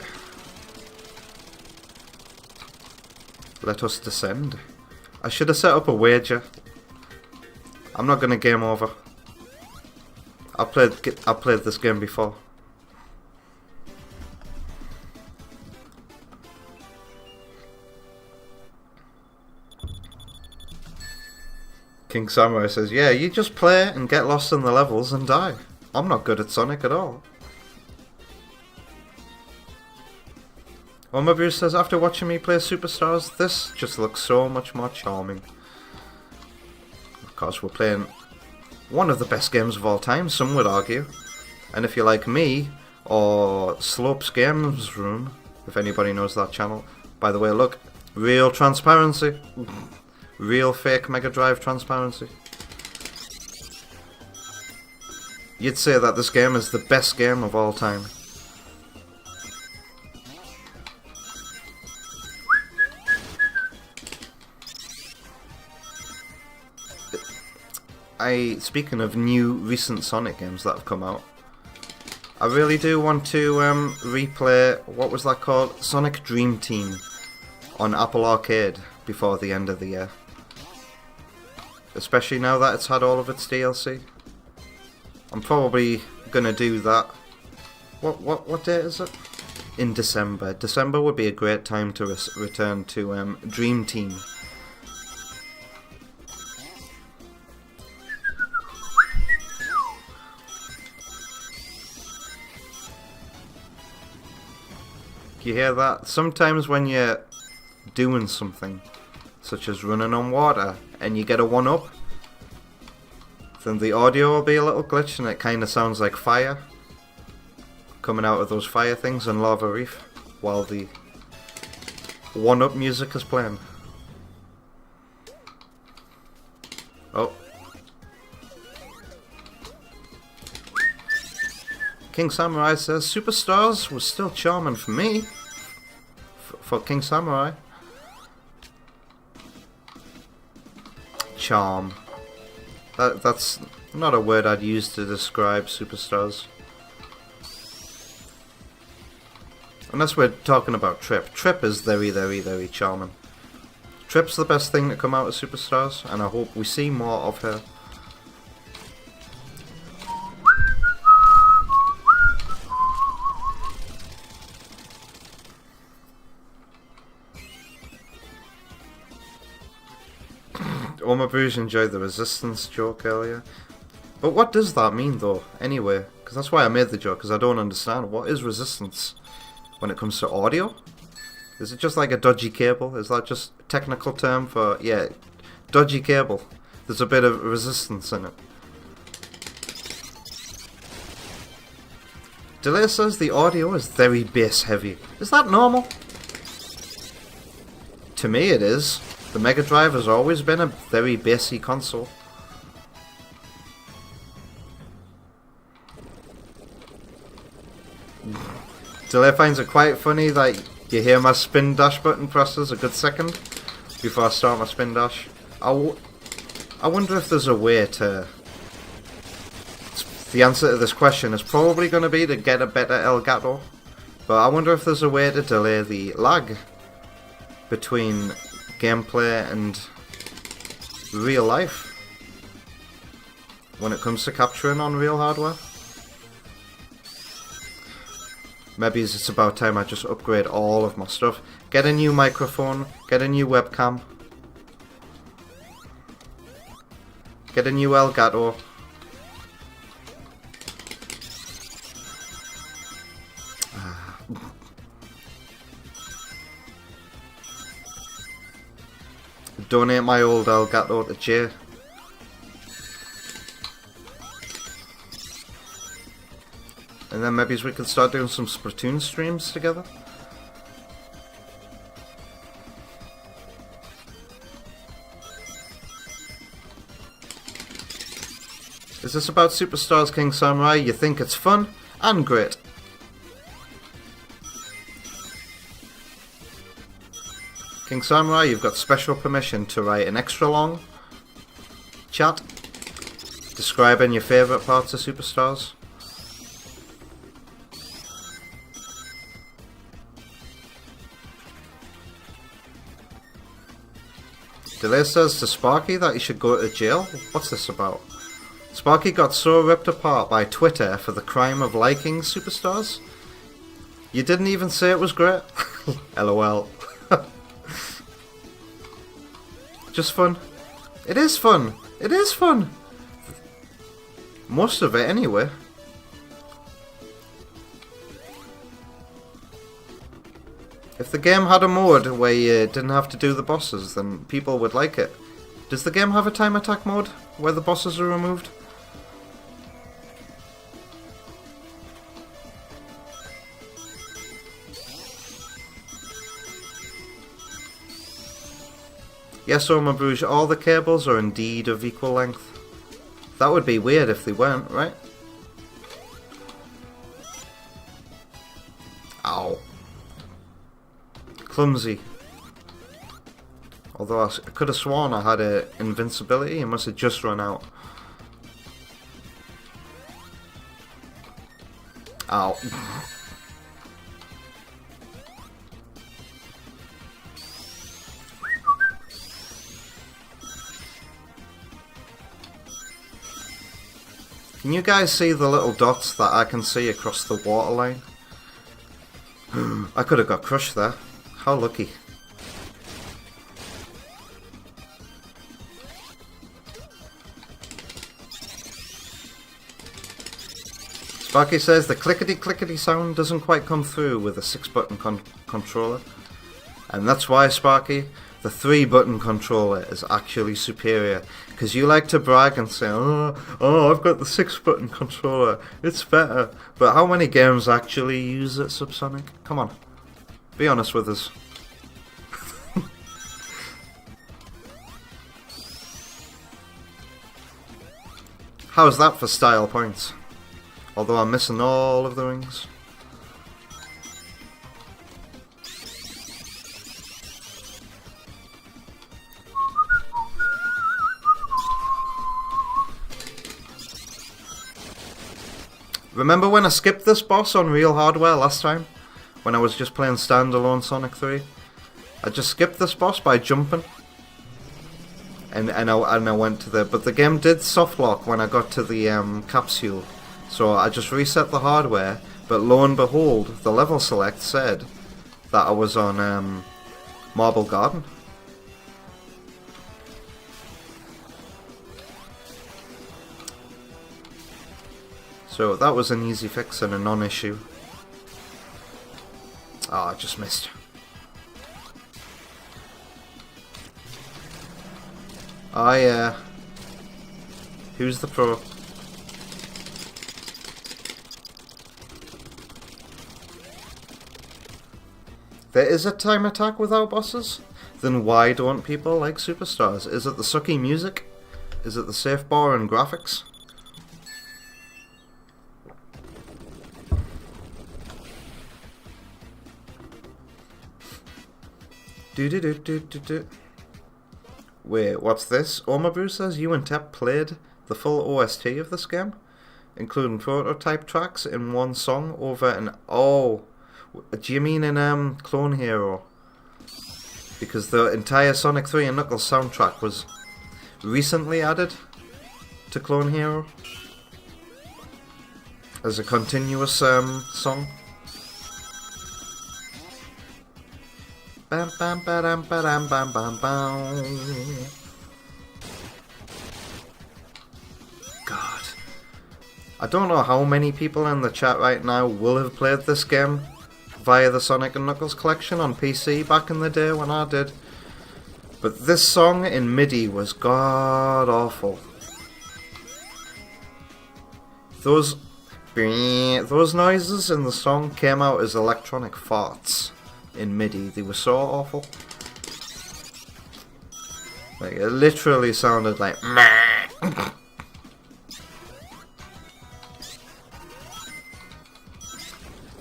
Let us descend. I should have set up a wager. I'm not going to game over. I've played this game before. King Samurai says, yeah, you just play and get lost in the levels and die. I'm not good at Sonic at all. Omabrew says, after watching me play Superstars, this just looks so much more charming. Of course, we're playing one of the best games of all time, some would argue. And if you're like me, or Slopes Games Room, if anybody knows that channel. By the way, look, real transparency. real fake Mega Drive transparency. You'd say that this game is the best game of all time. Speaking of new recent Sonic games that have come out, I really do want to replay, what was that called? Sonic Dream Team on Apple Arcade before the end of the year. Especially now that it's had all of its DLC. I'm probably gonna do that. What date is it? In December. December would be a great time to return to Dream Team. You hear that? Sometimes when you're doing something, such as running on water, and you get a 1-up, then the audio will be a little glitched and it kind of sounds like fire coming out of those fire things in Lava Reef while the 1-up music is playing. Oh. King Samurai says, Superstars was still charming for me. For King Samurai. Charm. That's not a word I'd use to describe Superstars. Unless we're talking about Trip. Trip is very, very, very charming. Trip's the best thing to come out of Superstars, and I hope we see more of her. Oma Bruce enjoyed the resistance joke earlier. But what does that mean though, anyway? Because that's why I made the joke, because I don't understand. What is resistance when it comes to audio? Is it just like a dodgy cable? Is that just a technical term for, yeah, dodgy cable? There's a bit of resistance in it. Delay says the audio is very bass heavy. Is that normal? To me it is. The Mega Drive has always been a very bassy console. Delay finds it quite funny that you hear my spin dash button presses a good second before I start my spin dash. I wonder if there's a way to... The answer to this question is probably going to be to get a better Elgato. But I wonder if there's a way to delay the lag between gameplay and real life when it comes to capturing on real hardware. Maybe it's about time I just upgrade all of my stuff. Get a new microphone, get a new webcam, get a new Elgato. Donate my old Elgato to Jay. And then maybe we could start doing some Splatoon streams together. Is this about Superstars King Samurai? You think it's fun and great. King Samurai, you've got special permission to write an extra long chat describing your favourite parts of Superstars. Delay says to Sparky that he should go to jail. What's this about? Sparky got so ripped apart by Twitter for the crime of liking Superstars. You didn't even say it was great. LOL. Just fun. It is fun. It is fun. Most of it anyway. If the game had a mode where you didn't have to do the bosses, then people would like it. Does the game have a time attack mode where the bosses are removed? Yes, Oma Bruges, all the cables are indeed of equal length. That would be weird if they weren't, right? Ow. Clumsy. Although I could have sworn I had a invincibility, it must have just run out. Ow. Can you guys see the little dots that I can see across the water line? I could have got crushed there. How lucky. Sparky says the clickety-clickety sound doesn't quite come through with a 6-button controller. And that's why, Sparky, the 3-button controller is actually superior. Because you like to brag and say, oh, I've got the 6-button controller, it's better. But how many games actually use it, Subsonic? Come on, be honest with us. How's that for style points? Although I'm missing all of the rings. Remember when I skipped this boss on real hardware last time? When I was just playing standalone Sonic 3? I just skipped this boss by jumping. And I went to the... But the game did softlock when I got to the capsule. So I just reset the hardware, but lo and behold, the level select said that I was on Marble Garden. So that was an easy fix and a non-issue. Oh, I just missed. Oh yeah. Who's the pro? There is a time attack without bosses? Then why don't people like Superstars? Is it the sucky music? Is it the safe bar and graphics? Do. Wait, what's this? Omabru says you and Tep played the full OST of this game, including prototype tracks in one song over an... Oh, do you mean in Clone Hero? Because the entire Sonic 3 and Knuckles soundtrack was recently added to Clone Hero as a continuous song. Bam bam ba-dam ba-dam bam bam bam. God. I don't know how many people in the chat right now will have played this game via the Sonic & Knuckles collection on PC back in the day when I did. But this song in MIDI was god awful. Those noises in the song came out as electronic farts in MIDI. They were so awful. Like, it literally sounded like meh.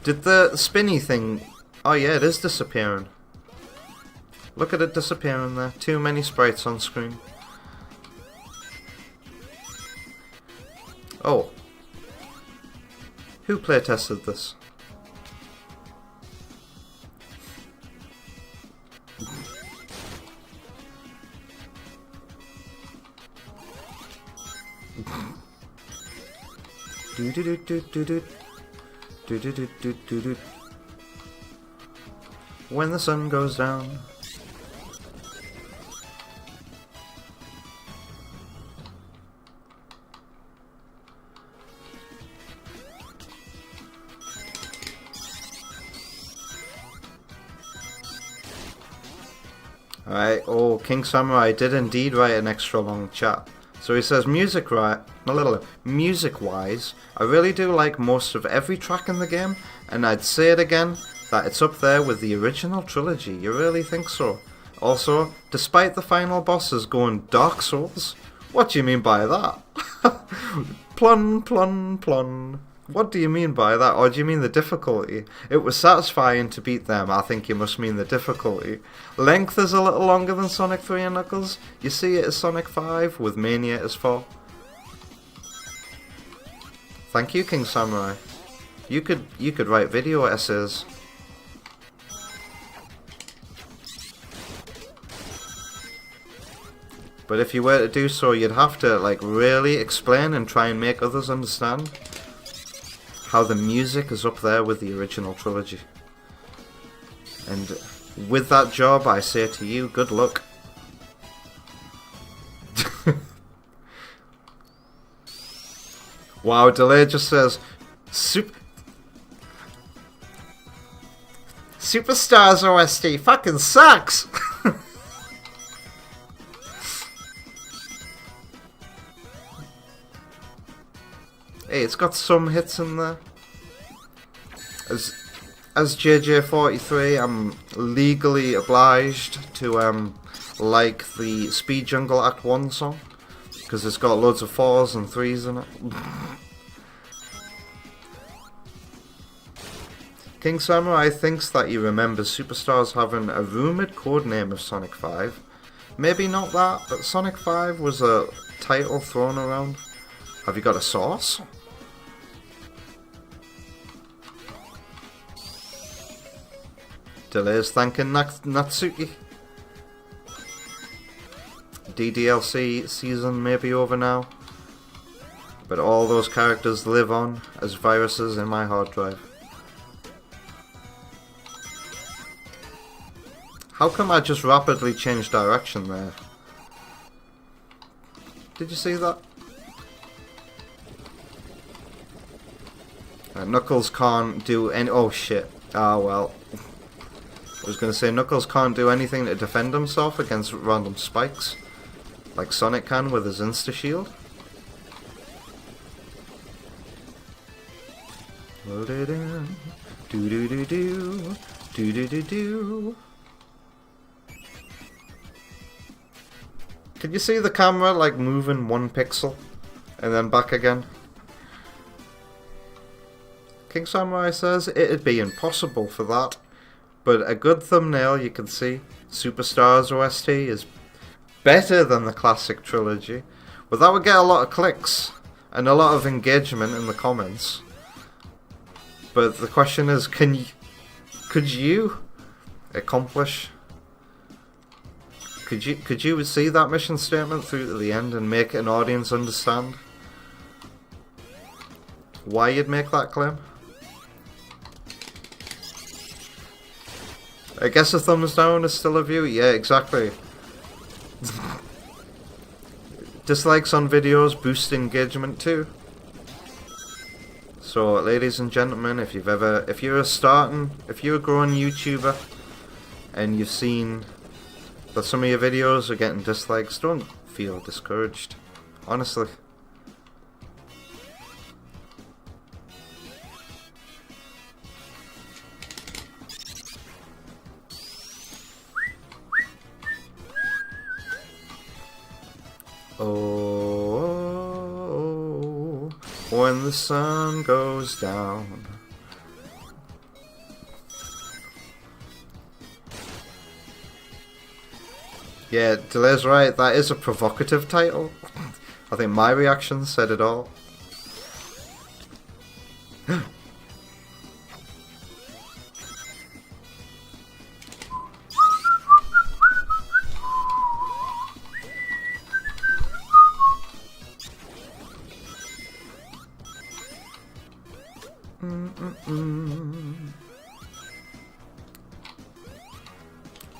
Did the spinny thing... Oh yeah, it is disappearing. Look at it disappearing there. Too many sprites on screen. Oh. Who playtested this? When the sun goes down. Alright, oh, King Samurai did indeed write an extra long chat. So he says, music-wise, I really do like most of every track in the game, and I'd say it again, that it's up there with the original trilogy. You really think so? Also, despite the final bosses going Dark Souls, what do you mean by that? Plun, plun, plun. What do you mean by that? Or do you mean the difficulty? It was satisfying to beat them. I think you must mean the difficulty. Length is a little longer than Sonic 3 and Knuckles. You see it as Sonic 5 with Mania as 4. Thank you, King Samurai. You could write video essays. But if you were to do so, you'd have to like really explain and try and make others understand how the music is up there with the original trilogy. And with that job, I say to you, good luck. Wow, Delay just says, Superstars OST fucking sucks! Hey, it's got some hits in there. As JJ43, I'm legally obliged to like the Speed Jungle Act 1 song, because it's got loads of 4s and 3s in it. King Samurai thinks that he remembers Superstars having a rumoured codename of Sonic 5. Maybe not that, but Sonic 5 was a title thrown around. Have you got a source? Delays thanking Natsuki. DDLC season may be over now, but all those characters live on as viruses in my hard drive. How come I just rapidly changed direction there? Did you see that? Knuckles can't do any... Oh shit. Ah well. I was going to say Knuckles can't do anything to defend himself against random spikes, like Sonic can with his Insta-Shield. Can you see the camera like moving 1 pixel and then back again? King Samurai says it'd be impossible for that. But a good thumbnail, you can see Superstars OST is better than the classic trilogy. Well, that would get a lot of clicks and a lot of engagement in the comments. But the question is, could you accomplish? Could you see that mission statement through to the end and make an audience understand why you'd make that claim? I guess a thumbs down is still a view. Yeah, exactly. Dislikes on videos boost engagement too. So, ladies and gentlemen, if you're a growing YouTuber and you've seen that some of your videos are getting dislikes, don't feel discouraged. Honestly. Oh, when the sun goes down. Yeah, Delay's right, that is a provocative title. I think my reaction said it all.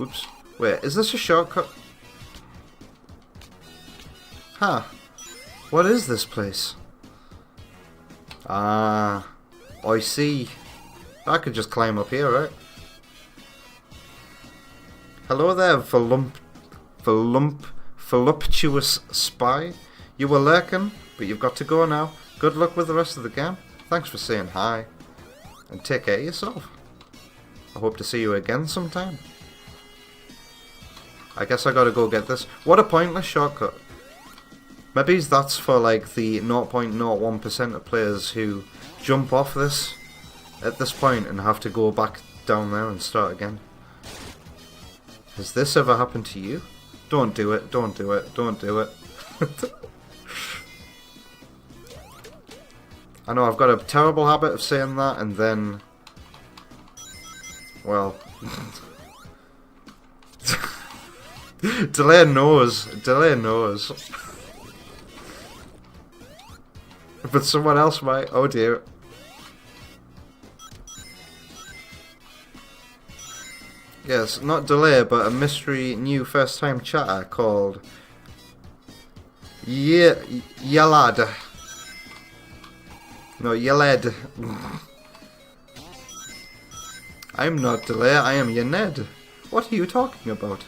Oops. Wait, is this a shortcut? Huh. What is this place? Ah, I see. I could just climb up here, right? Hello there, voluptuous spy. You were lurking, but you've got to go now. Good luck with the rest of the game. Thanks for saying hi. And take care of yourself. I hope to see you again sometime. I guess I gotta go get this. What a pointless shortcut. Maybe that's for like the 0.01% of players who jump off this at this point and have to go back down there and start again. Has this ever happened to you? Don't do it, don't do it, don't do it. I know I've got a terrible habit of saying that and then... Well... Delay knows. Delay knows. But someone else might. Oh dear. Yes, not Delay, but a mystery new first time chatter called Yalad. No, Yaled. I'm not Delay, I am Yaned. What are you talking about?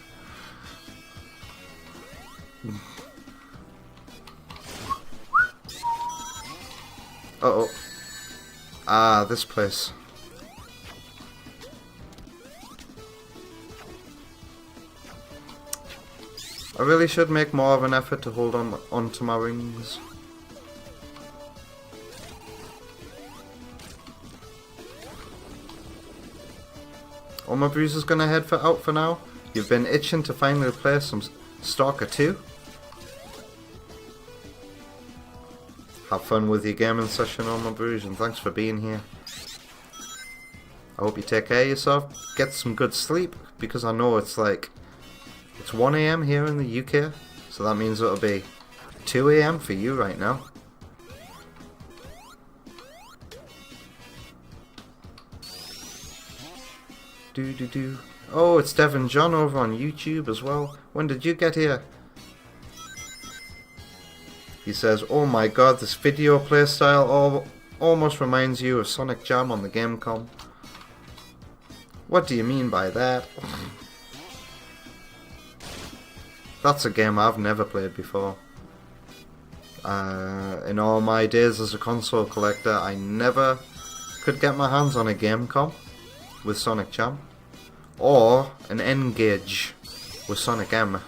Uh-oh. Ah, this place. I really should make more of an effort to hold on to my rings. All my bruises gonna head out for now. You've been itching to finally play some Stalker 2. Have fun with your gaming session, All my bruises, and thanks for being here. I hope you take care of yourself, get some good sleep, because I know it's 1 AM here in the UK, so that means it'll be 2 AM for you right now. Do. Oh, it's Devin John over on YouTube as well. When did you get here? He says, oh my god, this video playstyle almost reminds you of Sonic Jam on the Gamecom. What do you mean by that? That's a game I've never played before. In all my days as a console collector, I never could get my hands on a Gamecom with Sonic Jam. Or an N-Gage with Sonic M.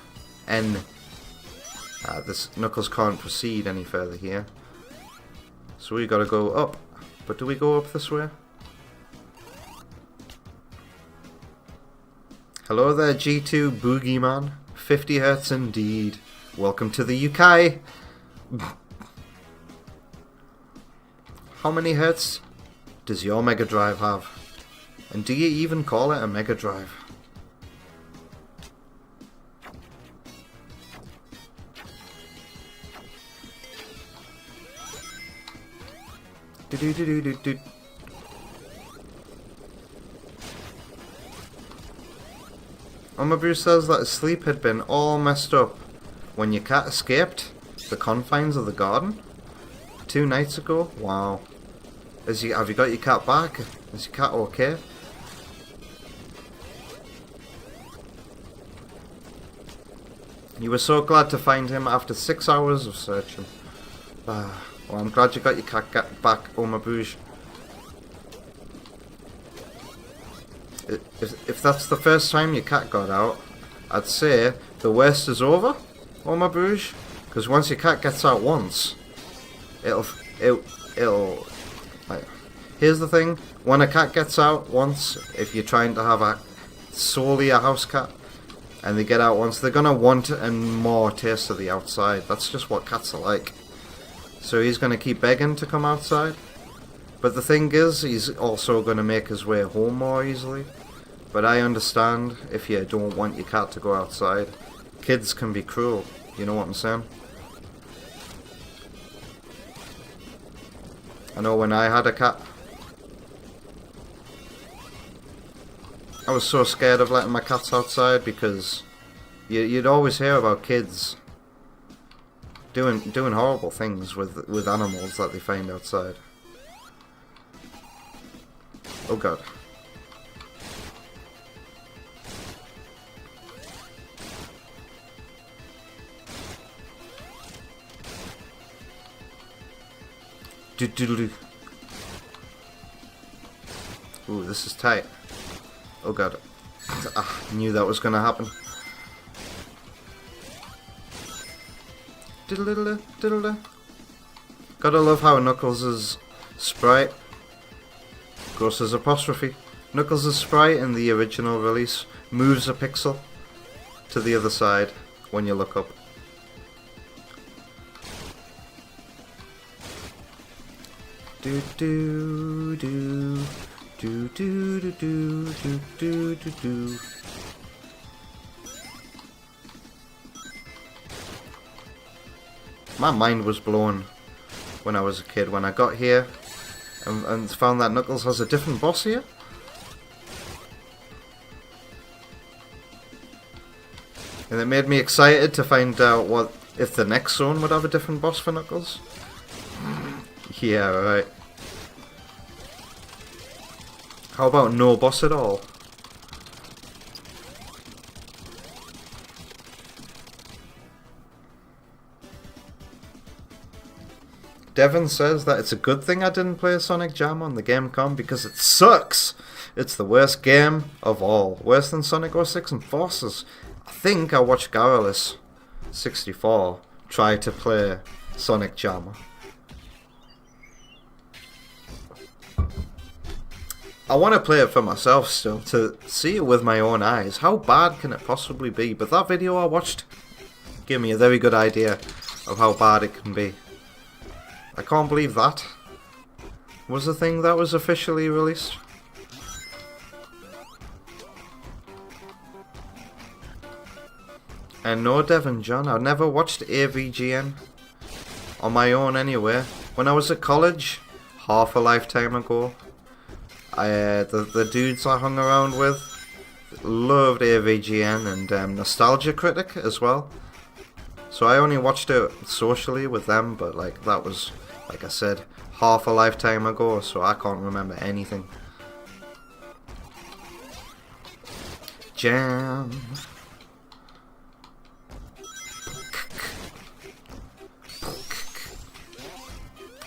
This Knuckles can't proceed any further here. So we gotta go up. But do we go up this way? Hello there, G2 Boogeyman. 50 Hz indeed. Welcome to the UK. How many Hz does your Mega Drive have? And do you even call it a Mega Drive? Do. Bruce says that his sleep had been all messed up when your cat escaped the confines of the garden 2 nights ago. Wow. Have you got your cat back? Is your cat okay? You were so glad to find him after 6 hours of searching. Well, I'm glad you got your cat back, Oma Bouge. If that's the first time your cat got out, I'd say the worst is over, Oma Bouge. Because once your cat gets out once, it'll like, here's the thing, when a cat gets out once, if you're trying to have solely a house cat, and they get out once, they're gonna want and more taste of the outside. That's just what cats are like. So he's gonna keep begging to come outside. But the thing is, he's also gonna make his way home more easily. But I understand if you don't want your cat to go outside. Kids can be cruel, you know what I'm saying? I know when I had a cat, I was so scared of letting my cats outside because you'd always hear about kids doing horrible things with animals that they find outside. Oh god. Ooh, this is tight. Oh god. I knew that was gonna happen. Diddle-diddle, diddle-diddle. Gotta love how Knuckles' sprite, Gross's apostrophe, Knuckles' sprite in the original release moves a pixel to the other side when you look up. Do do do do do do do do do do do. My mind was blown when I was a kid when I got here and found that Knuckles has a different boss here. And it made me excited to find out what if the next zone would have a different boss for Knuckles. Yeah, right. How about no boss at all? Devon says that it's a good thing I didn't play Sonic Jam on the Gamecom because it sucks. It's the worst game of all. Worse than Sonic 06 and Forces. I think I watched Garrulous64 try to play Sonic Jam. I want to play it for myself still, to see it with my own eyes. How bad can it possibly be? But that video I watched gave me a very good idea of how bad it can be. I can't believe that was a thing that was officially released. And no, Devon John, I never watched AVGN on my own anyway. When I was at college, half a lifetime ago, the dudes I hung around with loved AVGN and Nostalgia Critic as well. So I only watched it socially with them, but like that was, like I said, half a lifetime ago, so I can't remember anything. Jam.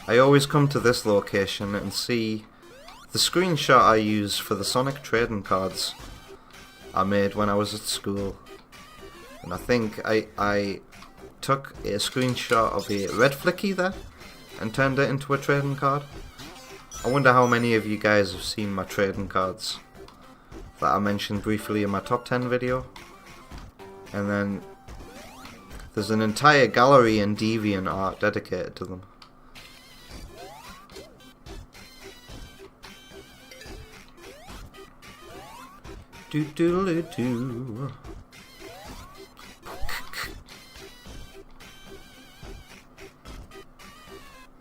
I always come to this location and see the screenshot I use for the Sonic trading cards I made when I was at school. And I think I took a screenshot of a red flicky there and turned it into a trading card. I wonder how many of you guys have seen my trading cards that I mentioned briefly in my top 10 video. And then there's an entire gallery in DeviantArt dedicated to them. Do do do do.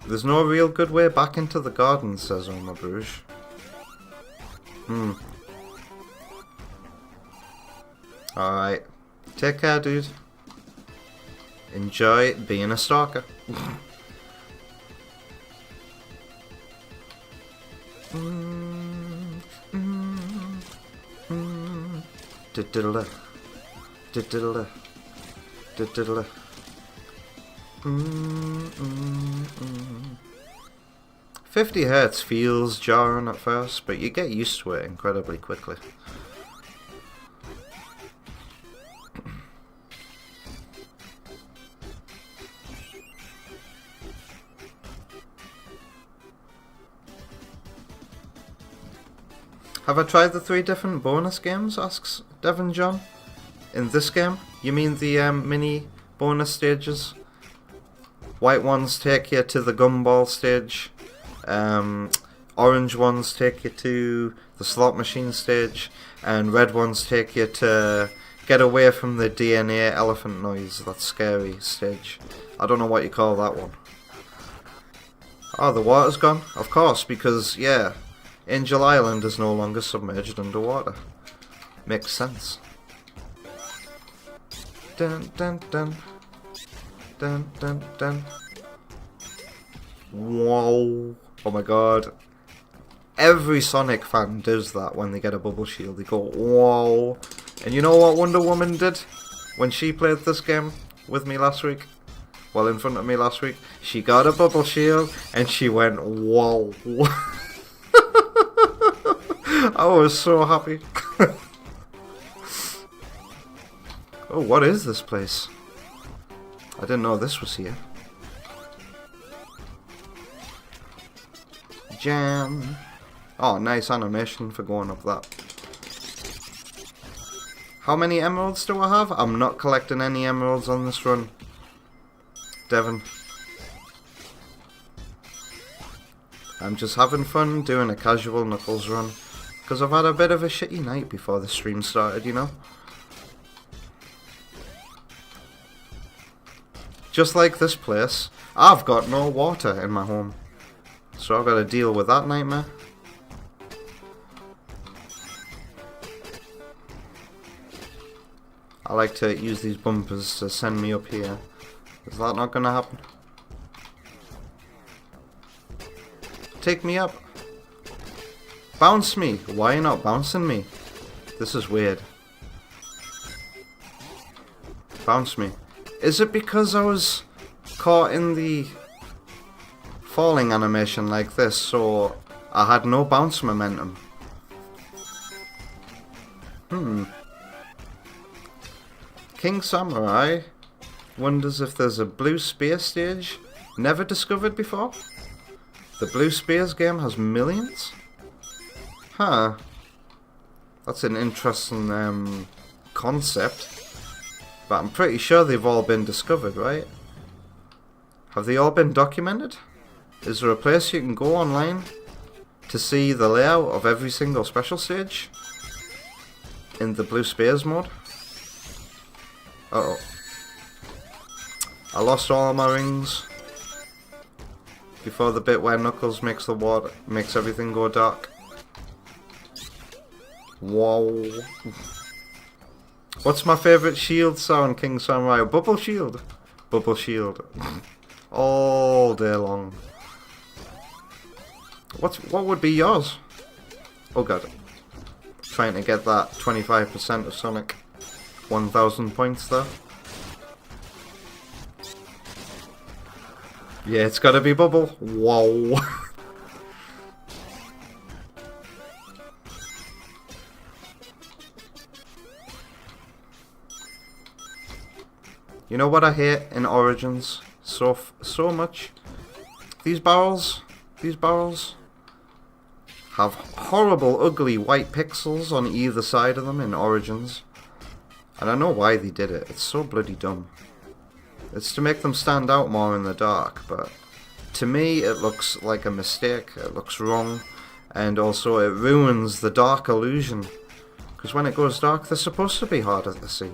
There's no real good way back into the garden, says Omar Bruges. Alright. Take care, dude. Enjoy being a stalker. Diddle-da. Diddle-da. Diddle-da. 50 Hz feels jarring at first, but you get used to it incredibly quickly. Have I tried the 3 different bonus games? Asks Devon John. In this game? You mean the mini bonus stages? White ones take you to the gumball stage. Orange ones take you to the slot machine stage. And red ones take you to get away from the DNA elephant noise, that scary stage. I don't know what you call that one. Oh, the water's gone? Of course, because, yeah, Angel Island is no longer submerged underwater. Makes sense. Dun dun dun. Dun dun dun. Whoa. Oh my god. Every Sonic fan does that when they get a bubble shield. They go, whoa. And you know what Wonder Woman did when she played this game with me last week? Well, in front of me last week. She got a bubble shield and she went, whoa. I was so happy. Oh, what is this place? I didn't know this was here. Jam. Oh, nice animation for going up that. How many emeralds do I have? I'm not collecting any emeralds on this run. Devon. I'm just having fun doing a casual Knuckles run. Because I've had a bit of a shitty night before the stream started, you know? Just like this place, I've got no water in my home. So I've got to deal with that nightmare. I like to use these bumpers to send me up here. Is that not gonna happen? Take me up. Bounce me. Why are you not bouncing me? This is weird. Bounce me. Is it because I was caught in the falling animation like this, so I had no bounce momentum? King Samurai wonders if there's a blue spear stage never discovered before. The Blue Spears game has millions? Huh. That's an interesting concept. But I'm pretty sure they've all been discovered, right? Have they all been documented? Is there a place you can go online to see the layout of every single special stage in the Blue Spears mode? Uh-oh. I lost all my rings before the bit where Knuckles makes everything go dark. Whoa. What's my favourite shield sound, King Samurai? Bubble shield. Bubble shield. All day long. What would be yours? Oh god. Trying to get that 25% of Sonic. 1,000 points there. Yeah, it's gotta be Bubble. Whoa. You know what I hate in Origins so much? These barrels have horrible, ugly white pixels on either side of them in Origins. And I know why they did it. It's so bloody dumb. It's to make them stand out more in the dark, but to me it looks like a mistake. It looks wrong, and also it ruins the dark illusion. Because when it goes dark, they're supposed to be harder to see.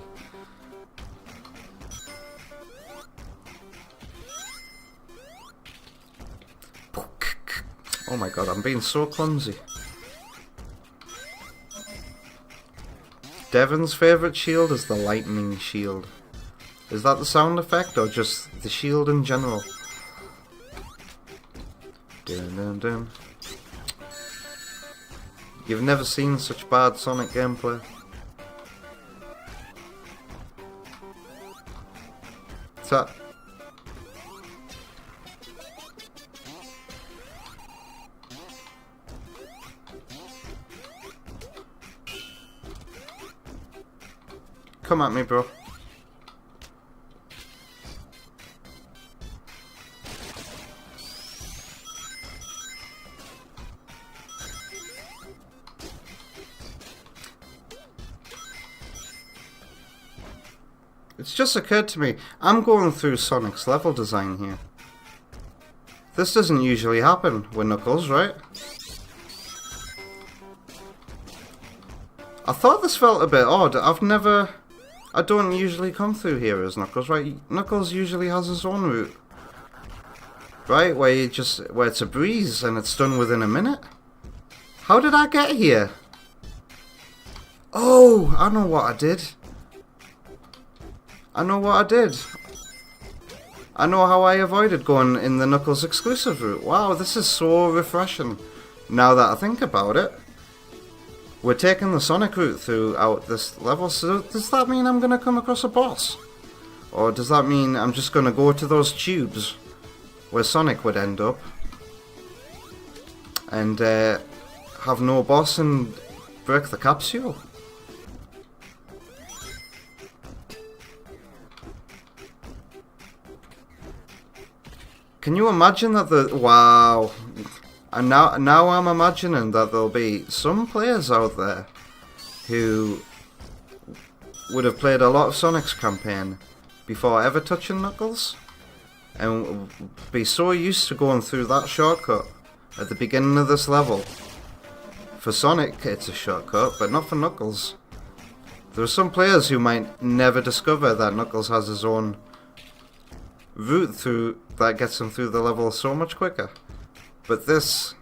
Oh my god, I'm being so clumsy. Devon's favourite shield is the lightning shield. Is that the sound effect or just the shield in general? Dun, dun, dun. You've never seen such bad Sonic gameplay. What's that? Come at me, bro. It's just occurred to me, I'm going through Sonic's level design here. This doesn't usually happen with Knuckles, right? I thought this felt a bit odd. I don't usually come through here as Knuckles, right? Knuckles usually has his own route. Right? Where it's a breeze and it's done within a minute. How did I get here? Oh, I know what I did. I know how I avoided going in the Knuckles exclusive route. Wow, this is so refreshing. Now that I think about it. We're taking the Sonic route throughout this level, so does that mean I'm going to come across a boss? Or does that mean I'm just going to go to those tubes where Sonic would end up and have no boss and break the capsule? Can you imagine that wow. And now I'm imagining that there'll be some players out there who would have played a lot of Sonic's campaign before ever touching Knuckles, and be so used to going through that shortcut at the beginning of this level. For Sonic, it's a shortcut, but not for Knuckles. There are some players who might never discover that Knuckles has his own route through that gets him through the level so much quicker. But this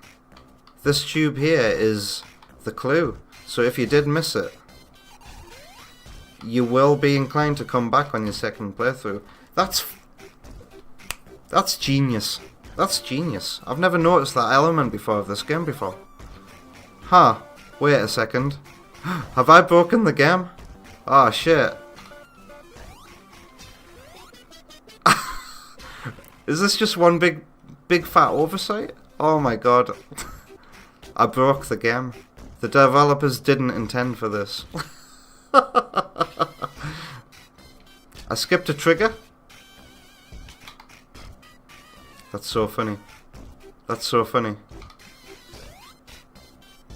tube here is the clue. So if you did miss it, you will be inclined to come back on your second playthrough. That's genius. That's genius. I've never noticed that element before of this game before. Huh. Wait a second. Have I broken the game? Oh shit. Is this just one big fat oversight? Oh my god. I broke the game. The developers didn't intend for this. I skipped a trigger? That's so funny. That's so funny.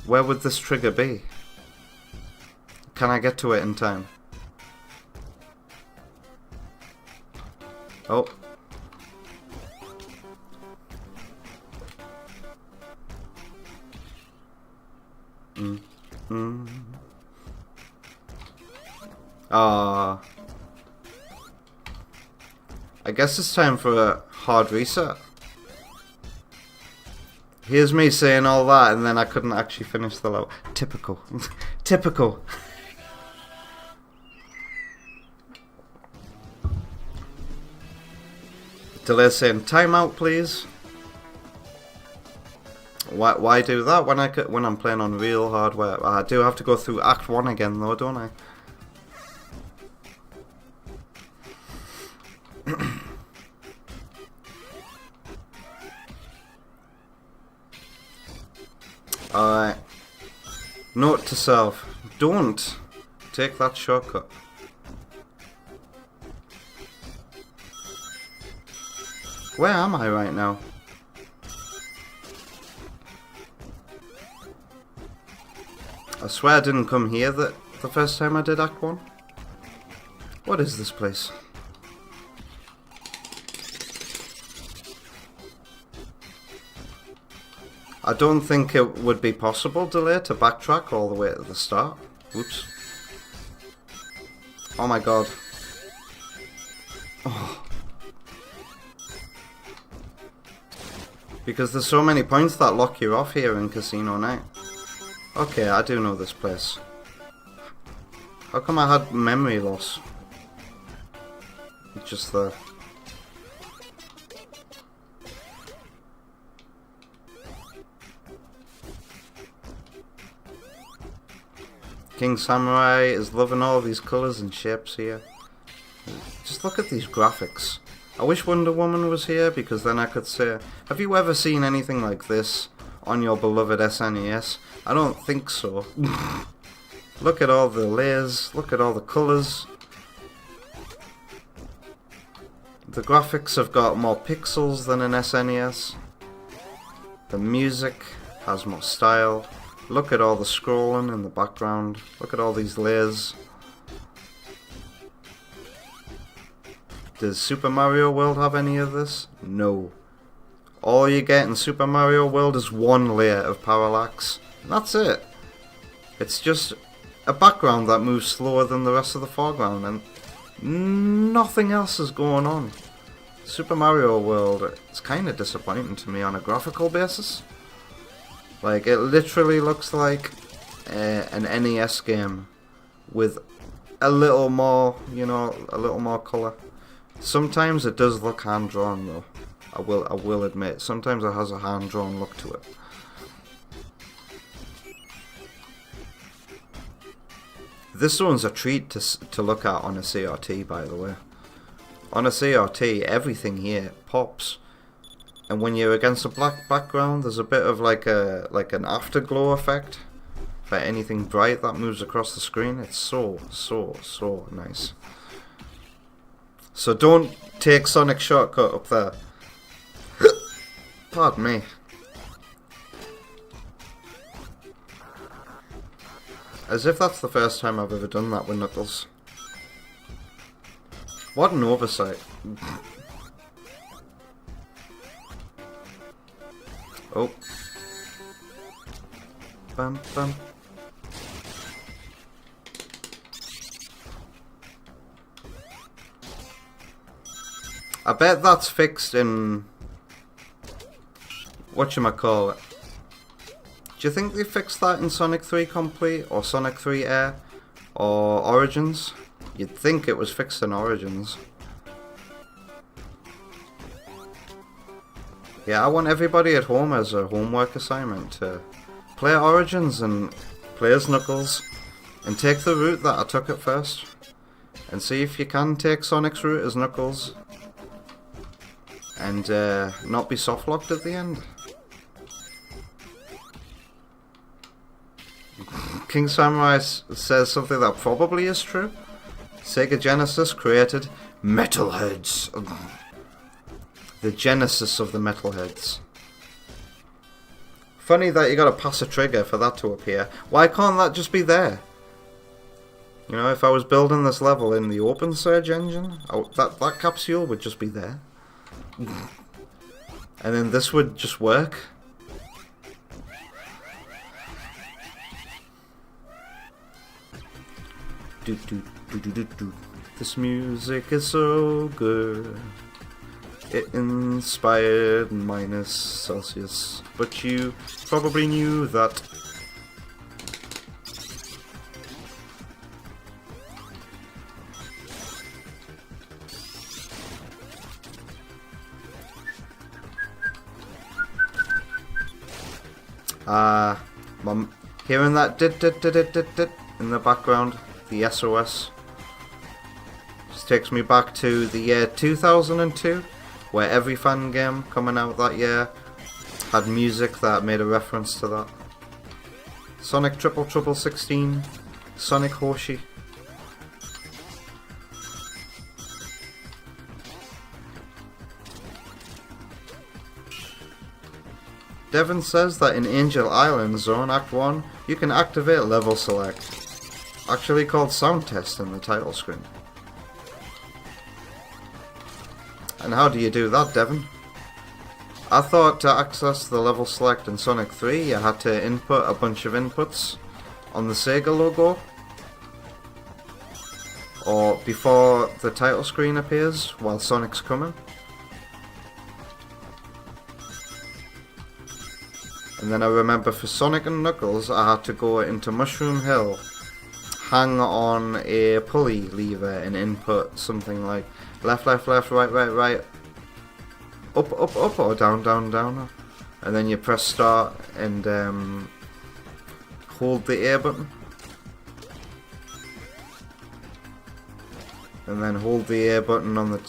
Where would this trigger be? Can I get to it in time? Oh. I guess it's time for a hard reset. Here's me saying all that and then I couldn't actually finish the level. Typical. Typical. Delay saying timeout please. Why do that when I'm playing on real hardware? I do have to go through Act 1 again though, don't I? Alright. Note to self. Don't take that shortcut. Where am I right now? I swear I didn't come here the first time I did Act 1. What is this place? I don't think it would be possible, Delay, to backtrack all the way to the start. Oops. Oh my god. Oh. Because there's so many points that lock you off here in Casino Night. Okay, I do know this place. How come I had memory loss? It's just there. King Samurai is loving all these colours and shapes here. Just look at these graphics. I wish Wonder Woman was here because then I could say, have you ever seen anything like this on your beloved SNES? I don't think so. Look at all the layers, look at all the colours. The graphics have got more pixels than an SNES. The music has more style. Look at all the scrolling in the background. Look at all these layers. Does Super Mario World have any of this? No. All you get in Super Mario World is one layer of parallax. And that's it. It's just a background that moves slower than the rest of the foreground and nothing else is going on. Super Mario World, it's kind of disappointing to me on a graphical basis. Like, it literally looks like an NES game with a little more, you know, a little more colour. Sometimes it does look hand-drawn though. I will admit. Sometimes it has a hand-drawn look to it. This one's a treat to look at on a CRT, by the way. On a CRT, everything here pops. And when you're against a black background, there's a bit of like an afterglow effect for anything bright that moves across the screen. It's so nice. So don't take Sonic shortcut up there. Pardon me. As if that's the first time I've ever done that with Knuckles. What an oversight. Oh. Bum bum. I bet that's fixed in whatchamacallit. Do you think they fixed that in Sonic 3 Complete or Sonic 3 Air or Origins? You'd think it was fixed in Origins. Yeah, I want everybody at home as a homework assignment to play Origins and play as Knuckles and take the route that I took at first and see if you can take Sonic's route as Knuckles and not be softlocked at the end. King Samurai says something that probably is true. Sega Genesis created Metalheads. The genesis of the Metalheads. Funny that you gotta pass a trigger for that to appear. Why can't that just be there? You know, if I was building this level in the open search engine, that capsule would just be there. And then this would just work. This music is so good. It inspired minus Celsius, but you probably knew that. Mum, hearing that dit in the background, the SOS, just takes me back to the year 2002, where every fan game coming out that year had music that made a reference to that. Sonic Triple 16, Sonic Hoshi. Devon says that in Angel Island Zone Act 1, you can activate level select, actually called sound test in the title screen. And how do you do that, Devon? I thought to access the level select in Sonic 3 you had to input a bunch of inputs on the Sega logo, or before the title screen appears while Sonic's coming. And then I remember for Sonic and Knuckles I had to go into Mushroom Hill, hang on a pulley lever and input something like left, left, left, right, right, right, up, up, up, or down, down, down. And then you press start and hold the A button. And then hold the A button on the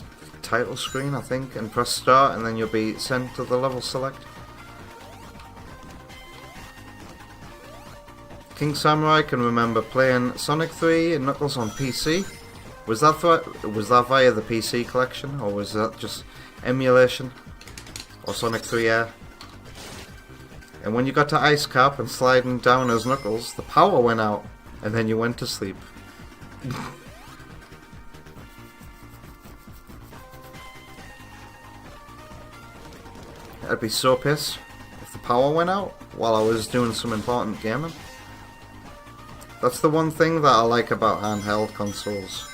title screen, I think, and press start, and then you'll be sent to the level select. King Samurai can remember playing Sonic 3 and Knuckles on PC. Was that via the PC collection, or was that just emulation? Or Sonic 3 Air? And when you got to Ice Cap and sliding down as Knuckles, the power went out, and then you went to sleep. I'd be so pissed if the power went out while I was doing some important gaming. That's the one thing that I like about handheld consoles.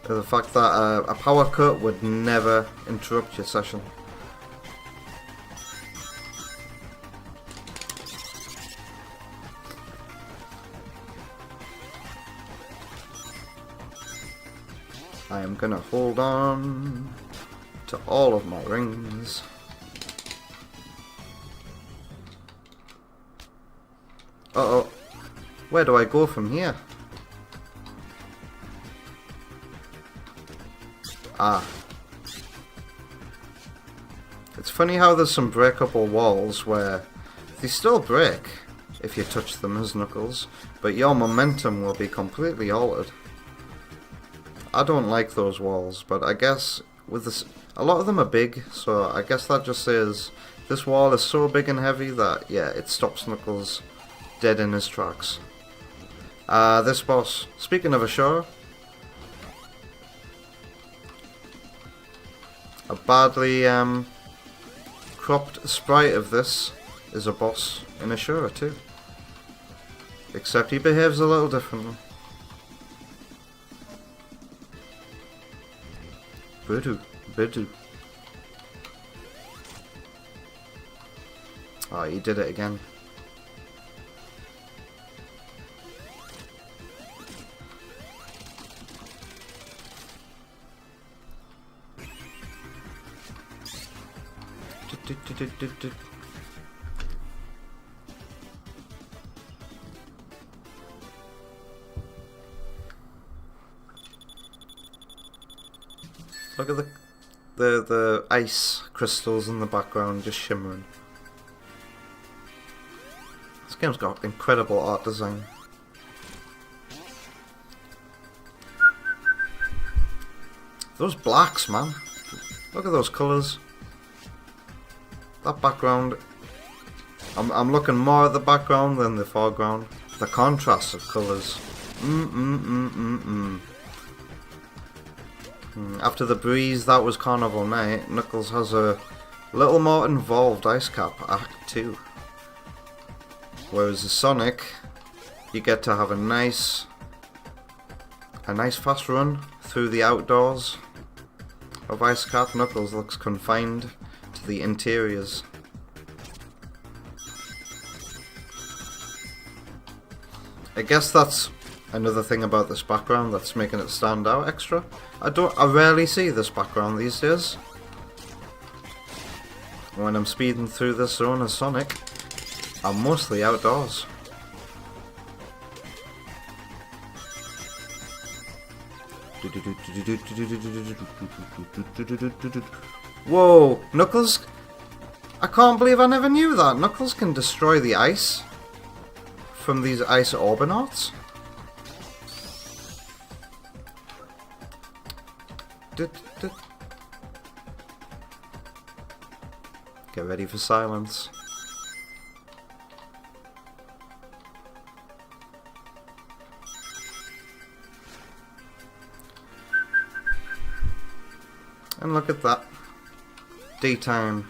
The fact that a power cut would never interrupt your session. I am gonna hold on to all of my rings. Uh-oh. Where do I go from here? Ah. It's funny how there's some breakable walls where they still break if you touch them as Knuckles, but your momentum will be completely altered. I don't like those walls, but I guess with this, a lot of them are big, so I guess that just says This wall is so big and heavy that, yeah, it stops Knuckles dead in his tracks. This boss, speaking of a show, a badly cropped sprite of this is a boss in a show too. Except he behaves a little differently. Bidu. Oh, he did it again. Look at the ice crystals in the background just shimmering. This game's got incredible art design. Those blacks, man. Look at those colours. That background. I'm looking more at the background than the foreground. The contrast of colours. After the breeze, that was Carnival Night. Knuckles has a little more involved Ice Cap Act 2. Whereas the Sonic, you get to have a nice fast run through the outdoors of Ice Cap. Knuckles looks confined to the interiors. I guess that's another thing about this background that's making it stand out extra. I rarely see this background these days. When I'm speeding through this zone as Sonic, I'm mostly outdoors. Whoa, Knuckles! I can't believe I never knew that. Knuckles can destroy the ice from these ice orbinauts. Get ready for silence. And look at that. Daytime.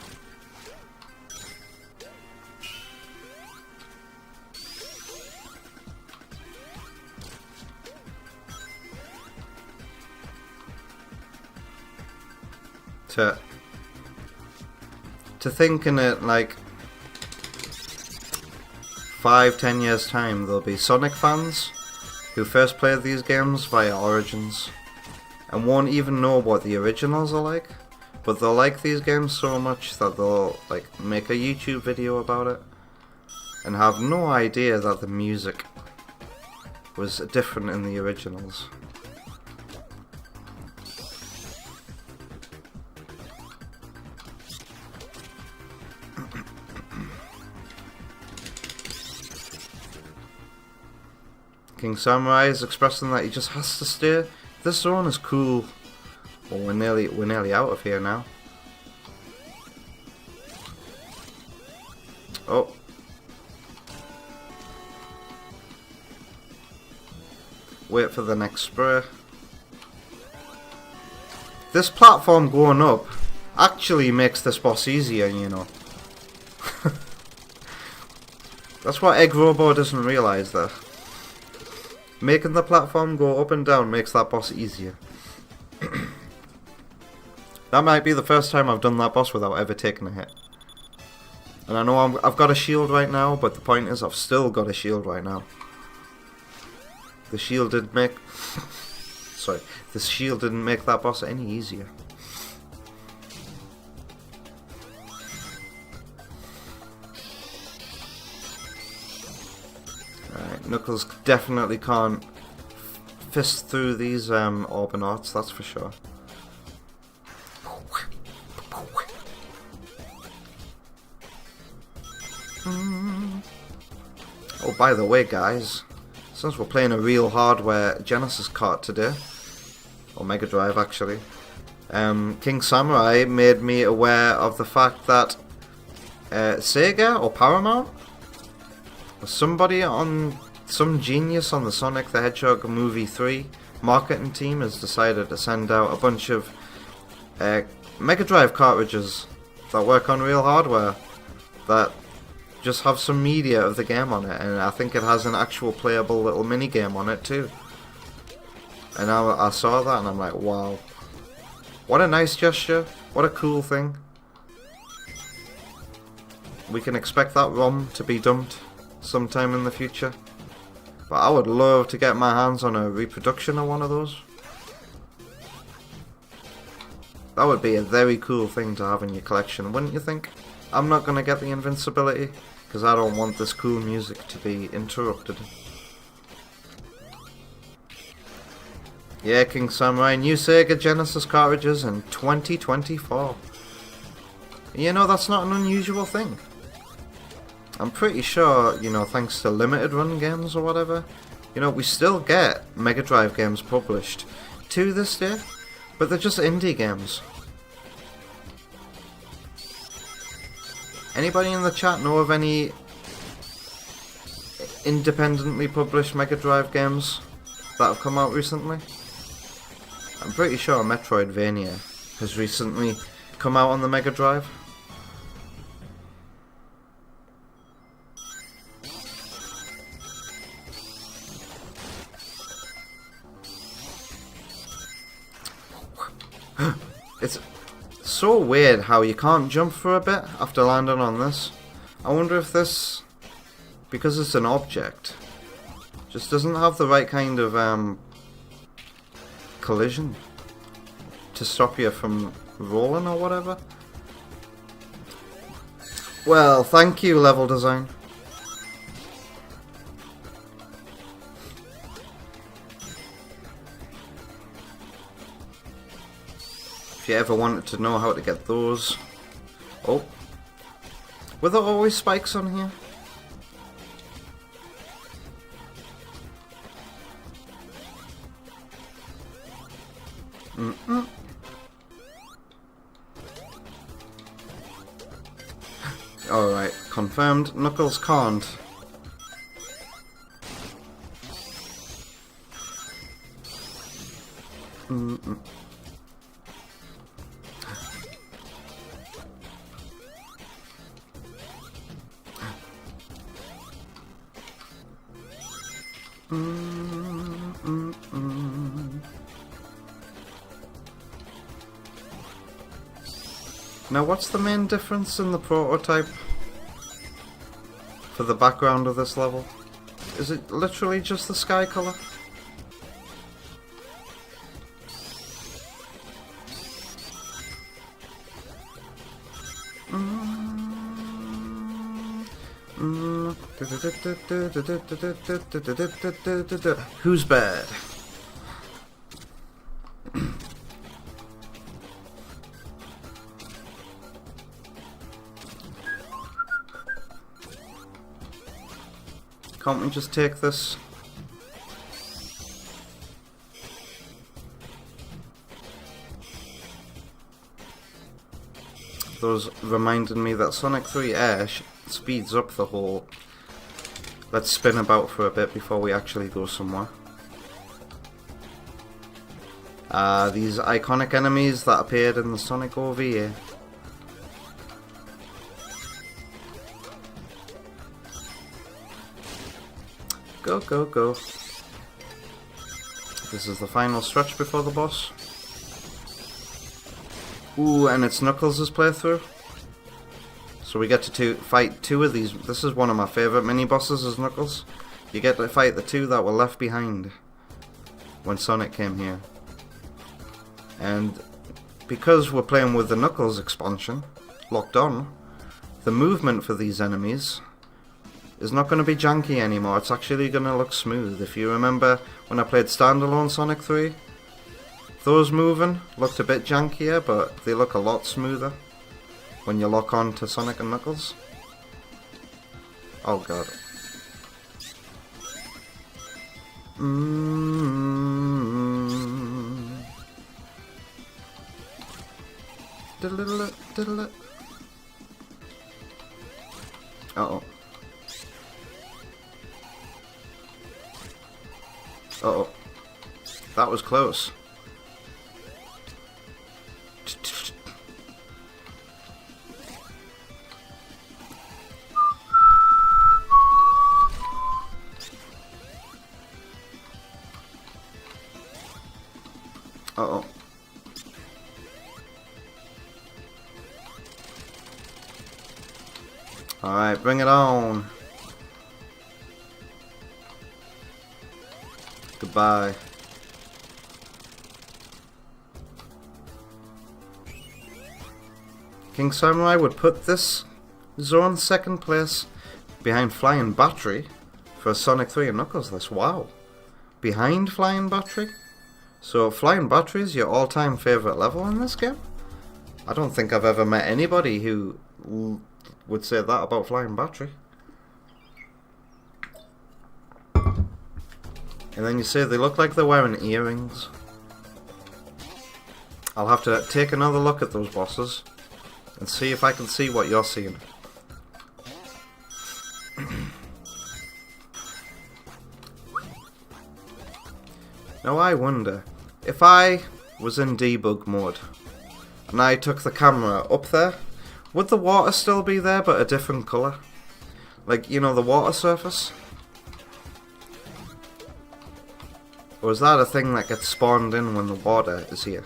To think in it like 5-10 years time there'll be Sonic fans who first played these games via Origins and won't even know what the originals are like, but they'll like these games so much that they'll like make a YouTube video about it and have no idea that the music was different in the originals. King Samurai is expressing that he just has to stay. This zone is cool. Well, we're nearly out of here now. Oh. Wait for the next spray. This platform going up actually makes this boss easier, you know. That's what Egg Robo doesn't realise there. Making the platform go up and down makes that boss easier. That might be the first time I've done that boss without ever taking a hit. And I know I've got a shield right now, but the point is I've still got a shield right now. The shield didn't make... Sorry. The shield didn't make that boss any easier. Knuckles definitely can't fist through these orbinauts, that's for sure. Oh, by the way, guys, since we're playing a real hardware Genesis cart today, or Mega Drive actually, King Samurai made me aware of the fact that Sega or Paramount, or somebody on, some genius on the Sonic the Hedgehog movie 3 marketing team has decided to send out a bunch of Mega Drive cartridges that work on real hardware that just have some media of the game on it, and I think it has an actual playable little mini game on it too. And I saw that and I'm like, wow, what a nice gesture, what a cool thing. We can expect that ROM to be dumped sometime in the future, but I would love to get my hands on a reproduction of one of those. That would be a very cool thing to have in your collection, wouldn't you think? I'm not going to get the invincibility, because I don't want this cool music to be interrupted. Yeah, King Samurai, new Sega Genesis cartridges in 2024. You know, that's not an unusual thing. I'm pretty sure, you know, thanks to limited run games or whatever, you know, we still get Mega Drive games published to this day, but they're just indie games. Anybody in the chat know of any independently published Mega Drive games that have come out recently? I'm pretty sure Metroidvania has recently come out on the Mega Drive. It's so weird how you can't jump for a bit after landing on this. I wonder if this, because it's an object, just doesn't have the right kind of collision to stop you from rolling or whatever. Well, thank you, level design. If you ever wanted to know how to get those... Oh. Were there always spikes on here? Alright, confirmed. Knuckles can't. Now, what's the main difference in the prototype for the background of this level? Is it literally just the sky color? Who's bad? Can't we just take this? Those reminded me that Sonic 3 Air speeds up the whole let's spin about for a bit before we actually go somewhere. These iconic enemies that appeared in the Sonic OVA. Go, go, go. This is the final stretch before the boss. Ooh, and it's Knuckles' playthrough. So we get to fight two of these. This is one of my favourite mini-bosses, is Knuckles. You get to fight the two that were left behind when Sonic came here. And because we're playing with the Knuckles expansion, locked on, the movement for these enemies is not going to be janky anymore. It's actually going to look smooth. If you remember when I played standalone Sonic 3, those moving looked a bit jankier, but they look a lot smoother when you lock on to Sonic and Knuckles. Oh god. Uh-oh. Uh-oh. That was close. Uh-oh. Alright, bring it on. Goodbye. King Samurai would put this zone second place behind Flying Battery for Sonic 3 and Knuckles. This, wow. Behind Flying Battery? So Flying Battery is your all-time favourite level in this game? I don't think I've ever met anybody who would say that about Flying Battery. And then you say they look like they're wearing earrings. I'll have to take another look at those bosses and see if I can see what you're seeing. Now I wonder, if I was in debug mode and I took the camera up there, would the water still be there but a different colour? Like, you know, the water surface? Or is that a thing that gets spawned in when the water is here?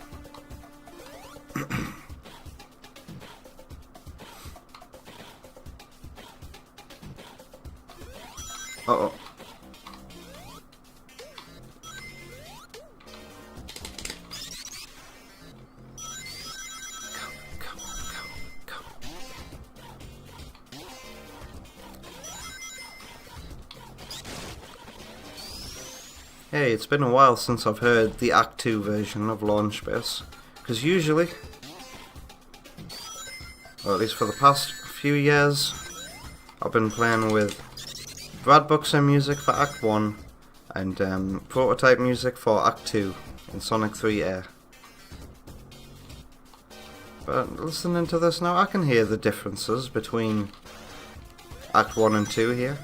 Uh-oh. Hey, it's been a while since I've heard the Act 2 version of Launch Space, because usually, or at least for the past few years, I've been playing with Brad Buxer music for Act 1 and prototype music for Act 2 in Sonic 3 Air. But listening to this now, I can hear the differences between Act 1 and 2 here.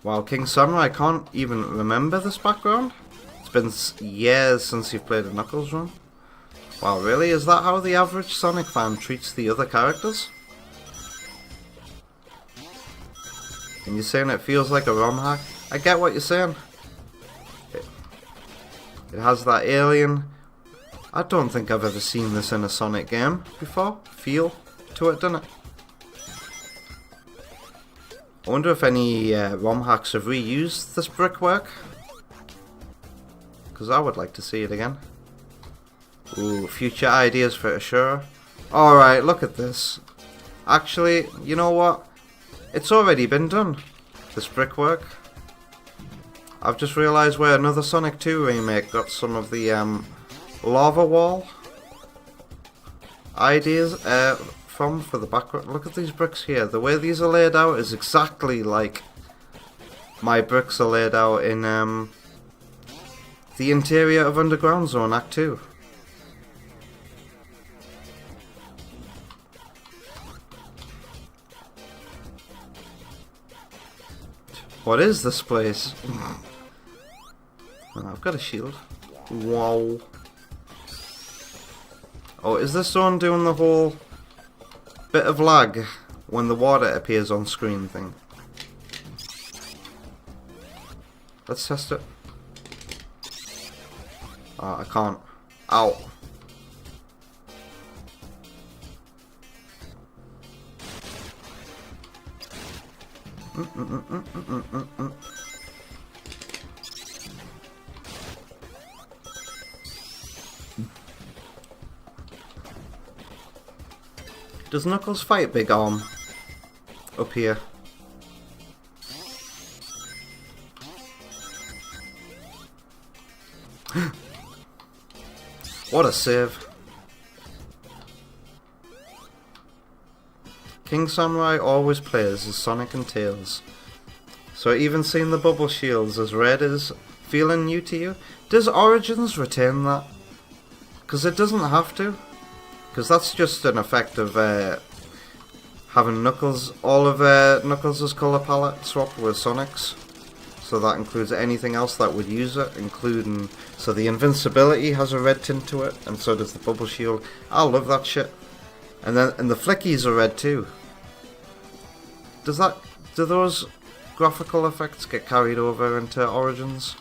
Wow, King Samurai, I can't even remember this background. It's been years since you've played a Knuckles run. Wow, really? Is that how the average Sonic fan treats the other characters? And you're saying it feels like a ROM hack? I get what you're saying. It has that alien. I don't think I've ever seen this in a Sonic game before. Feel to it, doesn't it? I wonder if any ROM hacks have reused this brickwork. Because I would like to see it again. Ooh, future ideas for sure. Alright, look at this. Actually, you know what? It's already been done. This brickwork. I've just realised where another Sonic 2 remake got some of the lava wall ideas from for the background. Look at these bricks here. The way these are laid out is exactly like my bricks are laid out in the interior of Underground Zone Act 2. What is this place? Oh, I've got a shield. Wow. Oh, is this one doing the whole bit of lag when the water appears on screen thing? Let's test it. Oh, I can't. Ow. Does Knuckles fight Big Arm up here? What a save. King Samurai always plays as Sonic and Tails. So even seeing the bubble shields as red as feeling new to you. Does Origins retain that? Because it doesn't have to. Because that's just an effect of having Knuckles, all of Knuckles' colour palette swapped with Sonic's. So that includes anything else that would use it, including... So the invincibility has a red tint to it, and so does the bubble shield. I love that shit. And the flickies are red too. Do those graphical effects get carried over into Origins?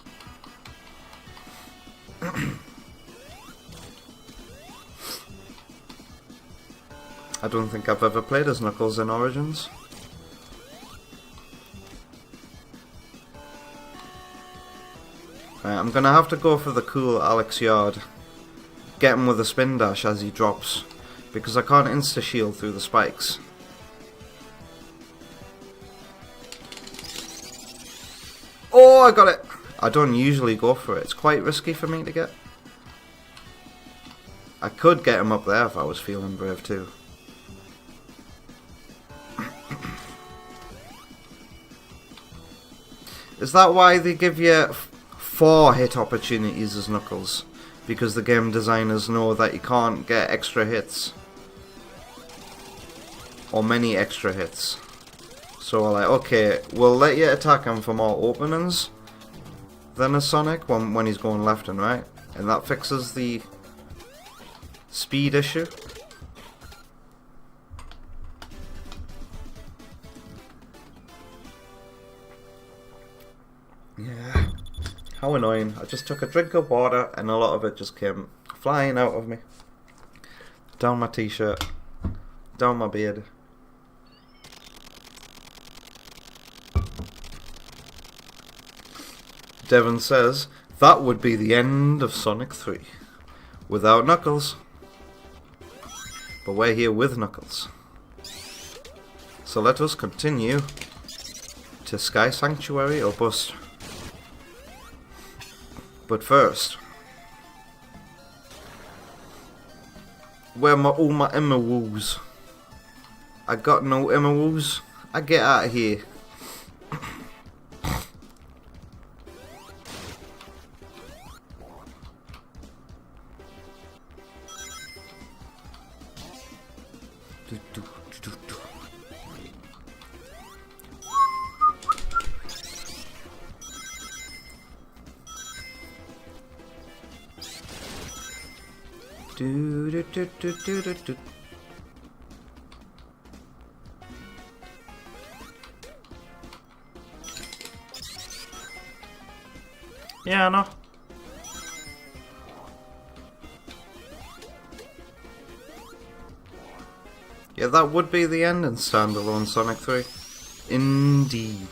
I don't think I've ever played as Knuckles in Origins. I'm gonna have to go for the cool Alex Yard. Get him with a spin dash as he drops, because I can't insta-shield through the spikes. Oh, I got it! I don't usually go for it. It's quite risky for me to get. I could get him up there if I was feeling brave too. Is that why they give you 4 hit opportunities as Knuckles? Because the game designers know that you can't get extra hits. Or many extra hits. So like, okay, we'll let you attack him for more openings than a Sonic when he's going left and right. And that fixes the speed issue. Yeah. How annoying. I just took a drink of water and a lot of it just came flying out of me. Down my t-shirt. Down my beard. Devon says, that would be the end of Sonic 3. Without Knuckles. But we're here with Knuckles. So let us continue to Sky Sanctuary or bust. But first, where are all my emeralds? I got no emeralds. I get out of here. Yeah, I know. Yeah, that would be the end in standalone Sonic 3. Indeed.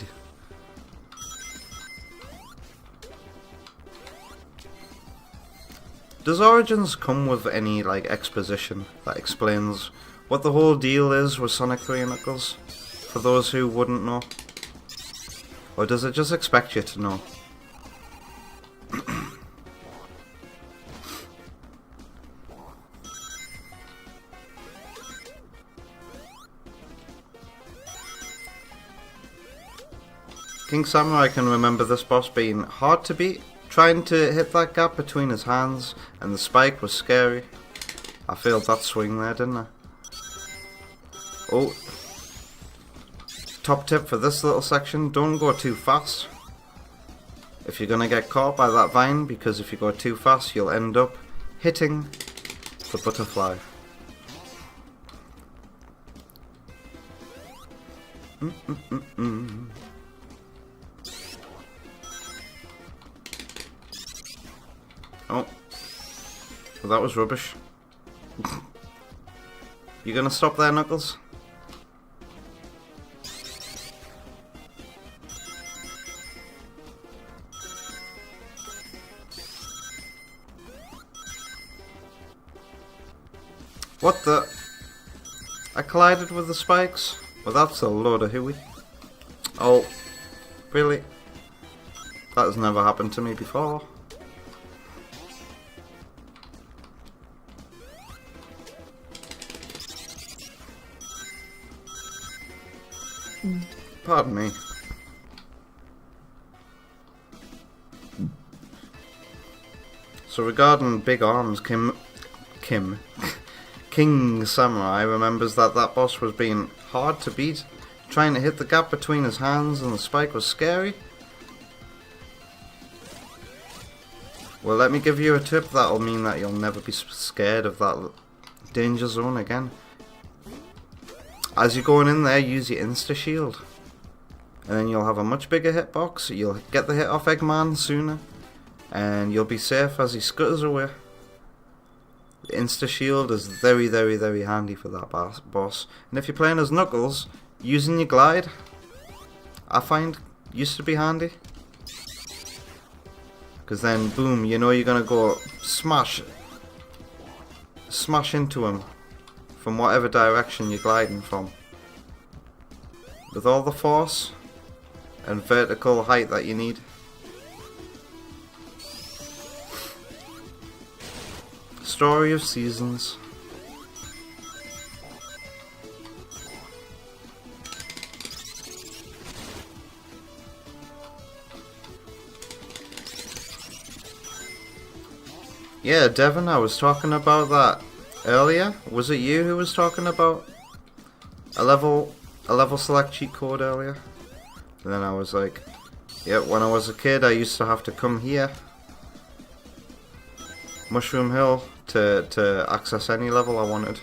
Does Origins come with any like exposition that explains what the whole deal is with Sonic 3 and Knuckles? For those who wouldn't know? Or does it just expect you to know? King Samurai can remember this boss being hard to beat. Trying to hit that gap between his hands and the spike was scary. I failed that swing there, didn't I? Oh. Top tip for this little section, don't go too fast. If you're gonna get caught by that vine, because if you go too fast you'll end up hitting the butterfly. Oh. Well, that was rubbish. You gonna stop there, Knuckles? What the? I collided with the spikes? Well, that's a load of hooey. Oh. Really? That has never happened to me before. Pardon me. So regarding big arms, King Samurai remembers that boss was being hard to beat. Trying to hit the gap between his hands and the spike was scary. Well, let me give you a tip that'll mean that you'll never be scared of that danger zone again. As you're going in there, use your insta shield. And then you'll have a much bigger hitbox. You'll get the hit off Eggman sooner. And you'll be safe as he scutters away. The insta shield is very, very, very handy for that boss. And if you're playing as Knuckles, using your glide, I find, used to be handy. Because then, boom, you know you're going to go smash into him from whatever direction you're gliding from. With all the force and vertical height that you need. Story of Seasons. Yeah, Devon, I was talking about that earlier. Was it you who was talking about a level select cheat code earlier? And then I was like, yeah, when I was a kid I used to have to come here, Mushroom Hill, to access any level I wanted.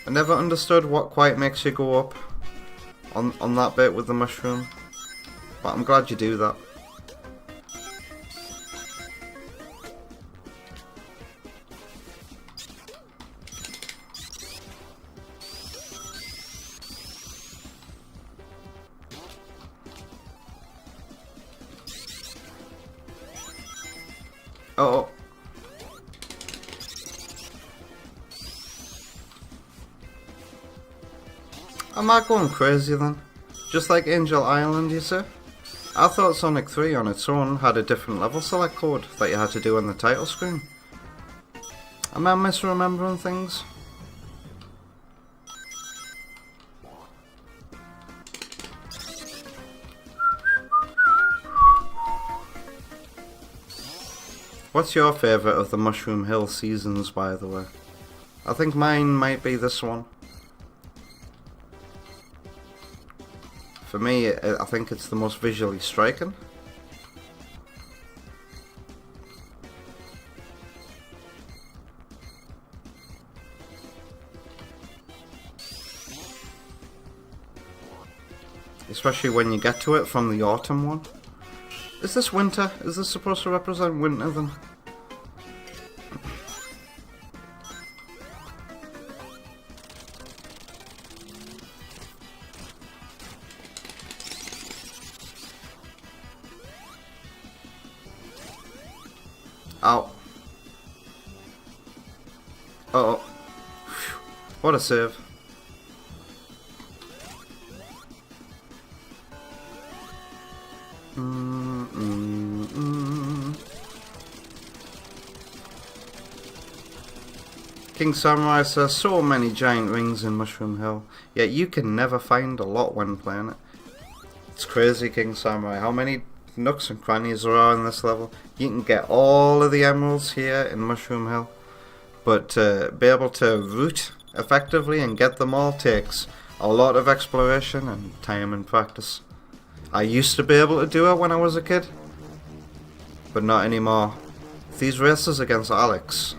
I never understood what quite makes you go up on that bit with the mushroom, but I'm glad you do that. Oh. Am I going crazy then? Just like Angel Island, you say? I thought Sonic 3 on its own had a different level select code that you had to do on the title screen. Am I misremembering things? What's your favourite of the Mushroom Hill seasons, by the way? I think mine might be this one. For me, I think it's the most visually striking. Especially when you get to it from the autumn one. Is this winter? Is this supposed to represent winter then? Ow. Uh-oh. What a save. King Samurai says, so many giant rings in Mushroom Hill, yet you can never find a lot when playing it. It's crazy, King Samurai, how many nooks and crannies there are in this level. You can get all of the emeralds here in Mushroom Hill, but to be able to root effectively and get them all takes a lot of exploration and time and practice. I used to be able to do it when I was a kid, but not anymore. These races against Alex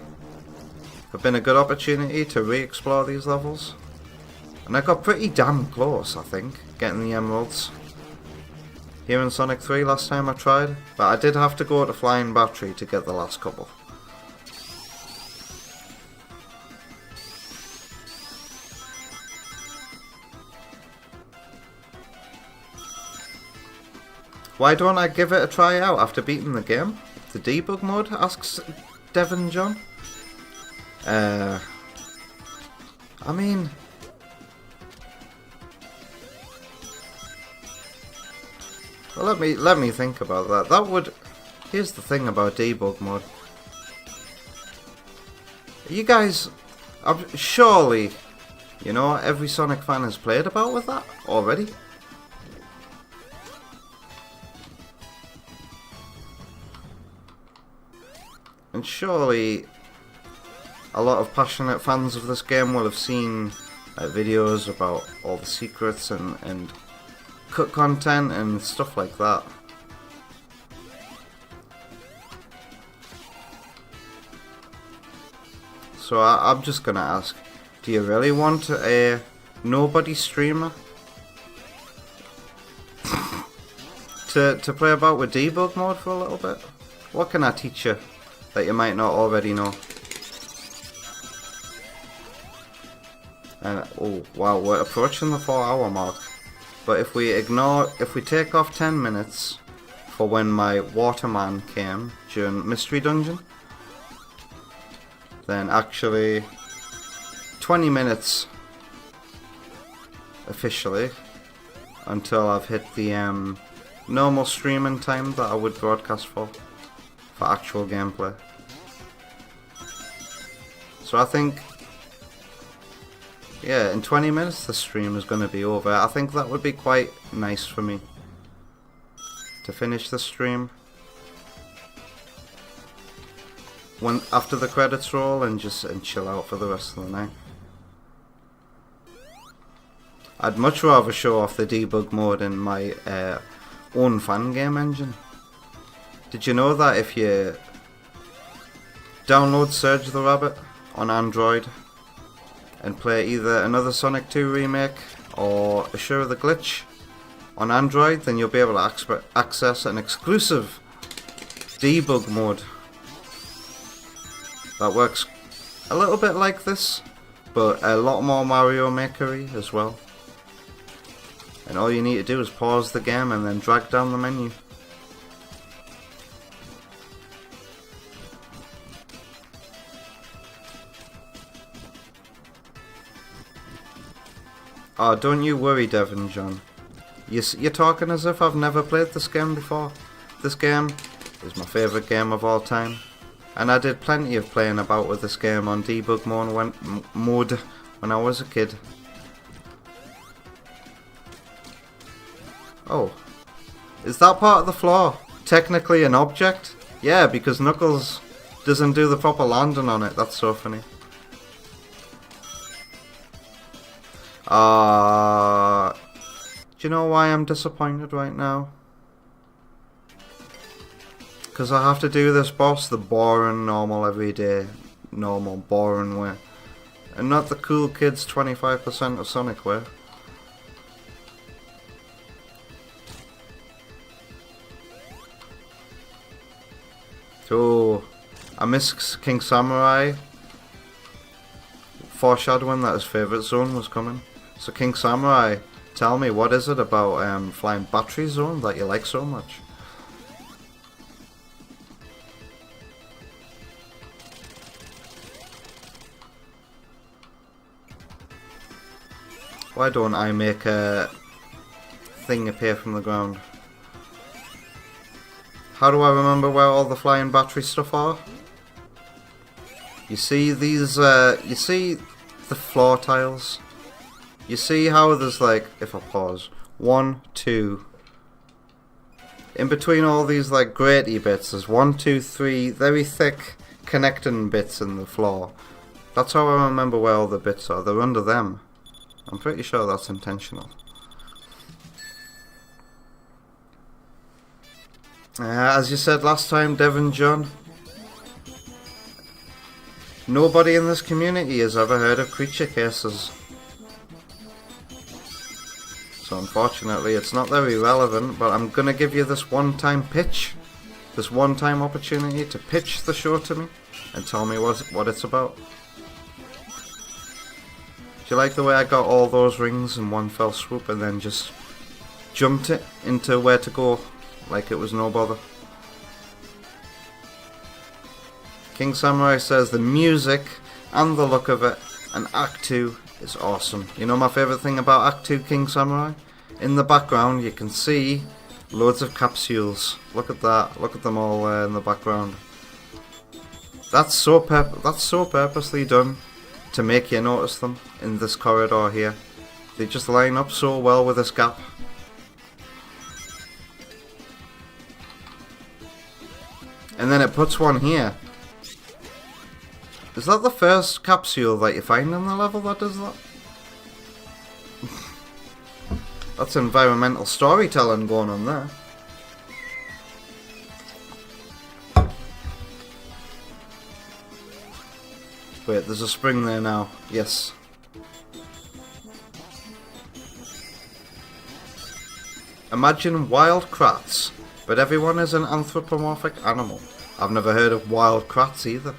have been a good opportunity to re-explore these levels, and I got pretty damn close, I think, getting the emeralds here in Sonic 3 last time I tried, but I did have to go to Flying Battery to get the last couple. Why don't I give it a try out after beating the game? The debug mode, asks Devon John. I mean, well, let me think about that. That would, here's the thing about debug mode. You guys, surely, you know, every Sonic fan has played about with that already. And surely a lot of passionate fans of this game will have seen videos about all the secrets and cut content and stuff like that. So I'm just gonna ask, do you really want a nobody streamer to play about with debug mode for a little bit? What can I teach you that you might not already know? And oh wow, we're approaching the 4-hour mark. But if we take off 10 minutes for when my waterman came during Mystery Dungeon, then actually 20 minutes officially until I've hit the normal streaming time that I would broadcast for actual gameplay. So I think, yeah, in 20 minutes the stream is going to be over. I think that would be quite nice for me to finish the stream after the credits roll and chill out for the rest of the night. I'd much rather show off the debug mode in my own fan game engine. Did you know that if you download Surge the Rabbit on Android and play either another Sonic 2 remake or Assure the Glitch on Android, then you'll be able to access an exclusive debug mode that works a little bit like this, but a lot more Mario Maker-y as well. And all you need to do is pause the game and then drag down the menu. Oh, don't you worry, Devin John. You're talking as if I've never played this game before. This game is my favourite game of all time. And I did plenty of playing about with this game on debug mode when I was a kid. Oh. Is that part of the floor technically an object? Yeah, because Knuckles doesn't do the proper landing on it. That's so funny. Do you know why I'm disappointed right now? Because I have to do this boss the boring, normal, everyday, normal, boring way. And not the cool kids 25% of Sonic way. So, I miss King Samurai foreshadowing that his favourite zone was coming. So King Samurai, tell me, what is it about Flying Battery Zone that you like so much? Why don't I make a thing appear from the ground? How do I remember where all the flying battery stuff are? You see these, you see the floor tiles? You see how there's like, if I pause, 1, 2. In between all these like gratey bits, there's 1, 2, 3 very thick connecting bits in the floor. That's how I remember where all the bits are. They're under them. I'm pretty sure that's intentional. As you said last time, Devin John, nobody in this community has ever heard of creature cases. So unfortunately it's not very relevant, but I'm gonna give you this one-time pitch, this one-time opportunity to pitch the show to me and tell me what it's about. Do you like the way I got all those rings in one fell swoop and then just jumped it into where to go like it was no bother? King Samurai says the music and the look of it and Act 2 is awesome. You know my favourite thing about Act 2 King Samurai? In the background you can see loads of capsules. Look at that, look at them all in the background. That's so purposely done to make you notice them in this corridor here. They just line up so well with this gap. And then it puts one here. Is that the first capsule that you find in the level that does that? That's environmental storytelling going on there. Wait, there's a spring there now. Yes. Imagine wild krats, but everyone is an anthropomorphic animal. I've never heard of wild krats either.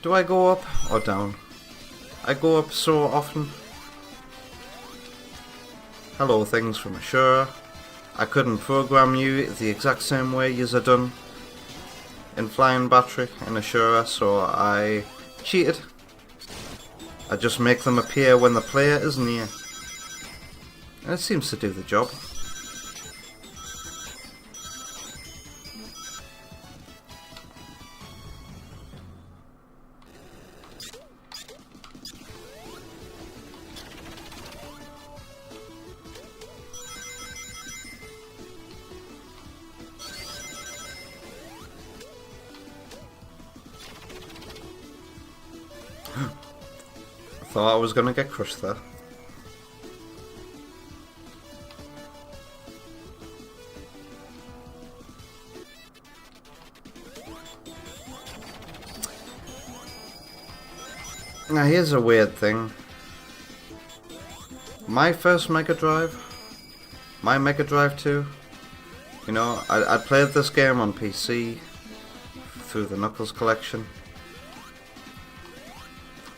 Do I go up or down? I go up so often. Hello, things from Ashura. I couldn't program you the exact same way yous are done in Flying Battery in Ashura, so I cheated. I just make them appear when the player is near. And it seems to do the job. Thought I was gonna get crushed there. Now here's a weird thing. My first Mega Drive, my Mega Drive 2, you know, I played this game on PC through the Knuckles collection.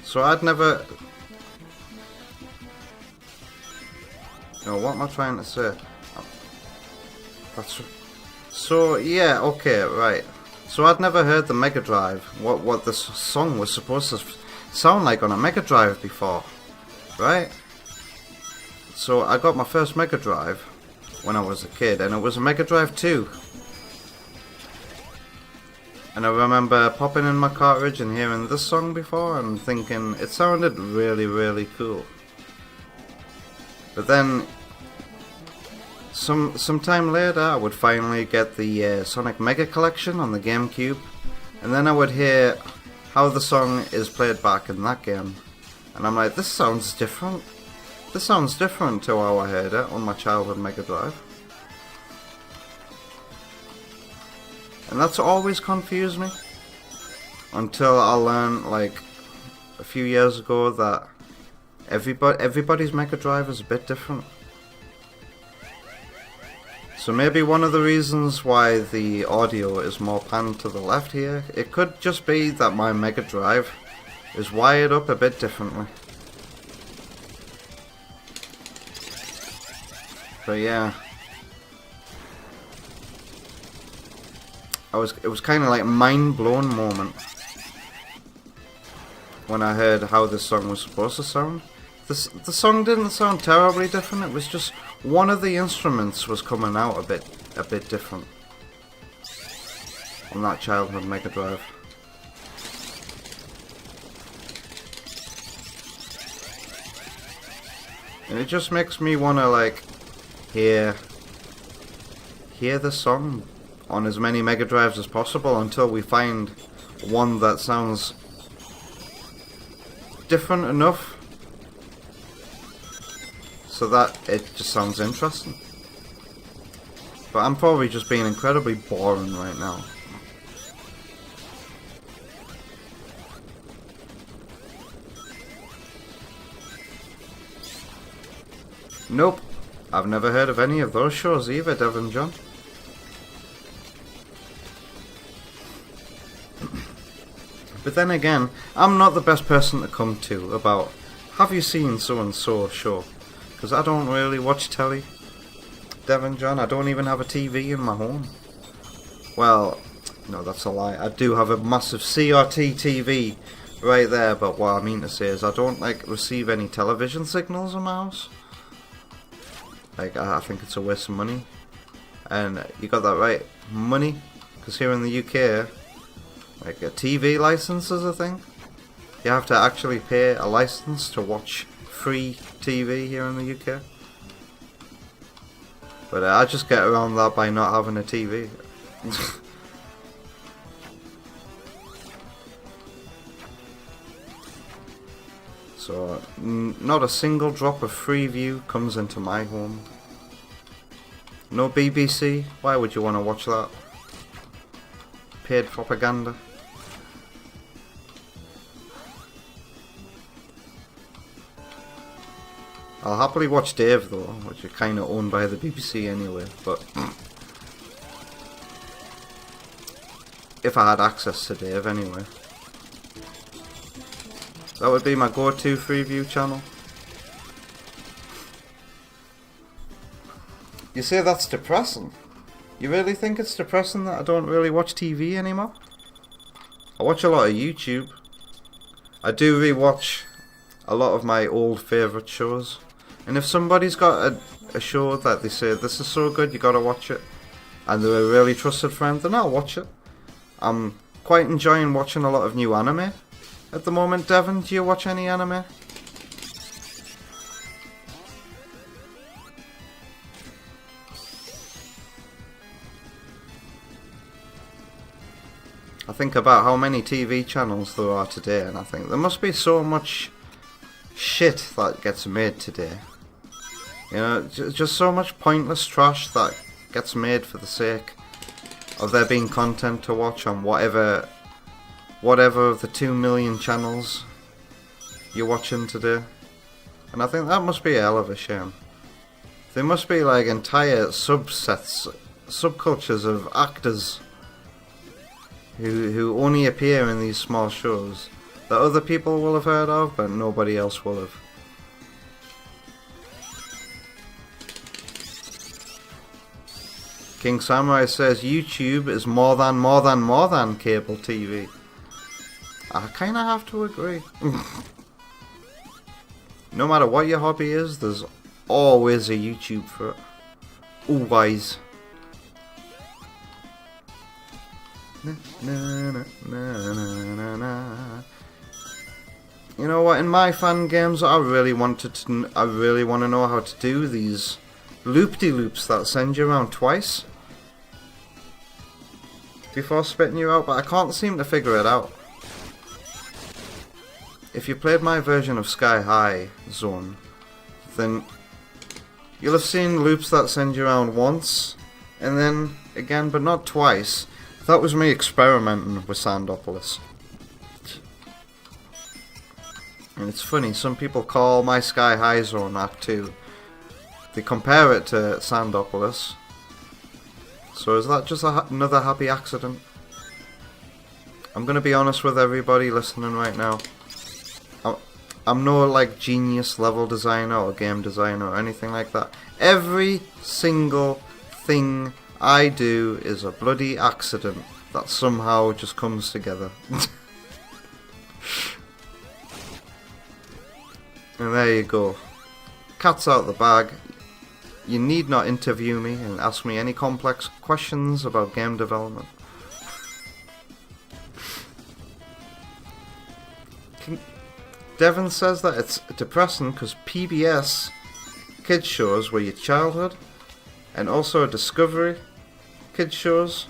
So I'd never... No, what am I trying to say? That's... So, yeah, okay, right. So I'd never heard the Mega Drive, what this song was supposed to sound like on a Mega Drive before, right? So I got my first Mega Drive when I was a kid, and it was a Mega Drive 2. And I remember popping in my cartridge and hearing this song before and thinking it sounded really, really cool. But then, some time later, I would finally get the Sonic Mega Collection on the GameCube, and then I would hear how the song is played back in that game, and I'm like, this sounds different. This sounds different to how I heard it on my childhood Mega Drive. And that's always confused me, until I learned, like, a few years ago that everybody's Mega Drive is a bit different. So maybe one of the reasons why the audio is more panned to the left here, it could just be that my Mega Drive is wired up a bit differently. But yeah, it was kind of like a mind-blown moment when I heard how this song was supposed to sound. The song didn't sound terribly different. It was just one of the instruments was coming out a bit different on that childhood Mega Drive. And it just makes me wanna like hear the song on as many Mega Drives as possible until we find one that sounds different enough so that it just sounds interesting. But I'm probably just being incredibly boring right now. Nope, I've never heard of any of those shows either, Devin John. But then again, I'm not the best person to come to about, have you seen so and so show? Because I don't really watch telly, Devin John. I don't even have a TV in my home. Well, no, that's a lie. I do have a massive CRT TV right there, but what I mean to say is I don't like receive any television signals in my house. Like, I think it's a waste of money. And you got that right, money, because here in the UK, like a TV license is a thing. You have to actually pay a license to watch free TV here in the UK. But I just get around that by not having a TV. So, not a single drop of Freeview comes into my home. No BBC? Why would you want to watch that? Paid propaganda. I'll happily watch Dave though, which are kind of owned by the BBC anyway, but if I had access to Dave anyway. That would be my go-to Freeview channel. You say that's depressing? You really think it's depressing that I don't really watch TV anymore? I watch a lot of YouTube. I do rewatch a lot of my old favourite shows. And if somebody's got a show that they say, this is so good, you gotta watch it, and they're a really trusted friend, then I'll watch it. I'm quite enjoying watching a lot of new anime at the moment. Devon, do you watch any anime? I think about how many TV channels there are today, and I think there must be so much shit that gets made today. You know, just so much pointless trash that gets made for the sake of there being content to watch on whatever of the 2 million channels you're watching today. And I think that must be a hell of a shame. There must be like entire subcultures of actors who only appear in these small shows that other people will have heard of, but nobody else will have. King Samurai says YouTube is more than cable TV. I kinda have to agree. No matter what your hobby is, there's always a YouTube for it. Always. You know what? In my fan games, I really want to know how to do these loop-de-loops that send you around twice before spitting you out, but I can't seem to figure it out. If you played my version of Sky High Zone, then you'll have seen loops that send you around once and then again, but not twice. That was me experimenting with Sandopolis. And it's funny, some people call my Sky High Zone that too. They compare it to Sandopolis. So is that just another happy accident? I'm gonna be honest with everybody listening right now. I'm no like genius level designer or game designer or anything like that. Every single thing I do is a bloody accident that somehow just comes together. And there you go. Cat's out the bag. You need not interview me and ask me any complex questions about game development. Devon says that it's depressing because PBS kids shows were your childhood, and also Discovery kids shows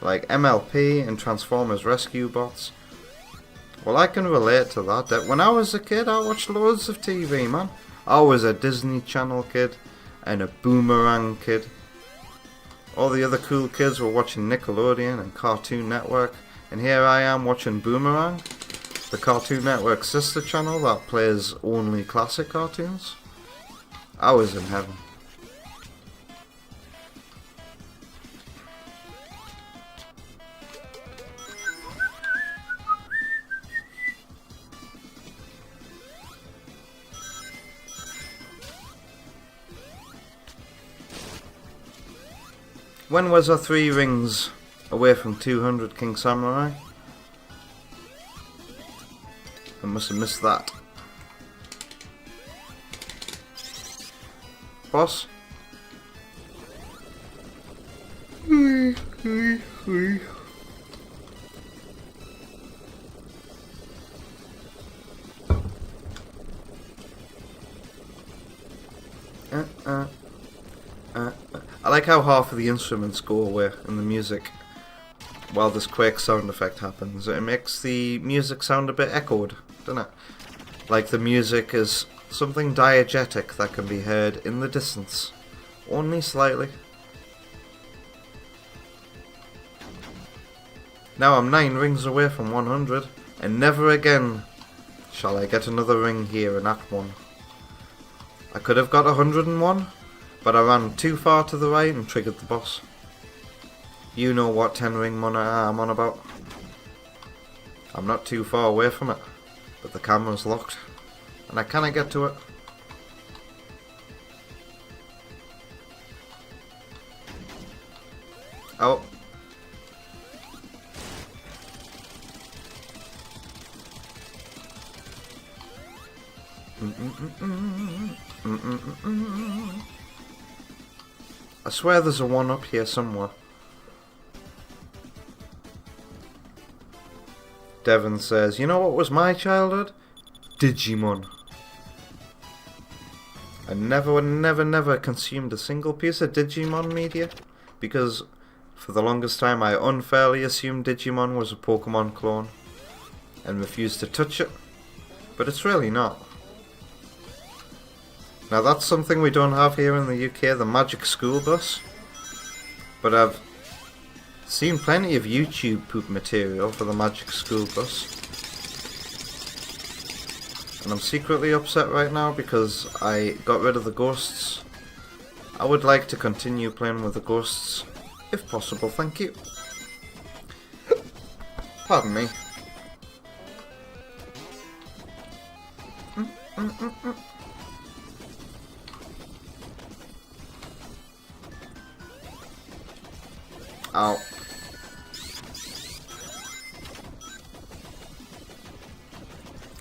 like MLP and Transformers Rescue Bots. Well, I can relate to that. When I was a kid, I watched loads of TV, man. I was a Disney Channel kid and a Boomerang kid. All the other cool kids were watching Nickelodeon and Cartoon Network, and here I am watching Boomerang, the Cartoon Network sister channel that plays only classic cartoons. I was in heaven. When was our 3 rings away from 200 King Samurai? I must have missed that. Boss? I like how half of the instruments go away in the music while this quake sound effect happens. It makes the music sound a bit echoed, doesn't it? Like the music is something diegetic that can be heard in the distance, only slightly. Now I'm 9 rings away from 100, and never again shall I get another ring here in Act 1. I could have got 101, but I ran too far to the right and triggered the boss. You know what 10 ring money I'm on about. I'm not too far away from it, but the camera's locked, and I cannot get to it. Oh. I swear there's a one up here somewhere. Devon says, you know what was my childhood? Digimon. I never consumed a single piece of Digimon media, because for the longest time I unfairly assumed Digimon was a Pokemon clone and refused to touch it, but it's really not. Now that's something we don't have here in the UK, the Magic School Bus, but I've seen plenty of YouTube poop material for the Magic School Bus, and I'm secretly upset right now because I got rid of the ghosts. I would like to continue playing with the ghosts, if possible, thank you. Pardon me. Ow.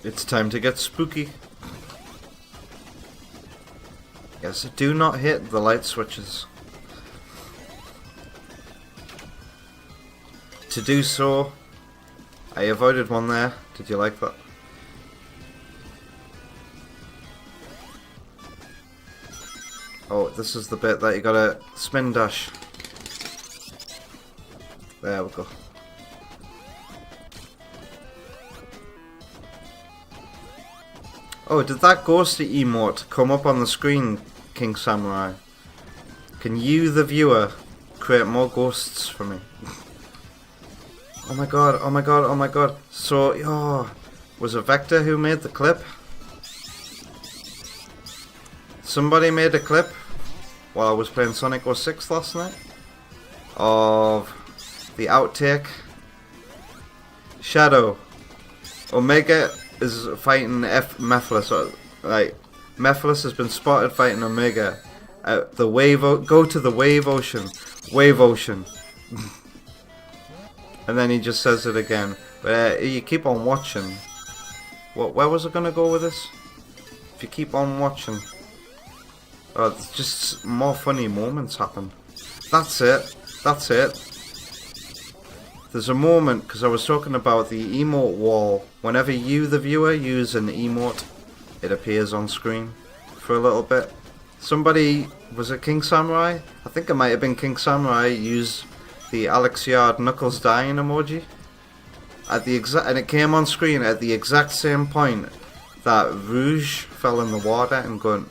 It's time to get spooky. Yes, do not hit the light switches. To do so, I avoided one there. Did you like that? Oh, this is the bit that you gotta spin dash. There we go. Oh, did that ghost emote come up on the screen, King Samurai? Can you, the viewer, create more ghosts for me? Oh my god, oh my god, oh my god. So, oh, was it Vector who made the clip? Somebody made a clip while I was playing Sonic 06 last night of the outtake. Shadow. Omega is fighting Mephiles. Like, Mephiles has been spotted fighting Omega at the wave. Go to the wave ocean. Wave ocean. And then he just says it again. But you keep on watching. Where was I gonna go with this? If you keep on watching. Oh, it's just more funny moments happen. That's it. That's it. There's a moment, because I was talking about the emote wall. Whenever you, the viewer, use an emote, it appears on screen for a little bit. Somebody, was it King Samurai? I think it might have been King Samurai, used the Alex Yard Knuckles dying emoji. And it came on screen at the exact same point that Rouge fell in the water and going,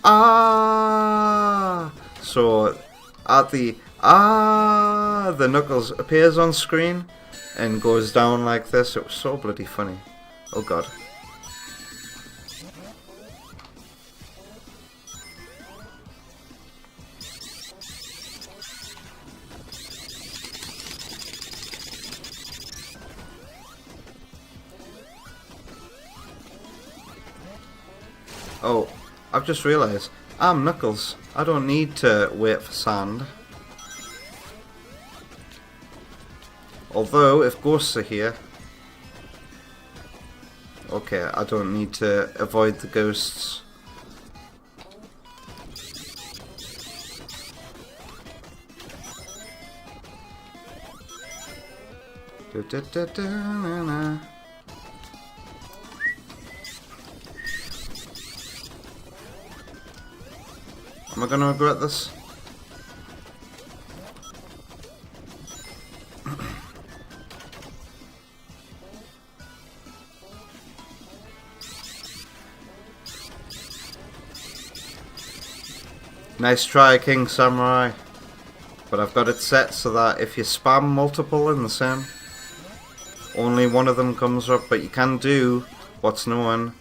ah! So, at the the Knuckles appears on screen and goes down like this. It was so bloody funny. Oh god. Oh, I've just realised, I'm Knuckles. I don't need to wait for sand. Although, if ghosts are here, Okay, I don't need to avoid the ghosts. Da-da-da-da-na-na. Am I gonna regret this? Nice try, King Samurai. But I've got it set so that if you spam multiple in the same, only one of them comes up. But you can do what's known,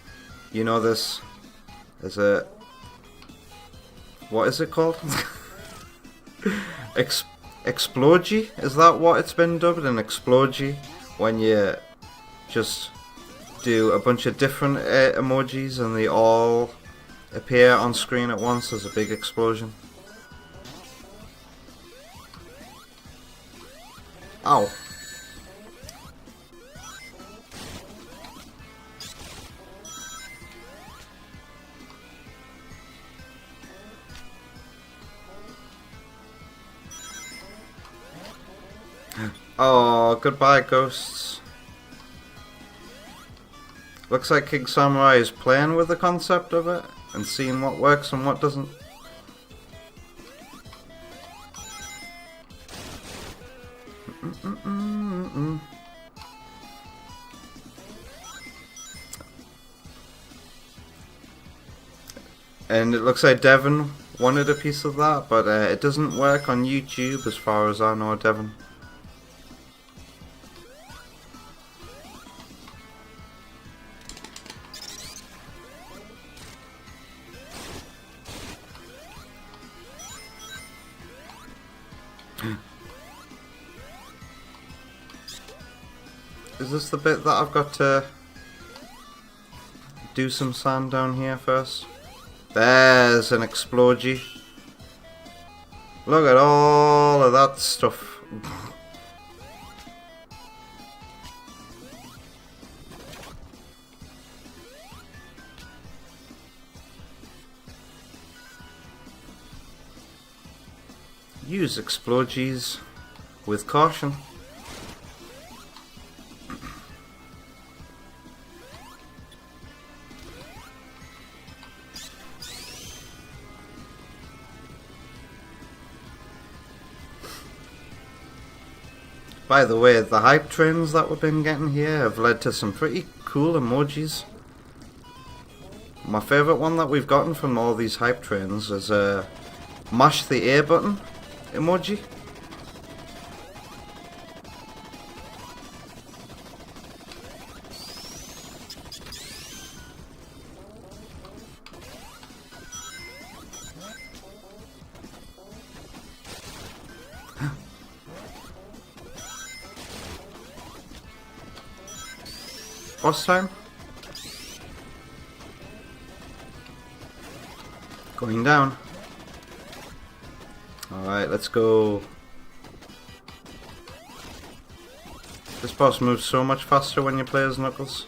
you know this, as a... What is it called? Explogy? Is that what it's been dubbed? An explogy? When you just do a bunch of different emojis and they all appear on screen at once as a big explosion. Ow. Oh, goodbye, ghosts. Looks like King Samurai is playing with the concept of it and seeing what works and what doesn't. And it looks like Devon wanted a piece of that, but it doesn't work on YouTube as far as I know, Devon. Is this the bit that I've got to do some sand down here first? There's an explogy. Look at all of that stuff. Use explogies with caution. By the way, the hype trains that we've been getting here have led to some pretty cool emojis. My favourite one that we've gotten from all these hype trains is a mash the A button emoji. Boss time. Going down. Alright, let's go. This boss moves so much faster when you play as Knuckles.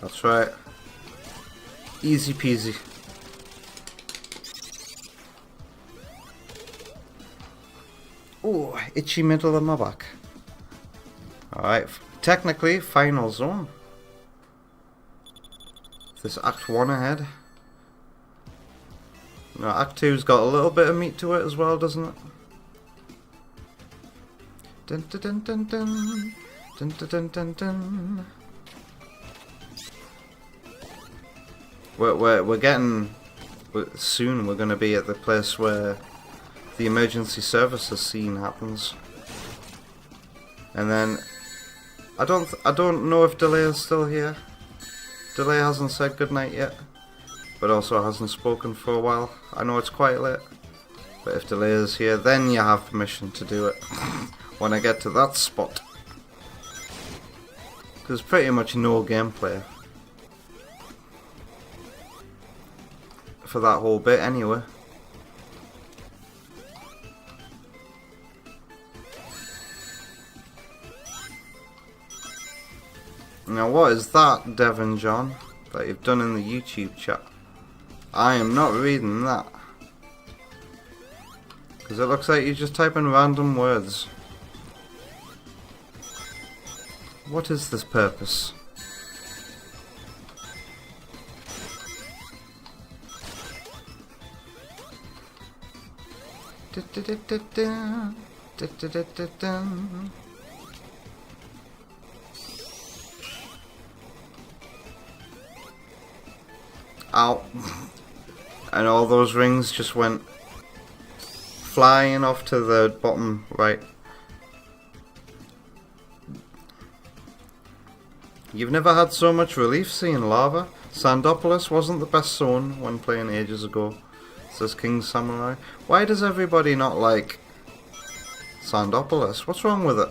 That's right. Easy peasy. Oh, itchy middle of my back. Alright, technically, final zone. This Act 1 ahead. No, Act 2's got a little bit of meat to it as well, doesn't it? Dun dun dun dun dun. Dun dun dun dun dun. We're getting... soon we're going to be at the place where the emergency services scene happens. And then... I don't know if Delay is still here. Delay hasn't said goodnight yet. But also hasn't spoken for a while. I know it's quite late. But if Delay is here, then you have permission to do it. When I get to that spot. There's pretty much no gameplay for that whole bit anyway. Now what is that, Devon John, that you've done in the YouTube chat? I am not reading that. Because it looks like you're just typing random words. What is this purpose? Ow. And all those rings just went flying off to the bottom right. You've never had so much relief seeing lava? Sandopolis wasn't the best zone when playing ages ago, says King Samurai. Why does everybody not like Sandopolis? What's wrong with it?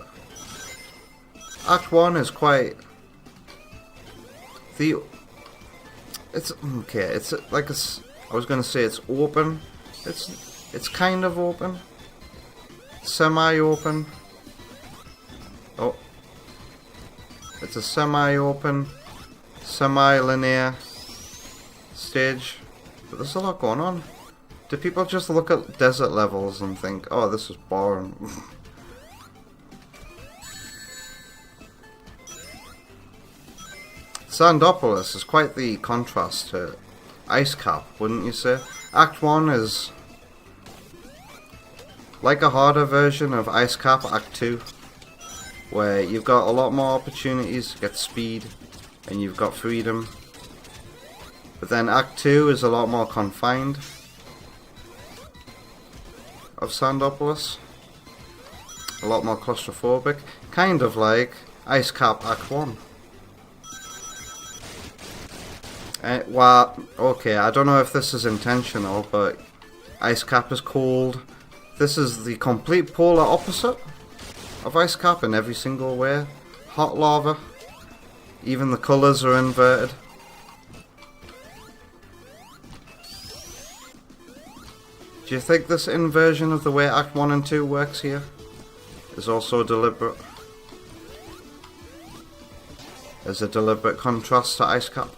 Act 1 is quite... It's okay. It's like I was gonna say it's open. It's kind of open, semi-open. Oh, it's a semi-open, semi-linear stage. But there's a lot going on. Do people just look at desert levels and think, "Oh, this is boring"? Sandopolis is quite the contrast to Ice Cap, wouldn't you say? Act 1 is like a harder version of Ice Cap Act 2, where you've got a lot more opportunities to get speed and you've got freedom. But then Act 2 is a lot more confined of Sandopolis, a lot more claustrophobic, kind of like Ice Cap Act 1. Well, okay, I don't know if this is intentional, but Ice Cap is cold. This is the complete polar opposite of Ice Cap in every single way. Hot lava. Even the colours are inverted. Do you think this inversion of the way Act 1 and 2 works here is also deliberate? As a deliberate contrast to Ice Cap?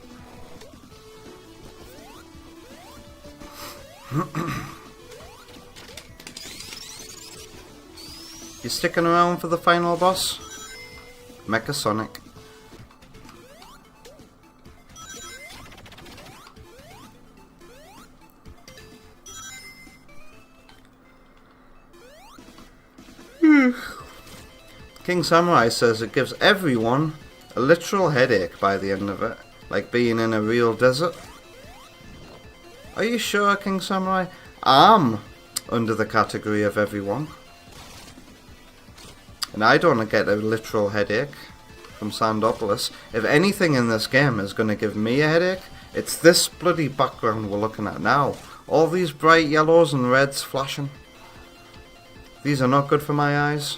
You sticking around for the final boss? Mecha Sonic. King Samurai says it gives everyone a literal headache by the end of it, like being in a real desert. Are you sure, King Samurai? I'm under the category of everyone. And I don't get a literal headache from Sandopolis. If anything in this game is going to give me a headache, it's this bloody background we're looking at now. All these bright yellows and reds flashing. These are not good for my eyes.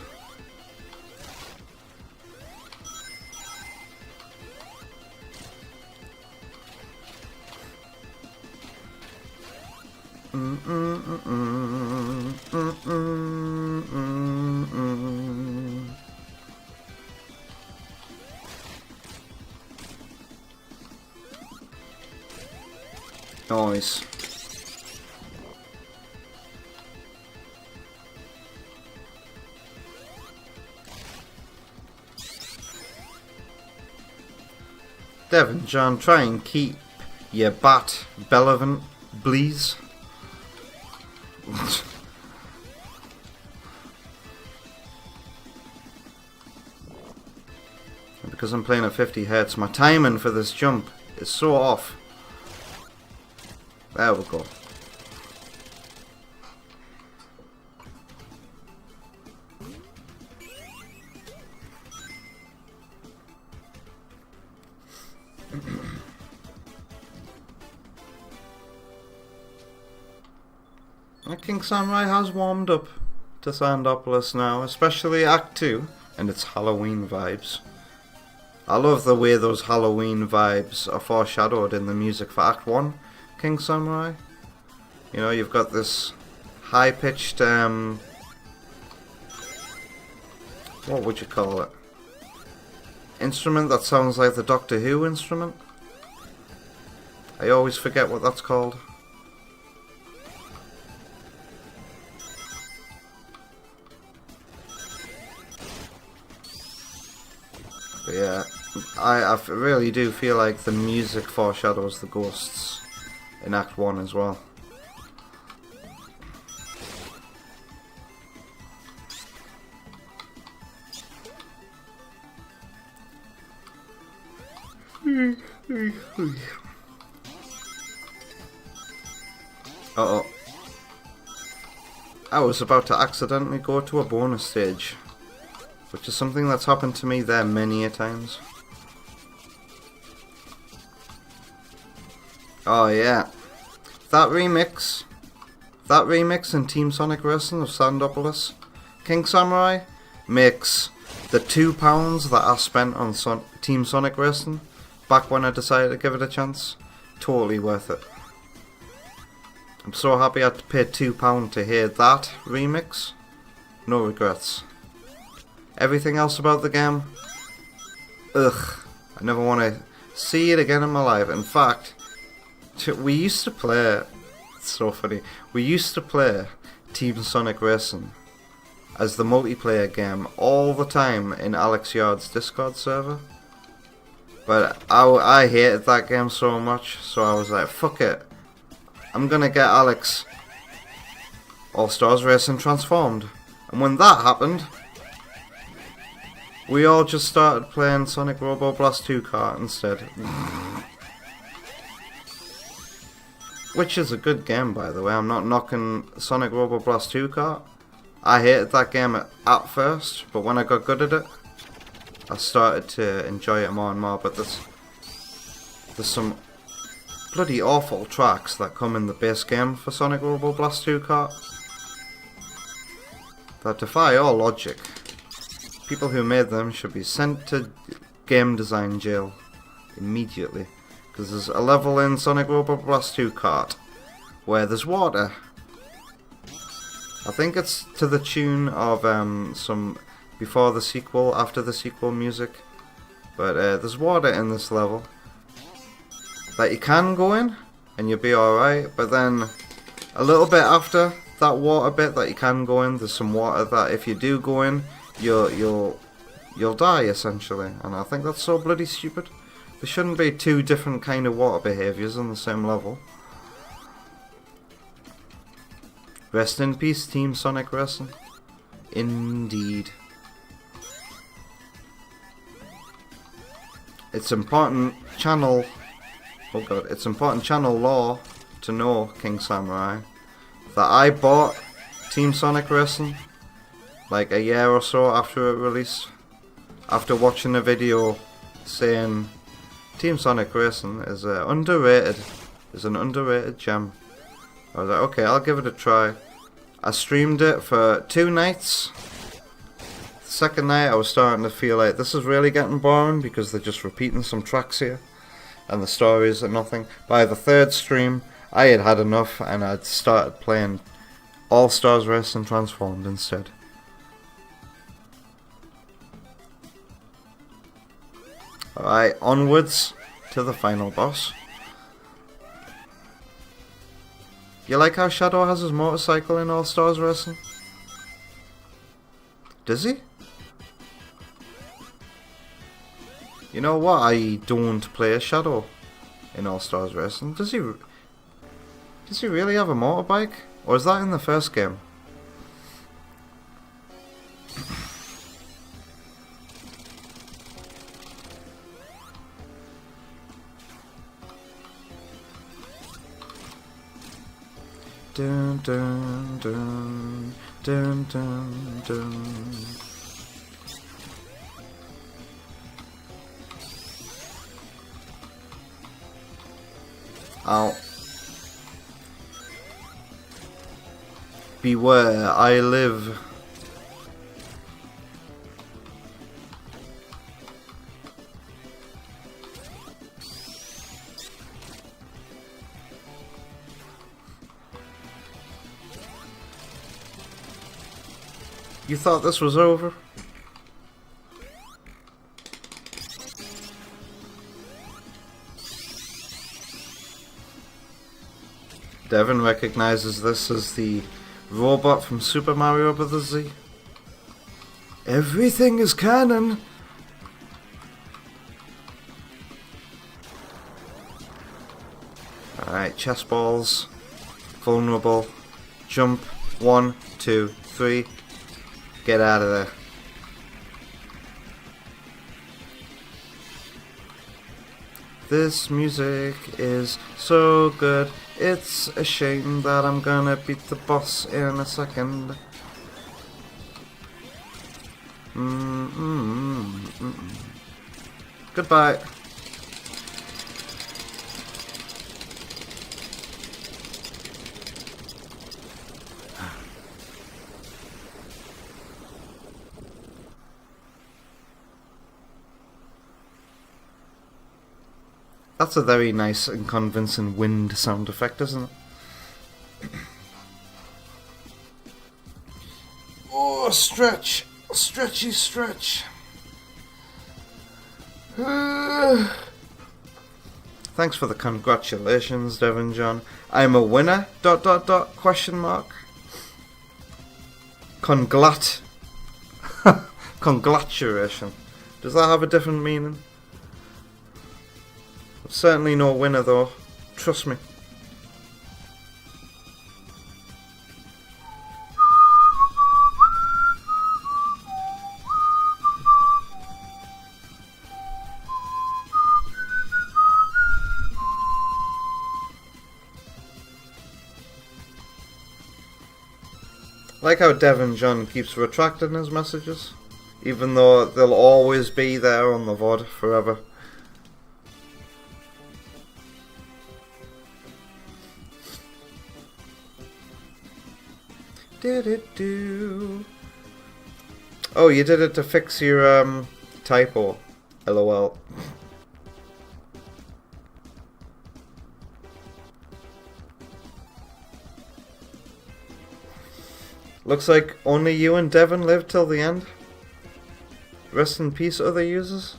Nice. Devon John, try and keep your bat relevant, please. Because I'm playing at 50 Hz, my timing for this jump is so off. There we go. King Samurai has warmed up to Sandopolis now, especially Act 2 and its Halloween vibes. I love the way those Halloween vibes are foreshadowed in the music for Act 1, King Samurai. You know, you've got this high-pitched, what would you call it? Instrument that sounds like the Doctor Who instrument. I always forget what that's called. But yeah, I really do feel like the music foreshadows the ghosts in Act 1 as well. Uh-oh. I was about to accidentally go to a bonus stage, which is something that's happened to me there many a times. Oh yeah. That remix in Team Sonic Racing of Sandopolis, King Samurai, makes the £2 that I spent on Team Sonic Racing back when I decided to give it a chance totally worth it. I'm so happy I paid £2 to hear that remix. No regrets. Everything else about the game, ugh, I never want to see it again in my life. In fact, we used to play, it's so funny, we used to play Team Sonic Racing as the multiplayer game all the time in Alex Yard's Discord server. But I hated that game so much, so I was like, fuck it. I'm gonna get Alex All Stars Racing transformed. And when that happened, we all just started playing Sonic Robo Blast 2 Kart instead. Which is a good game, by the way. I'm not knocking Sonic Robo Blast 2 Kart. I hated that game at first, but when I got good at it, I started to enjoy it more and more. But there's some bloody awful tracks that come in the base game for Sonic Robo Blast 2 Kart that defy all logic. People who made them should be sent to game design jail immediately. Because there's a level in Sonic Robo Blast 2 Kart where there's water. I think it's to the tune of some before the sequel, after the sequel music. But there's water in this level that you can go in and you'll be alright. But then a little bit after that water bit that you can go in, there's some water that if you do go in, you'll die essentially. And I think that's so bloody stupid. There shouldn't be two different kind of water behaviours on the same level. Rest in peace, Team Sonic Racing. Indeed. It's important channel... Oh god, it's important channel law to know, King Samurai, that I bought Team Sonic Racing like a year or so after it released. After watching a video saying Team Sonic Racing is underrated, is an underrated gem. I was like, okay, I'll give it a try. I streamed it for 2 nights. The second night I was starting to feel like this is really getting boring because they're just repeating some tracks here and the stories are nothing. By the third stream I had had enough and I'd started playing All Stars Racing Transformed instead. Alright, onwards to the final boss. You like how Shadow has his motorcycle in All Stars Racing? Does he? You know what? I don't play as Shadow in All Stars Racing. Does he really have a motorbike? Or is that in the first game? Dun dun dun dun dun dun. Ow. Beware, I live. You thought this was over? Devon recognizes this as the robot from Super Mario Bros. Z. Everything is canon! Alright, chess balls. Vulnerable. Jump. 1, 2, 3. Get out of there. This music is so good. It's a shame that I'm gonna beat the boss in a second. Goodbye. That's a very nice and convincing wind sound effect, isn't it? Oh, stretch! Stretchy stretch! Thanks for the congratulations, Devon John. I'm a winner, ... question mark. Congratulation. Does that have a different meaning? Certainly no winner though. Trust me. Like how Devon John keeps retracting his messages, even though they'll always be there on the VOD forever. Did it do? Oh, you did it to fix your typo. LOL. Looks like only you and Devon lived till the end. Rest in peace, other users.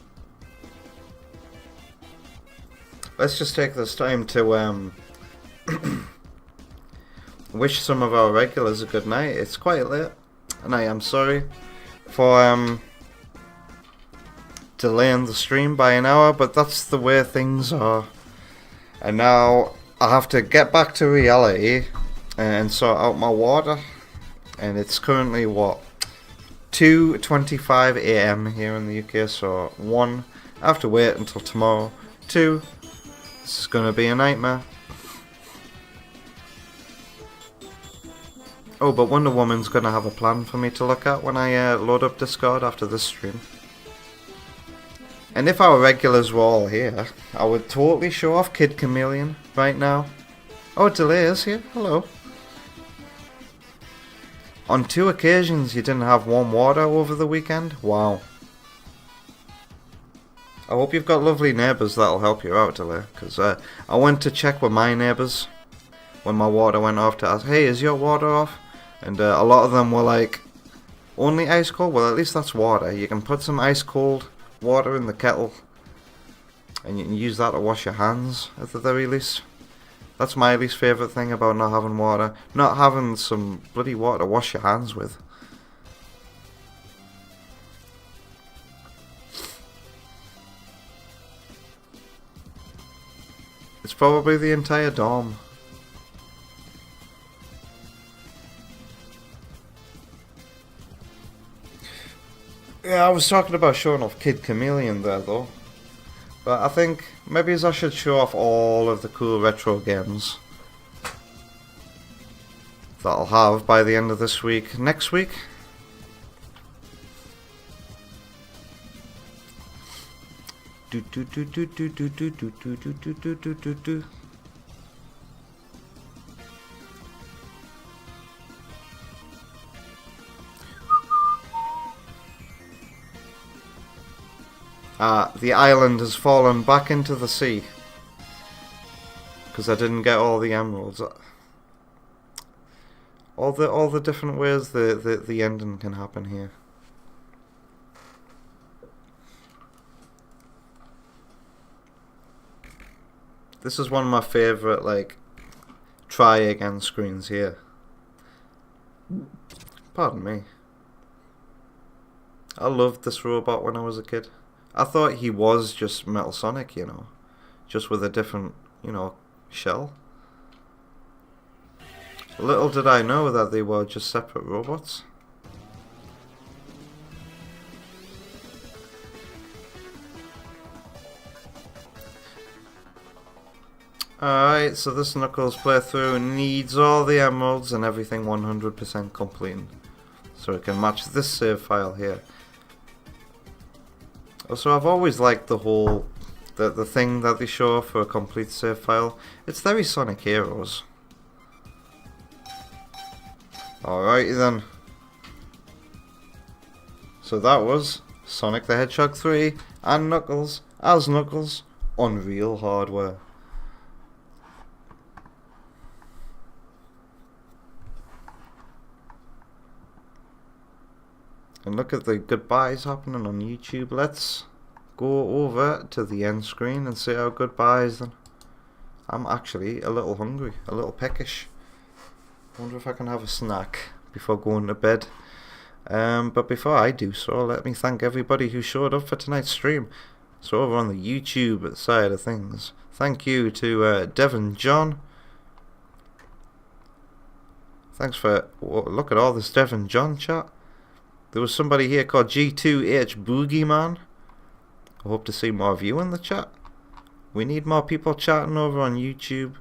Let's just take this time to wish some of our regulars a good night. It's quite late, and I am sorry for delaying the stream by an hour, but that's the way things are. And now I have to get back to reality and sort out my water. And it's currently what, 2:25 AM here in the UK. So 1, I have to wait until tomorrow. 2, this is gonna be a nightmare. Oh, but Wonder Woman's gonna have a plan for me to look at when I load up Discord after this stream. And if our regulars were all here, I would totally show off Kid Chameleon right now. Oh, Delay is here. Hello. On 2 occasions you didn't have warm water over the weekend? Wow. I hope you've got lovely neighbours that'll help you out, Delay. Because I went to check with my neighbours when my water went off to ask, hey, is your water off? And a lot of them were like, only ice cold? Well, at least that's water. You can put some ice cold water in the kettle and you can use that to wash your hands at the very least. That's my least favourite thing about not having water. Not having some bloody water to wash your hands with. It's probably the entire dorm. Yeah, I was talking about showing off Kid Chameleon there though. But I think maybe I should show off all of the cool retro games that I'll have by the end of this week. Next week? The island has fallen back into the sea because I didn't get all the emeralds. all the different ways the ending can happen here. This is one of my favourite, like, try again screens here. Pardon me. I loved this robot when I was a kid. I thought he was just Metal Sonic, you know, just with a different, you know, shell. Little did I know that they were just separate robots. Alright, so this Knuckles playthrough needs all the emeralds and everything 100% complete, so it can match this save file here. Also, I've always liked the whole, the thing that they show for a complete save file. It's very Sonic Heroes. Alrighty then. So that was Sonic the Hedgehog 3 and Knuckles as Knuckles on real hardware. And look at the goodbyes happening on YouTube. Let's go over to the end screen and say our goodbyes then. I'm actually a little hungry, a little peckish. Wonder if I can have a snack before going to bed. But before I do so, let me thank everybody who showed up for tonight's stream. So over on the YouTube side of things, thank you to Devon John. Thanks for, look at all this Devon John chat. There was somebody here called G2H Boogeyman. I hope to see more of you in the chat. We need more people chatting over on YouTube.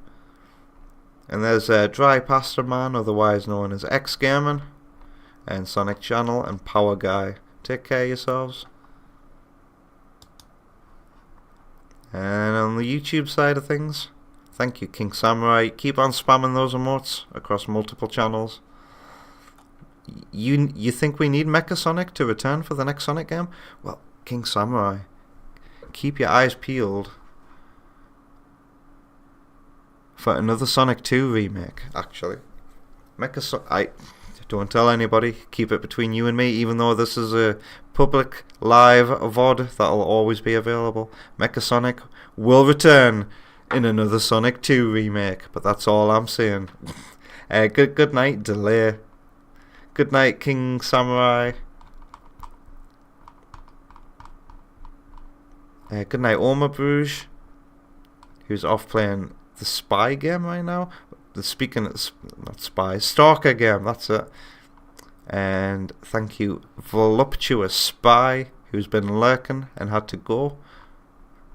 And there's Dry Pasta Man, otherwise known as X Gamer, and Sonic Channel and Power Guy. Take care of yourselves. And on the YouTube side of things, thank you King Samurai. Keep on spamming those emotes across multiple channels. You think we need Mecha Sonic to return for the next Sonic game? Well, King Samurai, keep your eyes peeled for another Sonic 2 remake, actually. Don't tell anybody, keep it between you and me, even though this is a public live VOD that'll always be available. Mecha Sonic will return in another Sonic 2 remake, but that's all I'm saying. Good night, Delay. Good night, King Samurai. Good night, Oma Bruges, who's off playing the Spy game right now. Not Spy, Stalker game, that's it. And thank you, Voluptuous Spy, who's been lurking and had to go.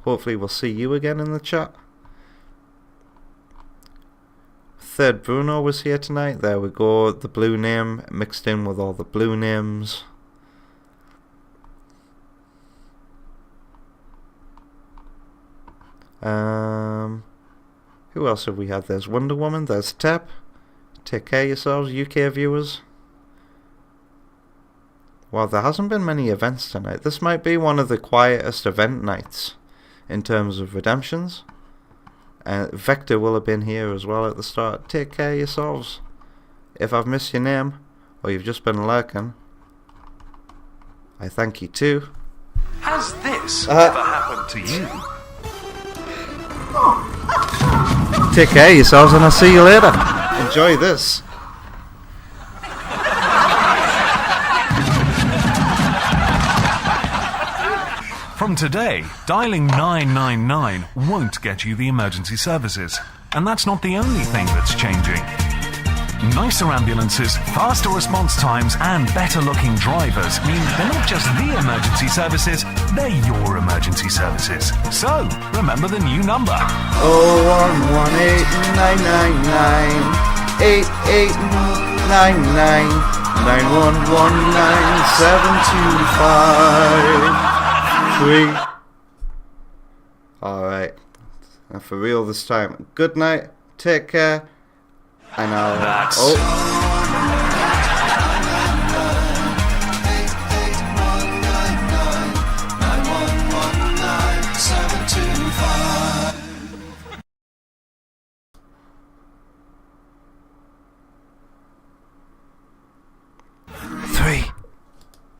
Hopefully we'll see you again in the chat. Third Bruno was here tonight. There we go. The blue name mixed in with all the blue names. Who else have we had? There's Wonder Woman. There's Tep. Take care of yourselves, UK viewers. Well, there hasn't been many events tonight. This might be one of the quietest event nights in terms of redemptions. Vector will have been here as well at the start. Take care of yourselves. If I've missed your name, or you've just been lurking, I thank you too. Has this ever happened to you? Take care of yourselves and I'll see you later. Enjoy this. From today, dialing 999 won't get you the emergency services. And that's not the only thing that's changing. Nicer ambulances, faster response times, and better-looking drivers mean they're not just the emergency services, they're your emergency services. So, remember the new number. 0118999889991197253. Alright. And for real this time. Good night. Take care. And I'll...